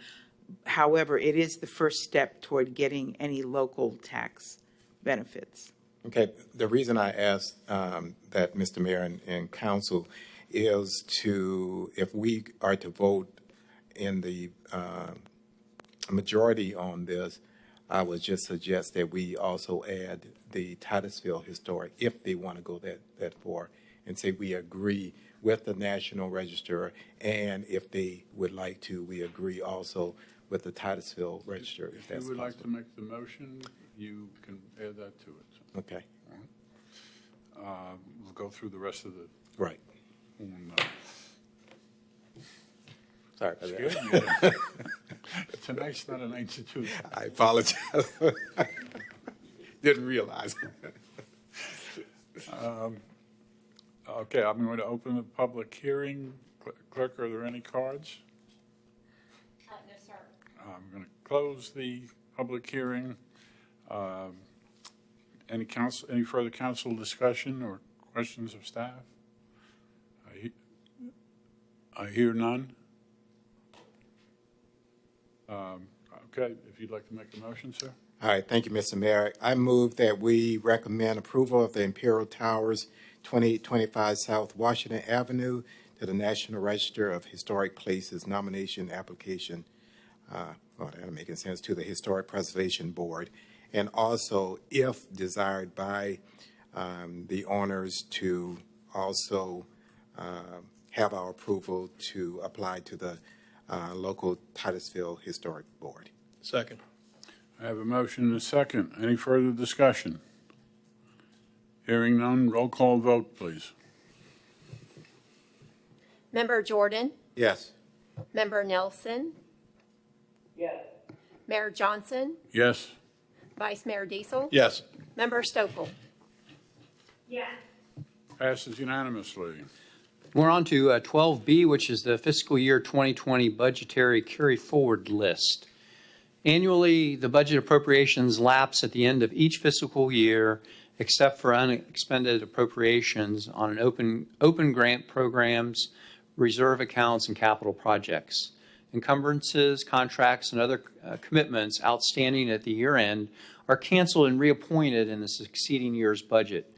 However, it is the first step toward getting any local tax benefits. Okay. The reason I asked that, Mr. Mayor and Council, is if we are to vote in the majority on this, I would just suggest that we also add the Titusville Historic, if they want to go that far, and say we agree with the National Register, and if they would like to, we agree also with the Titusville Register. If you would like to make the motion, you can add that to it. Okay. All right. We'll go through the rest of the... Right. Sorry about Excuse that. me. Tonight's not an institution. I apologize. Didn't realize. Okay, I'm going to open the public hearing. Clerk, are there any cards? No, sir. I'm going to close the public hearing. Any further council discussion or questions of staff? I hear none. Okay, if you'd like to make a motion, sir. All right, thank you, Mr. Mayor. I move that we recommend approval of the Imperial Towers 2825 South Washington Avenue to the National Register of Historic Places nomination application, that making sense, to the Historic Preservation Board, and also, if desired by the owners, to also have our approval to apply to the local Titusville Historic Board. Second. I have a motion and a second. Any further discussion? Hearing none, roll call vote, please. Member Jordan? Yes. Member Nelson? Yes. Mayor Johnson? Yes. Vice Mayor Diesel? Yes. Member Stokel? Yes. Passes unanimously. We're on to 12B, which is the fiscal year 2020 budgetary carry forward list. Annually, the budget appropriations lapse at the end of each fiscal year, except for unexpended appropriations on an open grant programs, reserve accounts, and capital projects. Encumbrances, contracts, and other commitments outstanding at the year end are canceled and reappointed in the succeeding year's budget.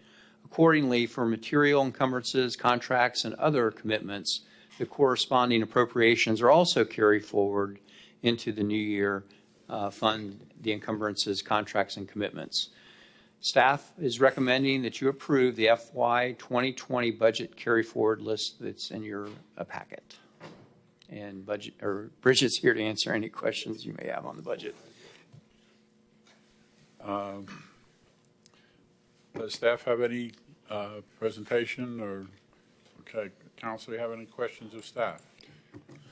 Accordingly, for material encumbrances, contracts, and other commitments, the corresponding appropriations are also carried forward into the new year, fund the encumbrances, contracts, and commitments. Staff is recommending that you approve the FY 2020 budget carry forward list that's in your packet. And Bridget's here to answer any questions you may have on the budget. Does staff have any presentation or, okay, council, you have any questions of staff?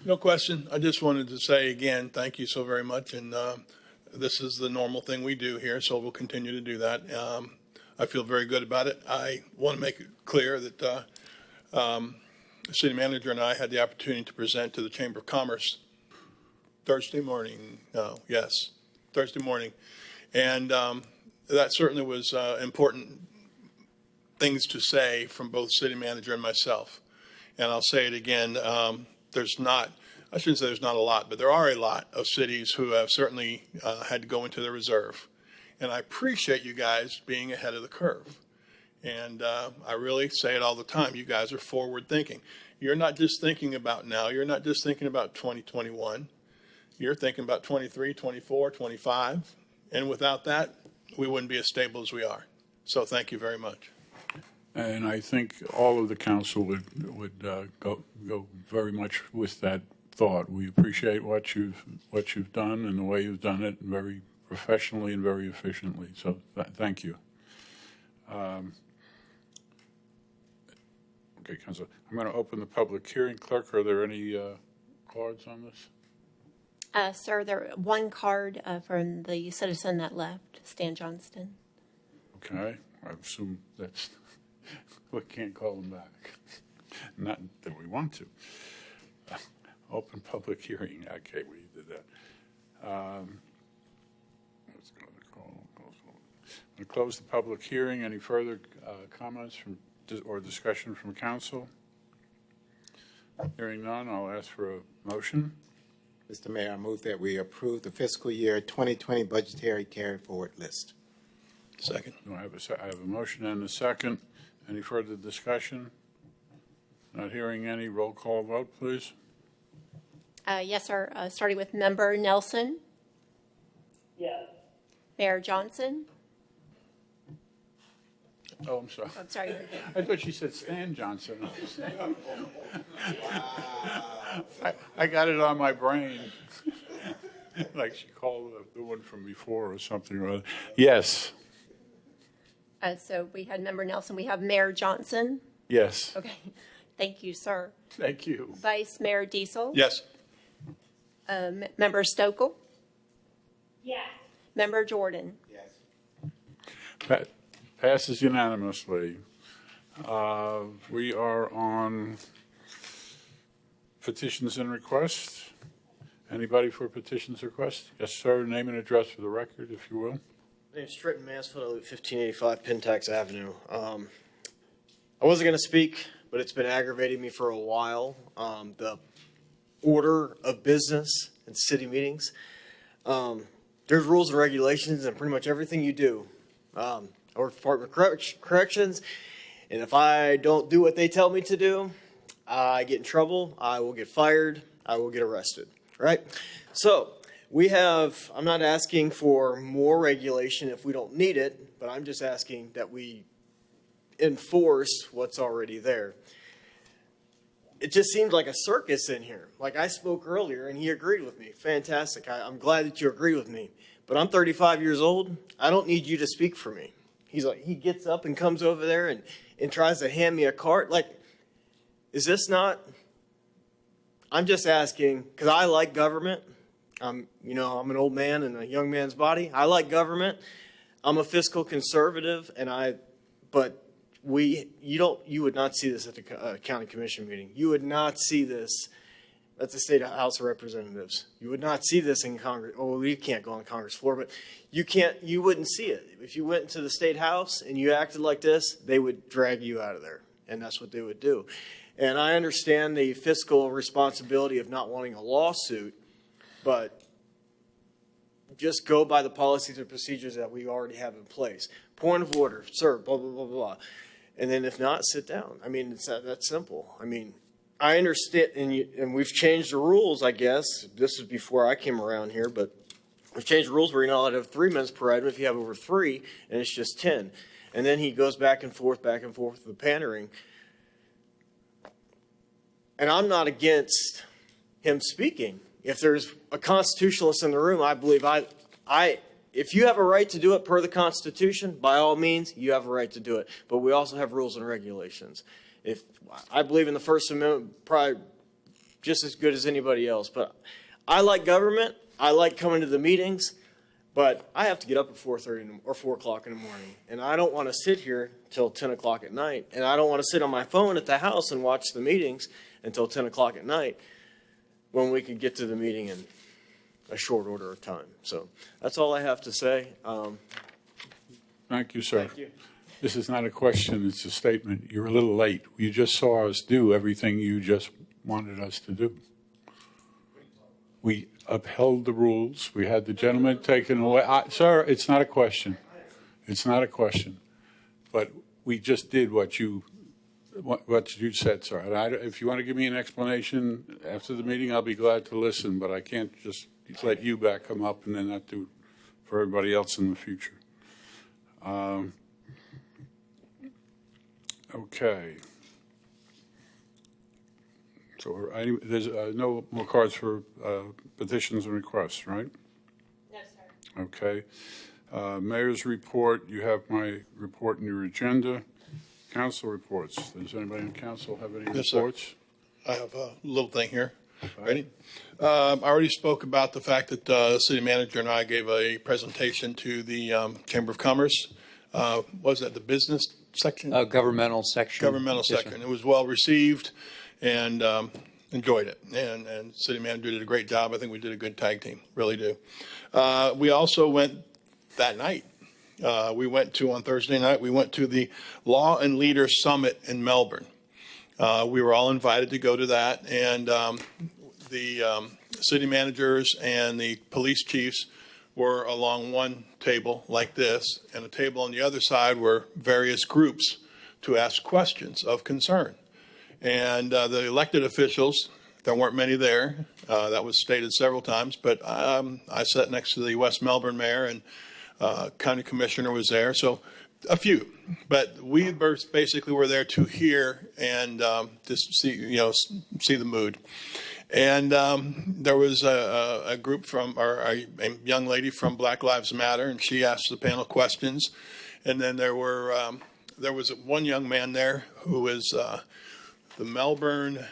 No question. I just wanted to say again, thank you so very much. And this is the normal thing we do here, so we'll continue to do that. I feel very good about it. I want to make it clear that the city manager and I had the opportunity to present to the Chamber of Commerce Thursday morning. And that certainly was important things to say from both city manager and myself. And I'll say it again, I shouldn't say there's not a lot, but there are a lot of cities who have certainly had to go into the reserve. And I appreciate you guys being ahead of the curve. And I really say it all the time. You guys are forward thinking. You're not just thinking about now. You're not just thinking about 2021. You're thinking about 23, 24, 25. And without that, we wouldn't be as stable as we are. So thank you very much. And I think all of the council would go very much with that thought. We appreciate what you've done and the way you've done it, very professionally and very efficiently. So thank you. Okay, Council. I'm going to open the public hearing. Clerk, are there any cards on this? Sir, there one card from the citizen that left, Stan Johnston. Okay, I assume that's we can't call him back. Not that we want to. Open public hearing. Okay, we did that. Let's go to call. We close the public hearing. Any further comments or discussion from council? Hearing none, I'll ask for a motion. Mr. Mayor, I move that we approve the fiscal year 2020 budgetary carry forward list. Second. I have a motion and a second. Any further discussion? Not hearing any. Roll call vote, please. Yes, sir. Starting with Member Nelson. Yes. Mayor Johnson. Oh, I'm sorry. I'm sorry. I thought she said Stan Johnson. I got it on my brain. Like she called the one from before or something or other. Yes. So we had Member Nelson. We have Mayor Johnson. Yes. Okay. Thank you, sir. Thank you. Vice Mayor Diesel. Yes. Member Stokel. Yes. Member Jordan. Yes. Passes unanimously. We are on petitions and requests. Anybody for petitions or requests? Yes, sir. Name and address for the record, if you will. My name's Stritton Mansfield. I live at 1585 Pentax Avenue. I wasn't going to speak, but it's been aggravating me for a while. The order of business in city meetings. There's rules and regulations and pretty much everything you do. I work for Department of Corrections, and if I don't do what they tell me to do, I get in trouble. I will get fired. I will get arrested. Right? So I'm not asking for more regulation if we don't need it, but I'm just asking that we enforce what's already there. It just seems like a circus in here. Like I spoke earlier and he agreed with me. Fantastic. I'm glad that you agree with me. But I'm 35 years old. I don't need you to speak for me. He's like, he gets up and comes over there and tries to hand me a cart. Like, is this not? I'm just asking because I like government. I'm an old man in a young man's body. I like government. I'm a fiscal conservative, but you would not see this at the county commission meeting. You would not see this at the state House of Representatives. You would not see this in Congress. Oh, we can't go on the Congress floor, but you wouldn't see it. If you went into the state house and you acted like this, they would drag you out of there, and that's what they would do. And I understand the fiscal responsibility of not wanting a lawsuit, but just go by the policies and procedures that we already have in place. Point of order, sir, blah, blah, blah, blah. And then if not, sit down. I mean, it's that simple. I mean, I understand, and we've changed the rules, I guess. This is before I came around here, but we've changed the rules where you're not allowed to have 3 minutes per item if you have over 3, and it's just 10. And then he goes back and forth with the pandering. And I'm not against him speaking. If there's a constitutionalist in the room, I believe if you have a right to do it per the Constitution, by all means, you have a right to do it. But we also have rules and regulations. If I believe in the First Amendment, probably just as good as anybody else. But I like government. I like coming to the meetings. But I have to get up at 4:30 or 4 o'clock in the morning. And I don't want to sit here till 10 o'clock at night. And I don't want to sit on my phone at the house and watch the meetings until 10 o'clock at night when we could get to the meeting in a short order of time. So that's all I have to say. Thank you, sir. Thank you. This is not a question, it's a statement. You're a little late. You just saw us do everything you just wanted us to do. We upheld the rules. We had the gentleman taken away. Sir, it's not a question. It's not a question. But we just did what you said, sir. And if you want to give me an explanation after the meeting, I'll be glad to listen, but I can't just let you back come up and then not do it for everybody else in the future. Okay. So there's no more cards for petitions and requests, right? No, sir. Okay. Mayor's report, you have my report in your agenda. Council reports. Does anybody in council have any reports? Sir. I have a little thing here. Ready? I already spoke about the fact that the city manager and I gave a presentation to the Chamber of Commerce. Was that the business section? Governmental section. Governmental section. Yes, it was well received and enjoyed it. And city manager did a great job. I think we did a good tag team. Really do. We also went that night. On Thursday night, we went to the Law and Leader Summit in Melbourne. We were all invited to go to that, and the city managers and the police chiefs were along one table like this, and a table on the other side were various groups to ask questions of concern. And the elected officials, there weren't many there. That was stated several times, but I sat next to the West Melbourne mayor, and county commissioner was there, so a few. But we basically were there to hear and just see the mood. And there was a group a young lady from Black Lives Matter, and she asked the panel questions. And then there was one young man there who was the Melbourne.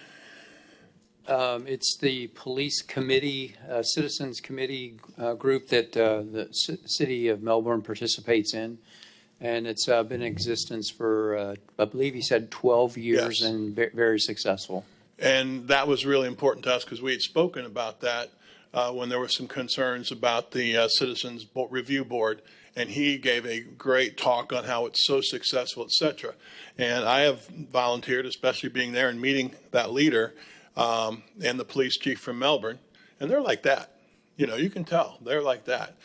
It's the police committee, citizens committee group that the city of Melbourne participates in. And it's been in existence for, I believe he said 12 years. Yes. And very successful. And that was really important to us because we had spoken about that when there were some concerns about the Citizens Review Board. And he gave a great talk on how it's so successful, et cetera. And I have volunteered, especially being there and meeting that leader and the police chief from Melbourne. And they're like that. You can tell. They're like that.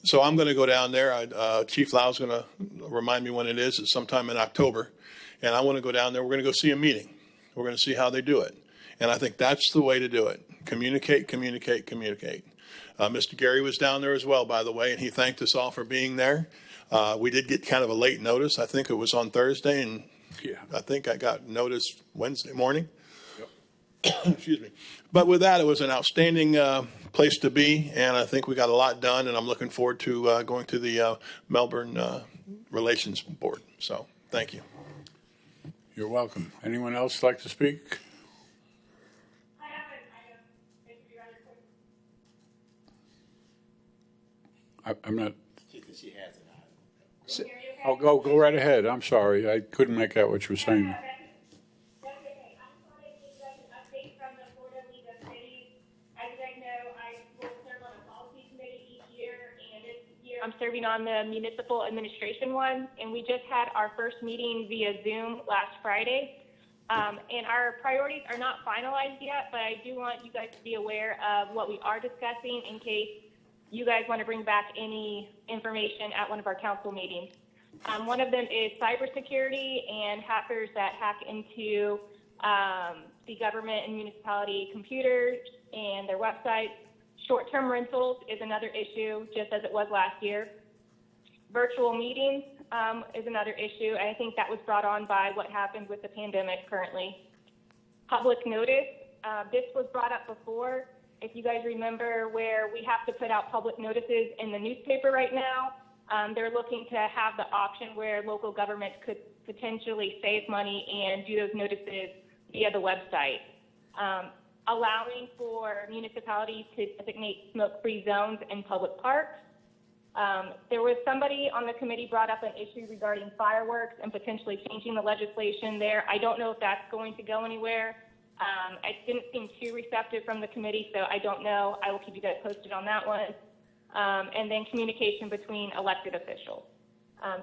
So I'm going to go down there. Chief Lau's going to remind me when it is. It's sometime in October. And I want to go down there. We're going to go see a meeting. We're going to see how they do it. And I think that's the way to do it. Communicate, communicate, communicate. Mr. Gary was down there as well, by the way, and he thanked us all for being there. We did get kind of a late notice. I think it was on Thursday, and Yeah. I think I got notice Wednesday morning. Excuse me. But with that, it was an outstanding place to be, and I think we got a lot done, and I'm looking forward to going to the Melbourne Relations Board. So thank you. You're welcome. Anyone else like to speak? I'm not. Oh, go right ahead. I'm sorry. I couldn't make out what you were saying. I'm serving on the municipal administration one, and we just had our first meeting via Zoom last Friday. And our priorities are not finalized yet, but I do want you guys to be aware of what we are discussing in case you guys want to bring back any information at one of our council meetings. One of them is cybersecurity and hackers that hack into the government and municipality computers and their websites. Short-term rentals is another issue, just as it was last year. Virtual meetings is another issue, and I think that was brought on by what happened with the pandemic currently. Public notice, this was brought up before. If you guys remember, where we have to put out public notices in the newspaper right now, they're looking to have the option where local governments could potentially save money and do those notices via the website. Allowing for municipalities to designate smoke-free zones in public parks. There was somebody on the committee brought up an issue regarding fireworks and potentially changing the legislation there. I don't know if that's going to go anywhere. It didn't seem too receptive from the committee, so I don't know. I will keep you guys posted on that one. And then communication between elected officials.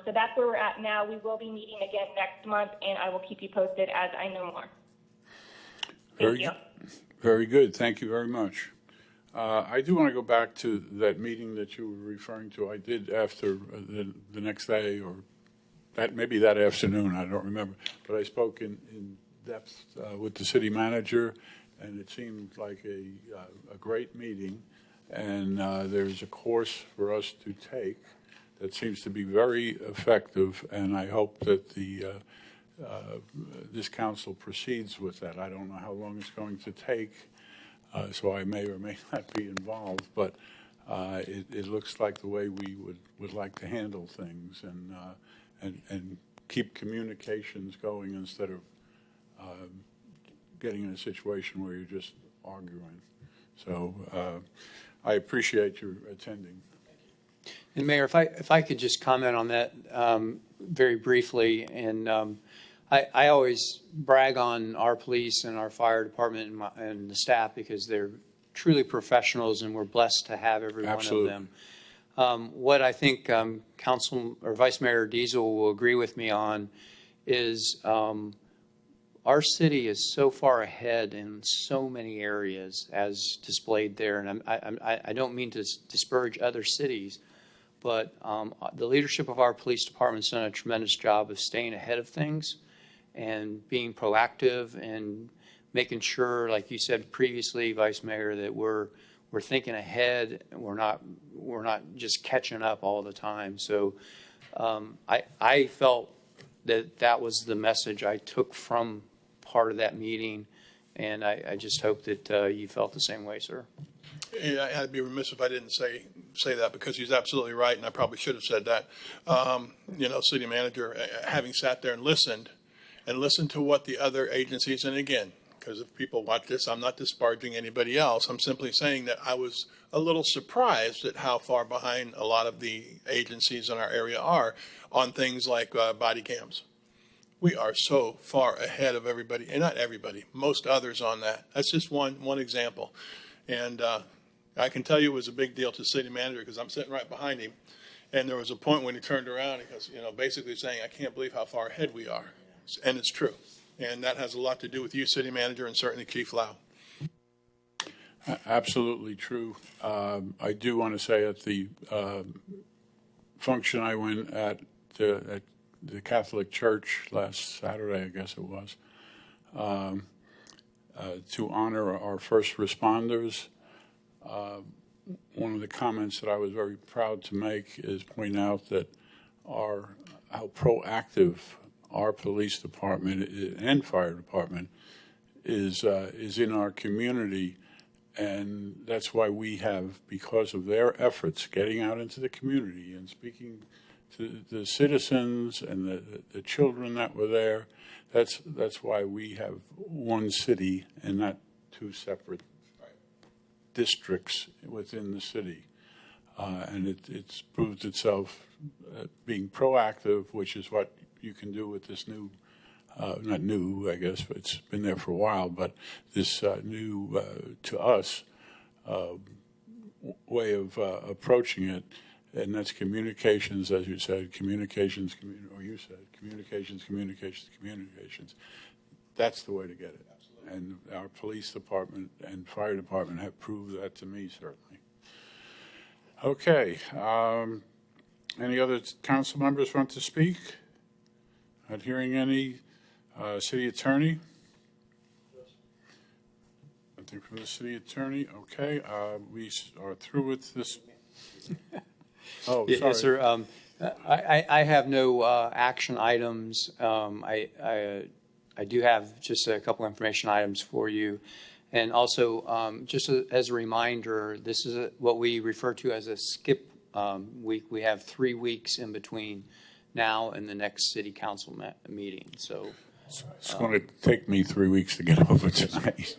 So that's where we're at now. We will be meeting again next month, and I will keep you posted as I know more. Thank you. Very good. Thank you very much. I do want to go back to that meeting that you were referring to. I did after the next day, or maybe that afternoon, I don't remember. But I spoke in depth with the city manager, and it seemed like a great meeting. And there's a course for us to take that seems to be very effective, and I hope that this council proceeds with that. I don't know how long it's going to take, so I may or may not be involved, but it looks like the way we would like to handle things and keep communications going instead of getting in a situation where you're just arguing. So I appreciate your attending. And Mayor, if I could just comment on that very briefly, and I always brag on our police and our fire department and the staff because they're truly professionals, and we're blessed to have every Absolutely. one of them. What I think Council or Vice Mayor Diesel will agree with me on is our city is so far ahead in so many areas as displayed there, and I don't mean to disparage other cities, but the leadership of our police department's done a tremendous job of staying ahead of things and being proactive and making sure, like you said previously, Vice Mayor, that we're thinking ahead and we're not just catching up all the time. So I felt that was the message I took from part of that meeting, and I just hope that you felt the same way, sir. Yeah, I'd be remiss if I didn't say that, because he's absolutely right, and I probably should have said that. City manager, having sat there and listened to what the other agencies, and again, because if people watch this, I'm not disparaging anybody else. I'm simply saying that I was a little surprised at how far behind a lot of the agencies in our area are on things like body cams. We are so far ahead of everybody, and not everybody, most others on that. That's just one example. And I can tell you it was a big deal to the city manager because I'm sitting right behind him. And there was a point when he turned around and goes, basically saying, I can't believe how far ahead we are. And it's true. And that has a lot to do with you, city manager, and certainly Chief Lau. Absolutely true. I do want to say at the function I went at the Catholic Church last Saturday, I guess it was, to honor our first responders. One of the comments that I was very proud to make is point out that how proactive our police department and fire department is in our community. And that's why we have, because of their efforts, getting out into the community and speaking to the citizens and the children that were there. That's why we have one city and not two separate districts within the city. And it's proved itself being proactive, which is what you can do with this new, not new, I guess, but it's been there for a while, but this new, to us, way of approaching it. And that's communications, as you said, communications. That's the way to get it. Absolutely. And our police department and fire department have proved that to me, certainly. Okay. Any other council members want to speak? Not hearing any. City attorney? Nothing from the city attorney. Okay. We are through with this. Oh, sorry. Yes, sir. I have no action items. I do have just a couple information items for you. And also, just as a reminder, this is what we refer to as a skip week. We have 3 weeks in between now and the next city council meeting. So it's going to take me 3 weeks to get over tonight.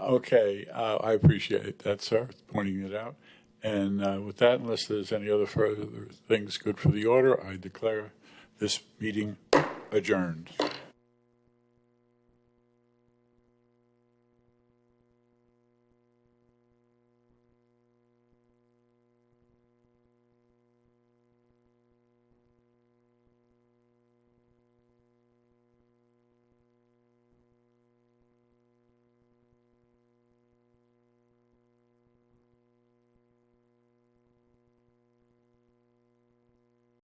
Okay, I appreciate that, sir, pointing it out. And with that, unless there's any other further things good for the order, I declare this meeting adjourned.